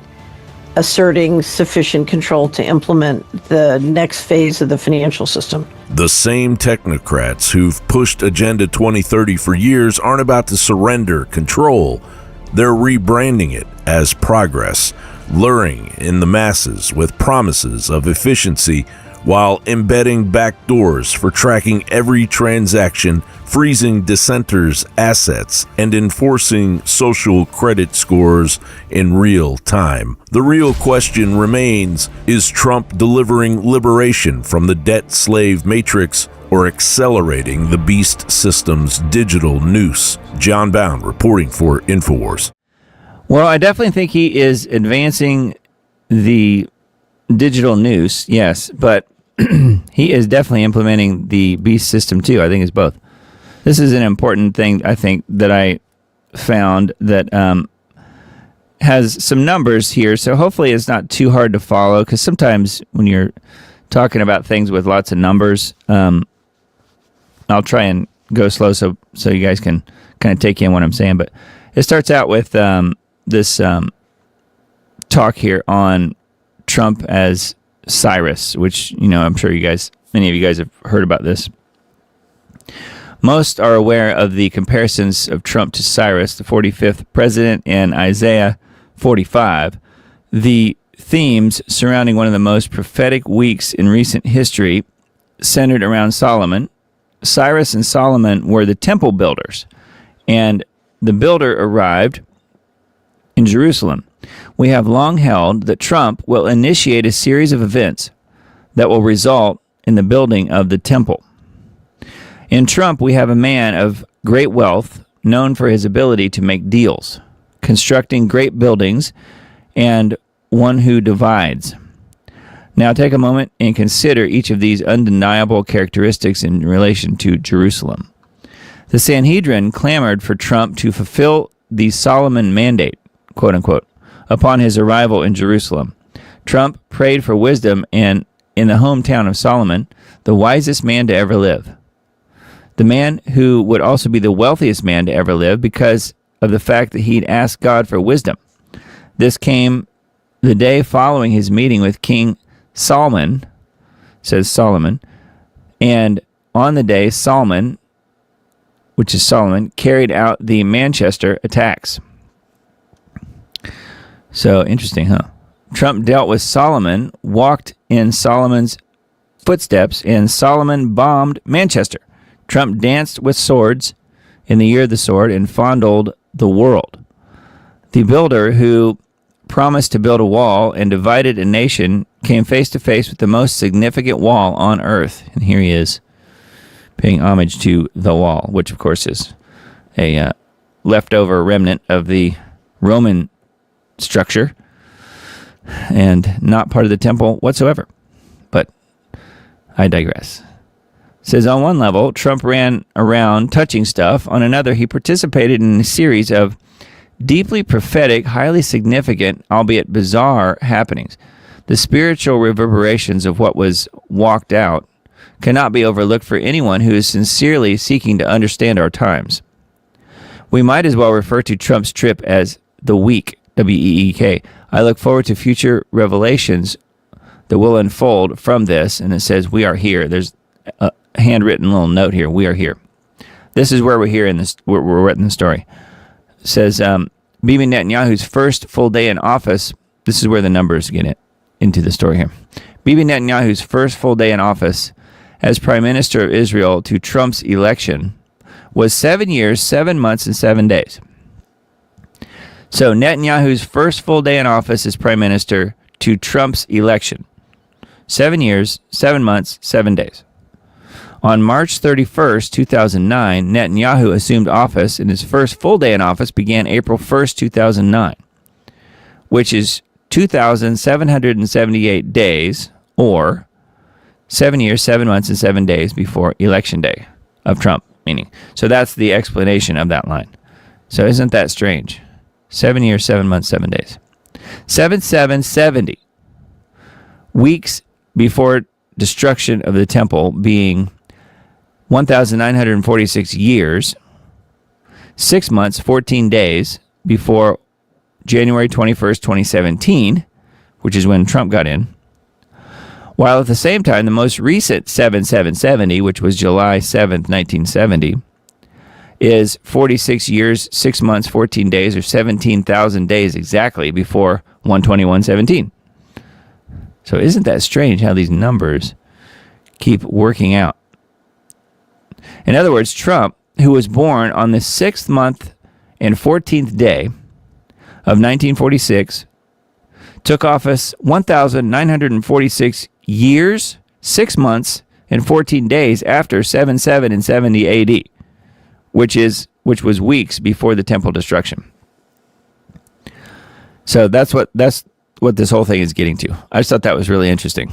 asserting sufficient control to implement the next phase of the financial system. The same technocrats who've pushed Agenda 2030 for years aren't about to surrender control. They're rebranding it as progress, luring in the masses with promises of efficiency while embedding backdoors for tracking every transaction, freezing dissenters' assets, and enforcing social credit scores in real time. The real question remains, is Trump delivering liberation from the debt slave matrix or accelerating the beast system's digital noose? John Bound reporting for InfoWars. Well, I definitely think he is advancing the digital noose, yes, but he is definitely implementing the beast system too. I think it's both. This is an important thing, I think, that I found that has some numbers here, so hopefully it's not too hard to follow, because sometimes when you're talking about things with lots of numbers, I'll try and go slow so you guys can kind of take in what I'm saying. But it starts out with this talk here on Trump as Cyrus, which, I'm sure many of you guys have heard about this. Most are aware of the comparisons of Trump to Cyrus, the 45th president, and Isaiah 45. The themes surrounding one of the most prophetic weeks in recent history centered around Solomon. Cyrus and Solomon were the temple builders, and the builder arrived in Jerusalem. We have long held that Trump will initiate a series of events that will result in the building of the temple. In Trump, we have a man of great wealth, known for his ability to make deals, constructing great buildings, and one who divides. Now take a moment and consider each of these undeniable characteristics in relation to Jerusalem. The Sanhedrin clamored for Trump to fulfill the Solomon mandate, quote unquote, upon his arrival in Jerusalem. Trump prayed for wisdom, and in the hometown of Solomon, the wisest man to ever live. The man who would also be the wealthiest man to ever live because of the fact that he'd asked God for wisdom. This came the day following his meeting with King Solomon, says Solomon, and on the day Solomon, which is Solomon, carried out the Manchester attacks. So interesting, huh? Trump dealt with Solomon, walked in Solomon's footsteps, and Solomon bombed Manchester. Trump danced with swords in the year of the sword and fondled the world. The builder who promised to build a wall and divided a nation came face to face with the most significant wall on earth. And here he is paying homage to the wall, which of course is a leftover remnant of the Roman structure and not part of the temple whatsoever. But I digress. It says on one level, Trump ran around touching stuff. On another, he participated in a series of deeply prophetic, highly significant, albeit bizarre happenings. The spiritual reverberations of what was walked out cannot be overlooked for anyone who is sincerely seeking to understand our times. We might as well refer to Trump's trip as the week, W-E-E-K. I look forward to future revelations that will unfold from this. And it says, we are here. There's a handwritten little note here. We are here. This is where we're here in this. We're in the story. It says, Bibi Netanyahu's first full day in office. This is where the numbers get into the story here. Bibi Netanyahu's first full day in office as Prime Minister of Israel to Trump's election was 7 years, 7 months, and 7 days. So Netanyahu's first full day in office as Prime Minister to Trump's election. 7 years, 7 months, 7 days. On March 31st, 2009, Netanyahu assumed office, and his first full day in office began April 1st, 2009, which is 2,778 days, or 7 years, 7 months, and 7 days before Election Day of Trump, meaning. So that's the explanation of that line. So isn't that strange? 7 years, 7 months, 7 days. 7770. Weeks before destruction of the temple, being 1,946 years, 6 months, 14 days before January 21st, 2017, which is when Trump got in. While at the same time, the most recent 7770, which was July 7th, 1970, is 46 years, 6 months, 14 days, or 17,000 days exactly before 12117. So isn't that strange how these numbers keep working out? In other words, Trump, who was born on the 6th month and 14th day of 1946, took office 1,946 years, 6 months, and 14 days after 77 and 70 AD, which was weeks before the temple destruction. So that's what this whole thing is getting to. I just thought that was really interesting.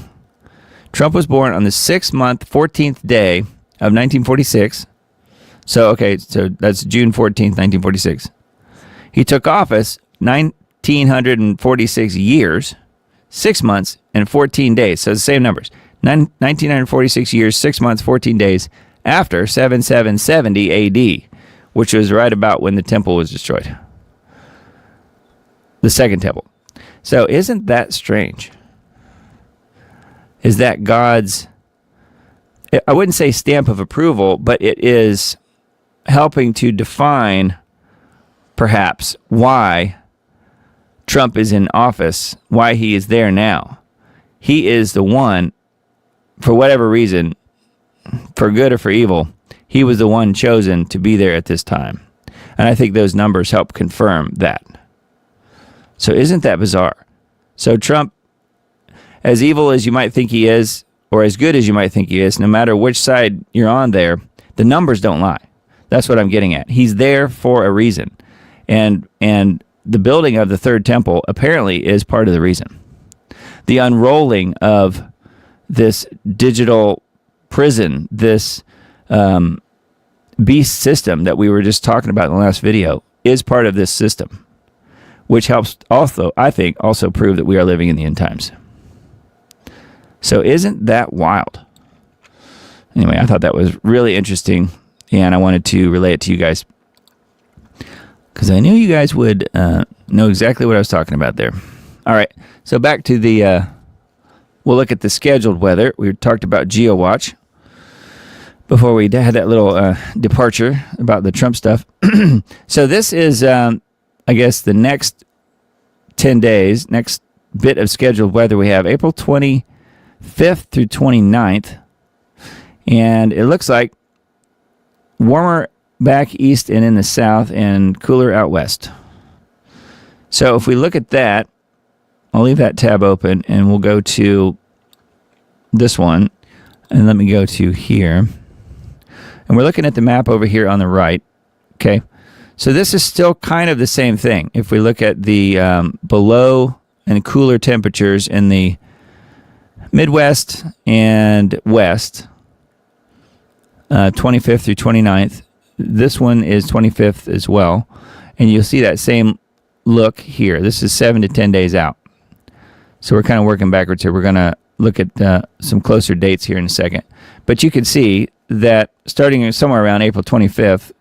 Trump was born on the 6th month, 14th day of 1946. So that's June 14th, 1946. He took office 1,946 years, 6 months, and 14 days. So the same numbers. 1,946 years, 6 months, 14 days after 7770 AD, which was right about when the temple was destroyed. The second temple. So isn't that strange? Is that God's, I wouldn't say stamp of approval, but it is helping to define perhaps why Trump is in office, why he is there now. He is the one, for whatever reason, for good or for evil, he was the one chosen to be there at this time. And I think those numbers help confirm that. So isn't that bizarre? So Trump, as evil as you might think he is, or as good as you might think he is, no matter which side you're on there, the numbers don't lie. That's what I'm getting at. He's there for a reason. And the building of the third temple apparently is part of the reason. The unrolling of this digital prison, this beast system that we were just talking about in the last video, is part of this system, which helps also, I think, also prove that we are living in the end times. So isn't that wild? Anyway, I thought that was really interesting, and I wanted to relay it to you guys because I knew you guys would know exactly what I was talking about there. All right, so back to we'll look at the scheduled weather. We talked about GeoWatch before we had that little departure about the Trump stuff. So this is, I guess, the next 10 days, next bit of scheduled weather we have, April 25th through 29th. And it looks like warmer back east and in the south and cooler out west. So if we look at that, I'll leave that tab open and we'll go to this one. And let me go to here. And we're looking at the map over here on the right. Okay. So this is still kind of the same thing. If we look at the below and cooler temperatures in the Midwest and West, 25th through 29th. This one is 25th as well. And you'll see that same look here. This is 7 to 10 days out. So we're kind of working backwards here. We're going to look at some closer dates here in a second. But you can see that starting somewhere around April 25th,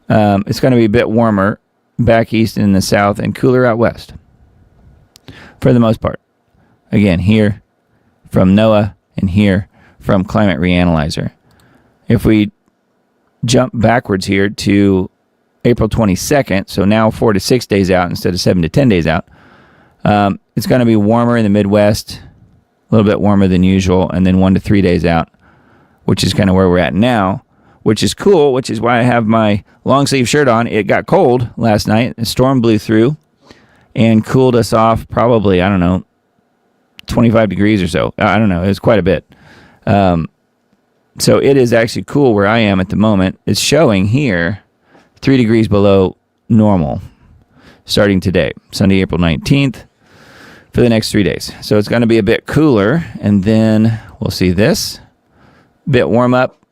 it's going to be a bit warmer back east and in the south and cooler out west for the most part. Again, here from NOAA and here from Climate Reanalyzer. If we jump backwards here to April 22nd, so now 4 to 6 days out instead of 7 to 10 days out, it's going to be warmer in the Midwest, a little bit warmer than usual, and then 1 to 3 days out, which is kind of where we're at now, which is cool, which is why I have my long sleeve shirt on. It got cold last night. A storm blew through and cooled us off probably, 25 degrees or so. I don't know. It was quite a bit. So it is actually cool where I am at the moment. It's showing here 3 degrees below normal starting today, Sunday, April 19th, for the next 3 days. So it's going to be a bit cooler, and then we'll see this bit warm up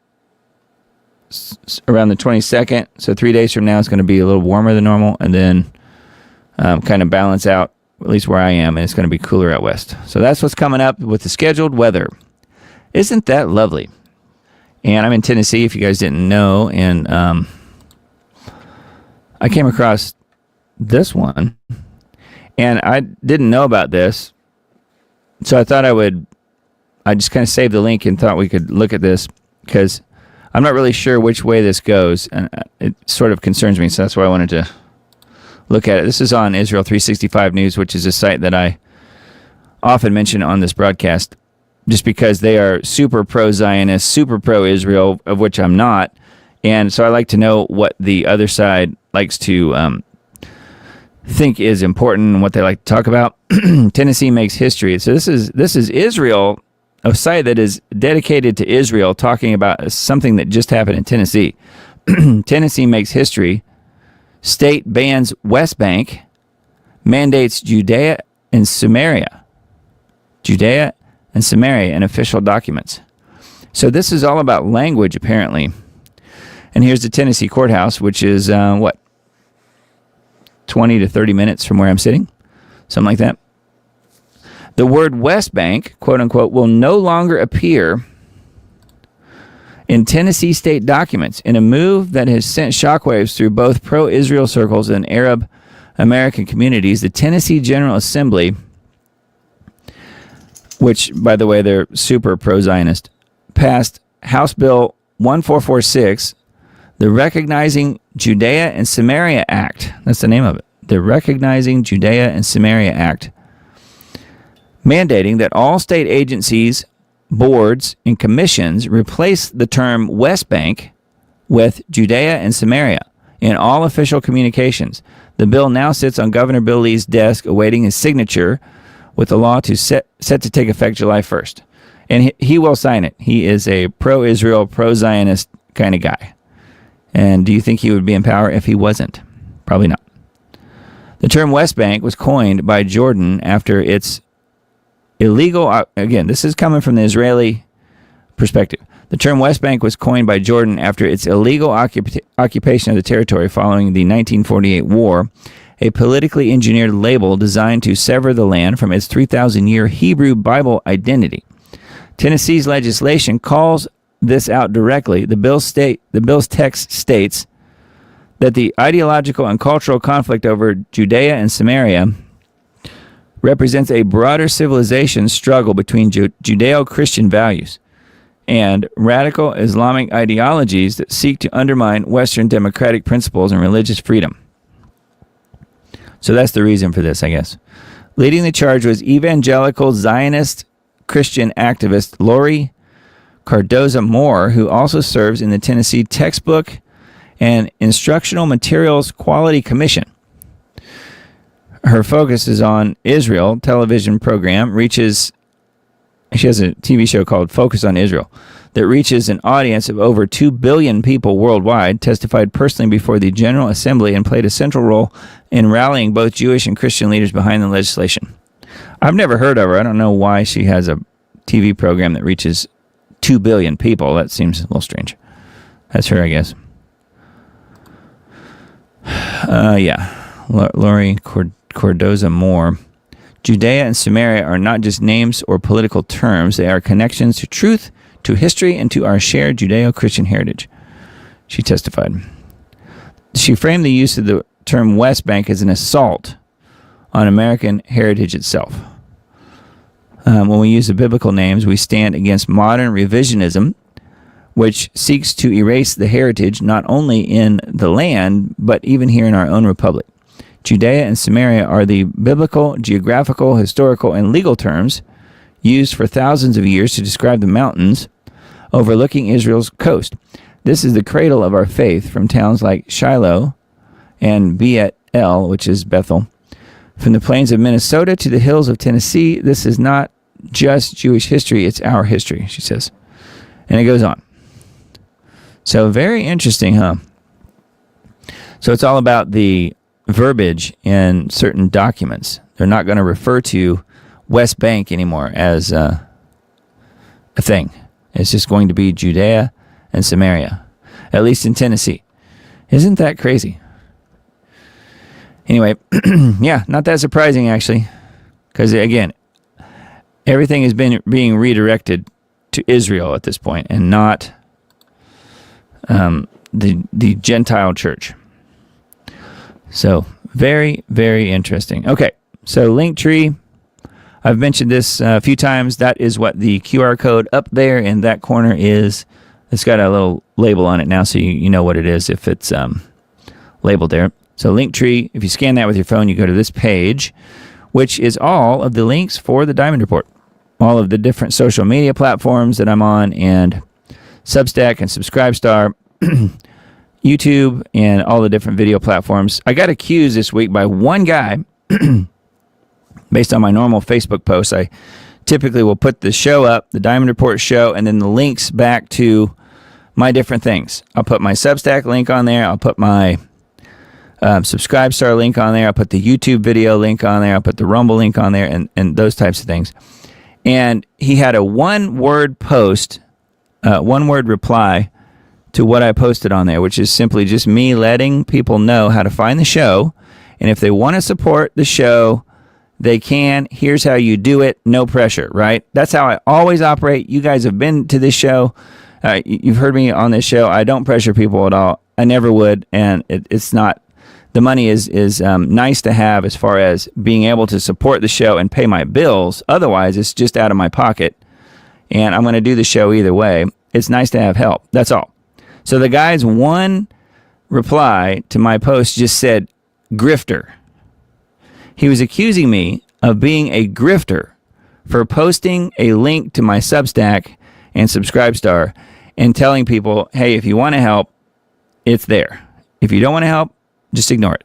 around the 22nd. So 3 days from now, it's going to be a little warmer than normal, and then kind of balance out, at least where I am, and it's going to be cooler out west. So that's what's coming up with the scheduled weather. Isn't that lovely? And I'm in Tennessee, if you guys didn't know, and I came across this one, and I didn't know about this, so I thought I just kind of saved the link and thought we could look at this, because I'm not really sure which way this goes, and it sort of concerns me, so that's why I wanted to look at it. This is on Israel 365 News, which is a site that I often mention on this broadcast, just because they are super pro-Zionist, super pro-Israel, of which I'm not. And so I like to know what the other side likes to think is important and what they like to talk about. Tennessee makes history. So this is Israel, a site that is dedicated to Israel, talking about something that just happened in Tennessee. Tennessee makes history. State bans West Bank, mandates Judea and Samaria. Judea and Samaria in official documents. So this is all about language, apparently. And here's the Tennessee courthouse, which is, 20 to 30 minutes from where I'm sitting? Something like that. The word West Bank, quote unquote, will no longer appear in Tennessee state documents in a move that has sent shockwaves through both pro-Israel circles and Arab American communities. The Tennessee General Assembly, which, by the way, they're super pro-Zionist, passed House Bill 1446, the Recognizing Judea and Samaria Act. That's the name of it. The Recognizing Judea and Samaria Act, mandating that all state agencies, boards, and commissions replace the term West Bank with Judea and Samaria in all official communications. The bill now sits on Governor Bill Lee's desk awaiting his signature, with the law set to take effect July 1st. And he will sign it. He is a pro-Israel, pro-Zionist kind of guy. And do you think he would be in power if he wasn't? Probably not. The term West Bank was coined by Jordan after its illegal... Again, this is coming from the Israeli perspective. The term West Bank was coined by Jordan after its illegal occupation of the territory following the 1948 war, a politically engineered label designed to sever the land from its 3,000-year Hebrew Bible identity. Tennessee's legislation calls this out directly. The bill's text states that the ideological and cultural conflict over Judea and Samaria represents a broader civilization struggle between Judeo-Christian values and radical Islamic ideologies that seek to undermine Western democratic principles and religious freedom. So that's the reason for this, I guess. Leading the charge was evangelical Zionist Christian activist Lori Cardoza Moore, who also serves in the Tennessee Textbook and Instructional Materials Quality Commission. Her focus is on Israel television program she has a TV show called Focus on Israel that reaches an audience of over 2 billion people worldwide, testified personally before the General Assembly, and played a central role in rallying both Jewish and Christian leaders behind the legislation. I've never heard of her. I don't know why she has a TV program that reaches 2 billion people. That seems a little strange. That's her, I guess. Lori Cardoza Moore. Judea and Samaria are not just names or political terms. They are connections to truth, to history, and to our shared Judeo-Christian heritage, she testified. She framed the use of the term West Bank as an assault on American heritage itself. When we use the biblical names, we stand against modern revisionism, which seeks to erase the heritage not only in the land, but even here in our own republic. Judea and Samaria are the biblical, geographical, historical, and legal terms used for thousands of years to describe the mountains overlooking Israel's coast. This is the cradle of our faith, from towns like Shiloh and Bet-El, which is Bethel. From the plains of Minnesota to the hills of Tennessee, this is not just Jewish history, it's our history, she says. And it goes on. So very interesting, huh? So it's all about the verbiage in certain documents. They're not going to refer to West Bank anymore as a thing. It's just going to be Judea and Samaria, at least in Tennessee. Isn't that crazy? Anyway, yeah, not that surprising actually, because again, everything has been being redirected to Israel at this point, and not the Gentile church. So very, very interesting. Okay, so Linktree, I've mentioned this a few times. That is what the QR code up there in that corner is. It's got a little label on it now, so you know what it is if it's labeled there. So Linktree, if you scan that with your phone, you go to this page, which is all of the links for the Diamond Report. All of the different social media platforms that I'm on, and Substack and Subscribestar, YouTube, and all the different video platforms. I got accused this week by one guy, based on my normal Facebook posts. I typically will put the show up, the Diamond Report show, and then the links back to my different things. I'll put my Substack link on there. I'll put my Subscribestar link on there. I'll put the YouTube video link on there. I'll put the Rumble link on there, and those types of things. And he had a one-word post, one-word reply to what I posted on there, which is simply just me letting people know how to find the show. And if they want to support the show, they can. Here's how you do it. No pressure, right? That's how I always operate. You guys have been to this show. You've heard me on this show. I don't pressure people at all. I never would. And it's not, the money is nice to have as far as being able to support the show and pay my bills. Otherwise, it's just out of my pocket. And I'm going to do the show either way. It's nice to have help. That's all. So the guy's one reply to my post just said, grifter. He was accusing me of being a grifter for posting a link to my Substack and Subscribestar and telling people, hey, if you want to help, it's there. If you don't want to help, just ignore it.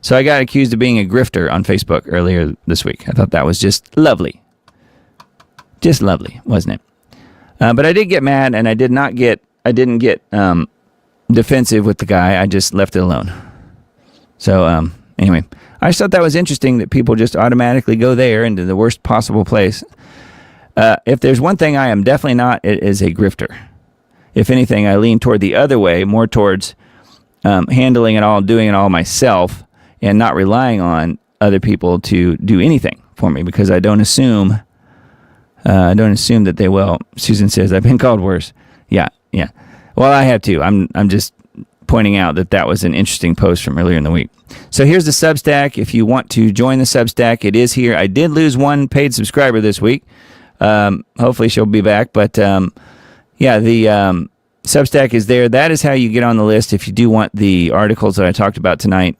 So I got accused of being a grifter on Facebook earlier this week. I thought that was just lovely. Just lovely, wasn't it? But I did get mad, and I didn't get defensive with the guy. I just left it alone. So anyway, I just thought that was interesting that people just automatically go there into the worst possible place. If there's one thing I am definitely not, it is a grifter. If anything, I lean toward the other way, more towards handling it all, doing it all myself, and not relying on other people to do anything for me, because I don't assume that they will. Susan says, I've been called worse. Yeah. Well, I have too. I'm just pointing out that was an interesting post from earlier in the week. So here's the Substack. If you want to join the Substack, it is here. I did lose one paid subscriber this week. Hopefully she'll be back. But the Substack is there. That is how you get on the list if you do want the articles that I talked about tonight.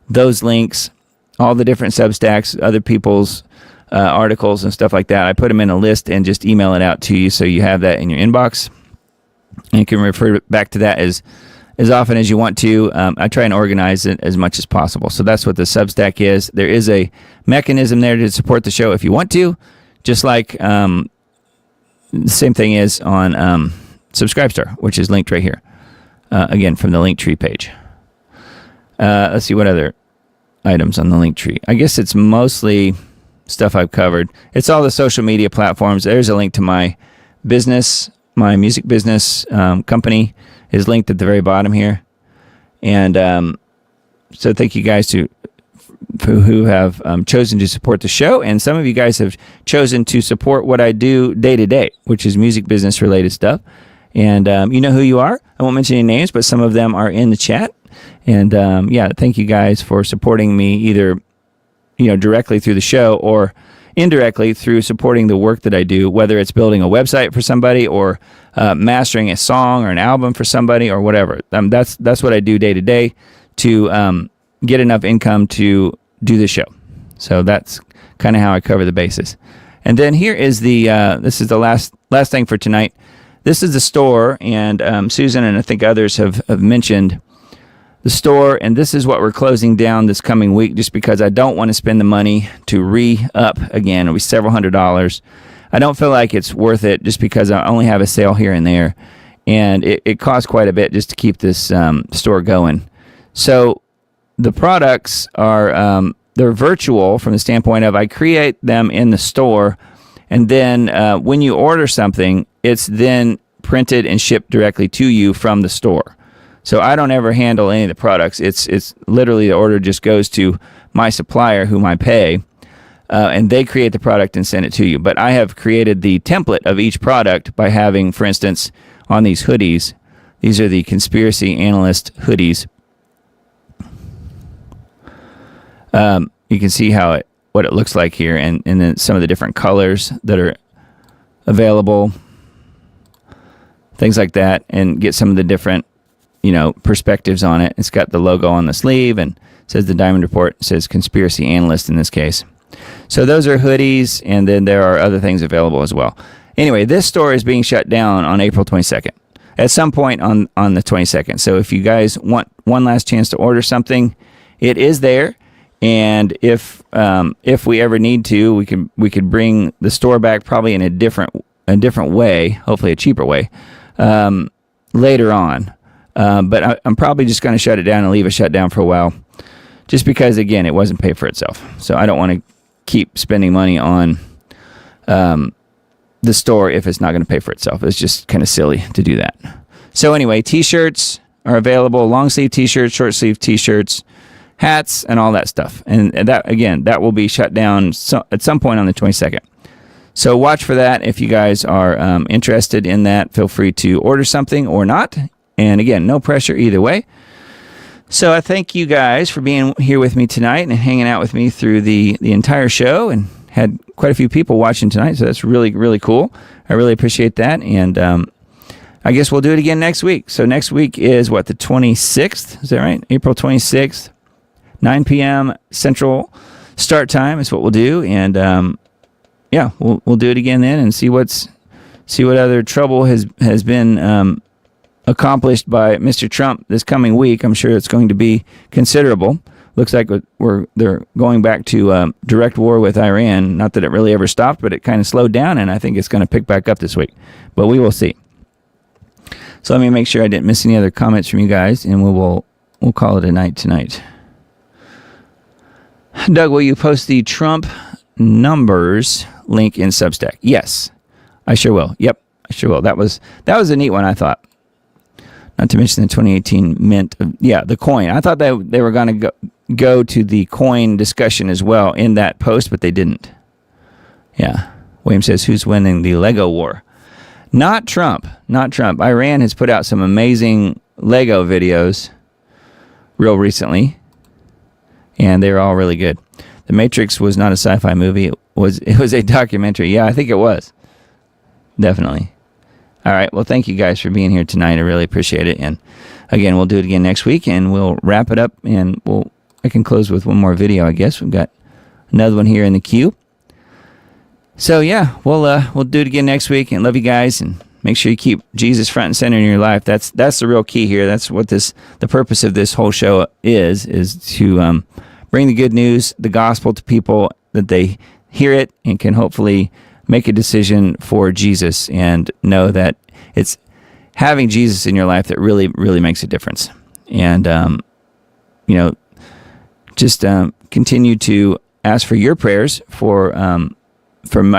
Those links, all the different Substacks, other people's articles and stuff like that. I put them in a list and just email it out to you so you have that in your inbox. And you can refer back to that as often as you want to. I try and organize it as much as possible. So that's what the Substack is. There is a mechanism there to support the show if you want to, just like the same thing is on Subscribestar, which is linked right here. Again, from the Linktree page. Let's see what other items on the Linktree. I guess it's mostly stuff I've covered. It's all the social media platforms. There's a link to my business, my music business company is linked at the very bottom here. And so thank you guys who have chosen to support the show. And some of you guys have chosen to support what I do day to day, which is music business related stuff. And you know who you are. I won't mention any names, but some of them are in the chat. And thank you guys for supporting me either directly through the show or indirectly through supporting the work that I do, whether it's building a website for somebody or mastering a song or an album for somebody or whatever. That's what I do day to day to get enough income to do the show. So that's kind of how I cover the bases. And then here is this is the last thing for tonight. This is the store, and Susan and I think others have mentioned the store, and this is what we're closing down this coming week just because I don't want to spend the money to re-up again. It'll be several $100s. I don't feel like it's worth it just because I only have a sale here and there, and it costs quite a bit just to keep this store going. So the products are they're virtual from the standpoint of I create them in the store, and then when you order something, it's then printed and shipped directly to you from the store. So I don't ever handle any of the products. It's literally the order just goes to my supplier, whom I pay, and they create the product and send it to you. But I have created the template of each product by having, for instance, on these hoodies, these are the Conspiracy Analyst hoodies. You can see what it looks like here, and then some of the different colors that are available, things like that, and get some of the different, perspectives on it. It's got the logo on the sleeve and it says the Diamond Report. It says Conspiracy Analyst in this case. So those are hoodies, and then there are other things available as well. Anyway, this store is being shut down on April 22nd, at some point on the 22nd. So if you guys want one last chance to order something, it is there. And if we ever need to, we could bring the store back probably in a different way, hopefully a cheaper way, later on. But I'm probably just going to shut it down and leave it shut down for a while, just because, again, it wasn't paid for itself. So I don't want to keep spending money on the store if it's not going to pay for itself. It's just kind of silly to do that. So anyway, T-shirts are available, long sleeve T-shirts, short sleeve T-shirts, hats, and all that stuff. And that will be shut down at some point on the 22nd. So watch for that. If you guys are interested in that, feel free to order something or not. And again, no pressure either way. So I thank you guys for being here with me tonight and hanging out with me through the entire show, and had quite a few people watching tonight. So that's really, really cool. I really appreciate that. And I guess we'll do it again next week. So next week is the 26th? Is that right? April 26th, 9 p.m. Central start time is what we'll do. And we'll do it again then and see what other trouble has been accomplished by Mr. Trump this coming week. I'm sure it's going to be considerable. Looks like they're going back to direct war with Iran. Not that it really ever stopped, but it kind of slowed down, and I think it's going to pick back up this week. But we will see. So let me make sure I didn't miss any other comments from you guys, and we'll call it a night tonight. Doug, will you post the Trump numbers link in Substack? Yes, I sure will. Yep, I sure will. That was a neat one, I thought. Not to mention the 2018 mint. The coin. I thought that they were going to go to the coin discussion as well in that post, but they didn't. Yeah. William says, who's winning the Lego war? Not Trump. Not Trump. Iran has put out some amazing Lego videos real recently, and they're all really good. The Matrix was not a sci-fi movie. It was a documentary. Yeah, I think it was. Definitely. All right. Well, thank you guys for being here tonight. I really appreciate it. And again, we'll do it again next week, and we'll wrap it up, and I can close with one more video, I guess. We've got another one here in the queue. So yeah, we'll do it again next week, and love you guys, and make sure you keep Jesus front and center in your life. That's the real key here. That's what the purpose of this whole show is to bring the good news, the gospel to people, that they hear it and can hopefully make a decision for Jesus, and know that it's having Jesus in your life that really, really makes a difference. And, just continue to ask for your prayers for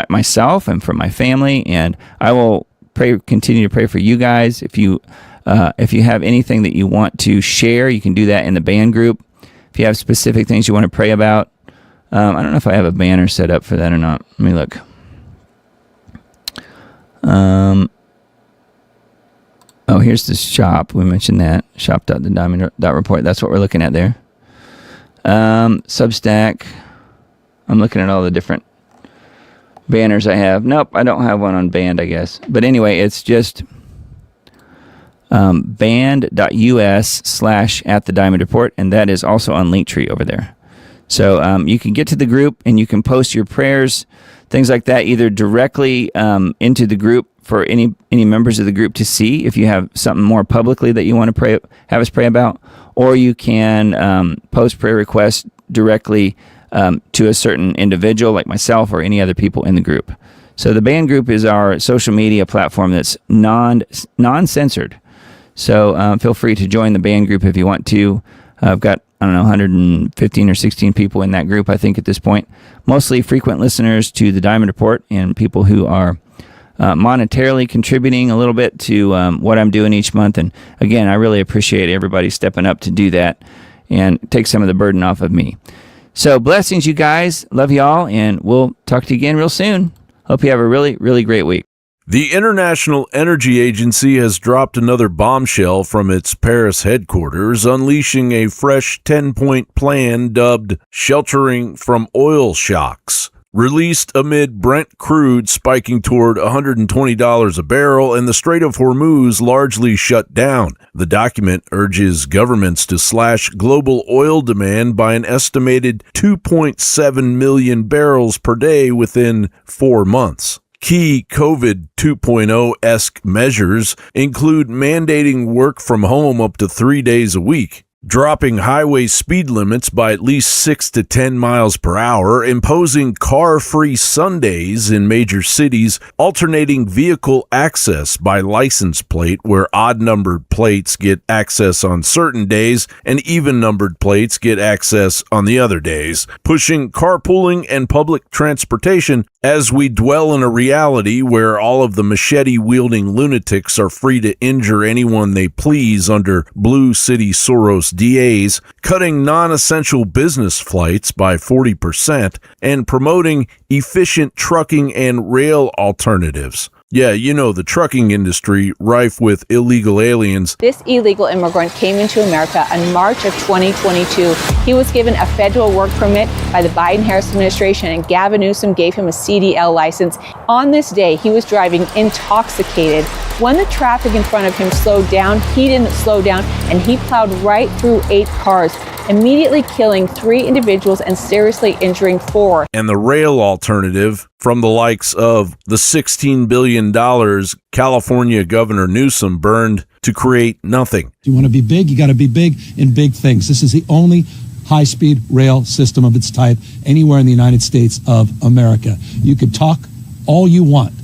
myself and for my family. And I will continue to pray for you guys. If you have anything that you want to share, you can do that in the band group. If you have specific things you want to pray about, I don't know if I have a banner set up for that or not. Let me look. Here's the shop. We mentioned that. Shop.thediamond.report. That's what we're looking at there. Substack. I'm looking at all the different banners I have. Nope, I don't have one on band, I guess. But anyway, it's just band.us/@thediamondreport, and that is also on Linktree over there. So you can get to the group, and you can post your prayers, things like that, either directly into the group for any members of the group to see if you have something more publicly that you want to have us pray about, or you can post prayer requests directly to a certain individual like myself or any other people in the group. So the band group is our social media platform that's non-censored. So feel free to join the band group if you want to. I've got 115 or 16 people in that group, I think, at this point. Mostly frequent listeners to the Diamond Report and people who are monetarily contributing a little bit to what I'm doing each month. And again, I really appreciate everybody stepping up to do that and take some of the burden off of me. So blessings, you guys. Love y'all, and we'll talk to you again real soon. Hope you have a really, really great week. The International Energy Agency has dropped another bombshell from its Paris headquarters, unleashing a fresh 10-point plan dubbed Sheltering from Oil Shocks. Released amid Brent crude spiking toward $120 a barrel and the Strait of Hormuz largely shut down. The document urges governments to slash global oil demand by an estimated 2.7 million barrels per day within 4 months. Key COVID 2.0-esque measures include mandating work from home up to 3 days a week, dropping highway speed limits by at least 6 to 10 miles per hour, imposing car-free Sundays in major cities, alternating vehicle access by license plate where odd-numbered plates get access on certain days and even-numbered plates get access on the other days, pushing carpooling and public transportation as we dwell in a reality where all of the machete-wielding lunatics are free to injure anyone they please under Blue City Soros DAs, cutting non-essential business flights by 40%, and promoting efficient trucking and rail alternatives. Yeah, you know, the trucking industry rife with illegal aliens. This illegal immigrant came into America in March of 2022. He was given a federal work permit by the Biden-Harris administration, and Gavin Newsom gave him a CDL license. On this day, he was driving intoxicated. When the traffic in front of him slowed down, he didn't slow down, and he plowed right through 8 cars, immediately killing 3 individuals and seriously injuring 4. And the rail alternative from the likes of the $16 billion California Governor Newsom burned to create nothing. If you want to be big, you got to be big in big things. This is the only high-speed rail system of its type anywhere in the United States of America. You could talk all you want.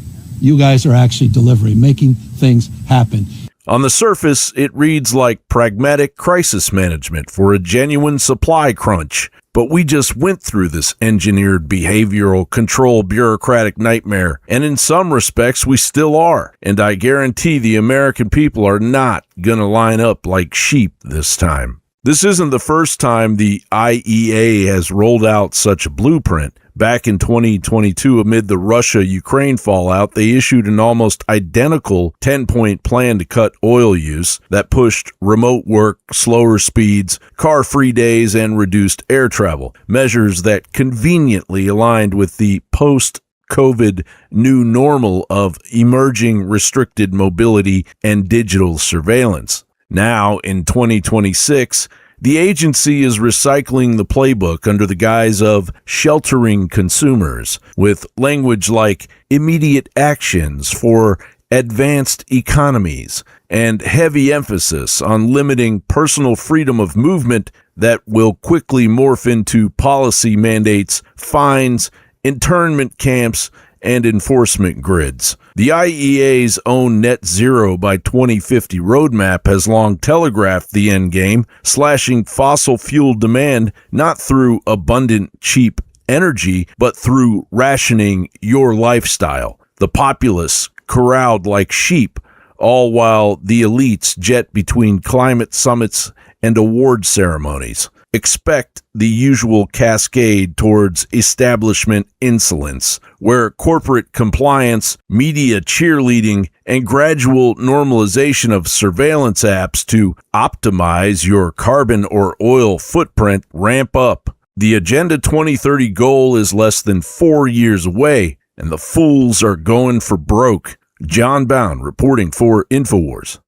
You guys are actually delivering, making things happen. On the surface, it reads like pragmatic crisis management for a genuine supply crunch. But we just went through this engineered behavioral control bureaucratic nightmare, and in some respects we still are. And I guarantee the American people are not gonna line up like sheep this time. This isn't the first time the IEA has rolled out such a blueprint. Back in 2022, amid the Russia-Ukraine fallout, they issued an almost identical 10-point plan to cut oil use that pushed remote work, slower speeds, car-free days, and reduced air travel, measures that conveniently aligned with the post-COVID new normal of emerging restricted mobility and digital surveillance. Now, in 2026, the agency is recycling the playbook under the guise of sheltering consumers, with language like immediate actions for advanced economies and heavy emphasis on limiting personal freedom of movement that will quickly morph into policy mandates, fines, internment camps, and enforcement grids. The IEA's own net zero by 2050 roadmap has long telegraphed the endgame, slashing fossil fuel demand not through abundant, cheap energy, but through rationing your lifestyle. The populace corralled like sheep, all while the elites jet between climate summits and award ceremonies. Expect the usual cascade towards establishment insolence, where corporate compliance, media cheerleading, and gradual normalization of surveillance apps to optimize your carbon or oil footprint ramp up. The Agenda 2030 goal is less than 4 years away, and the fools are going for broke. John Bound reporting for InfoWars.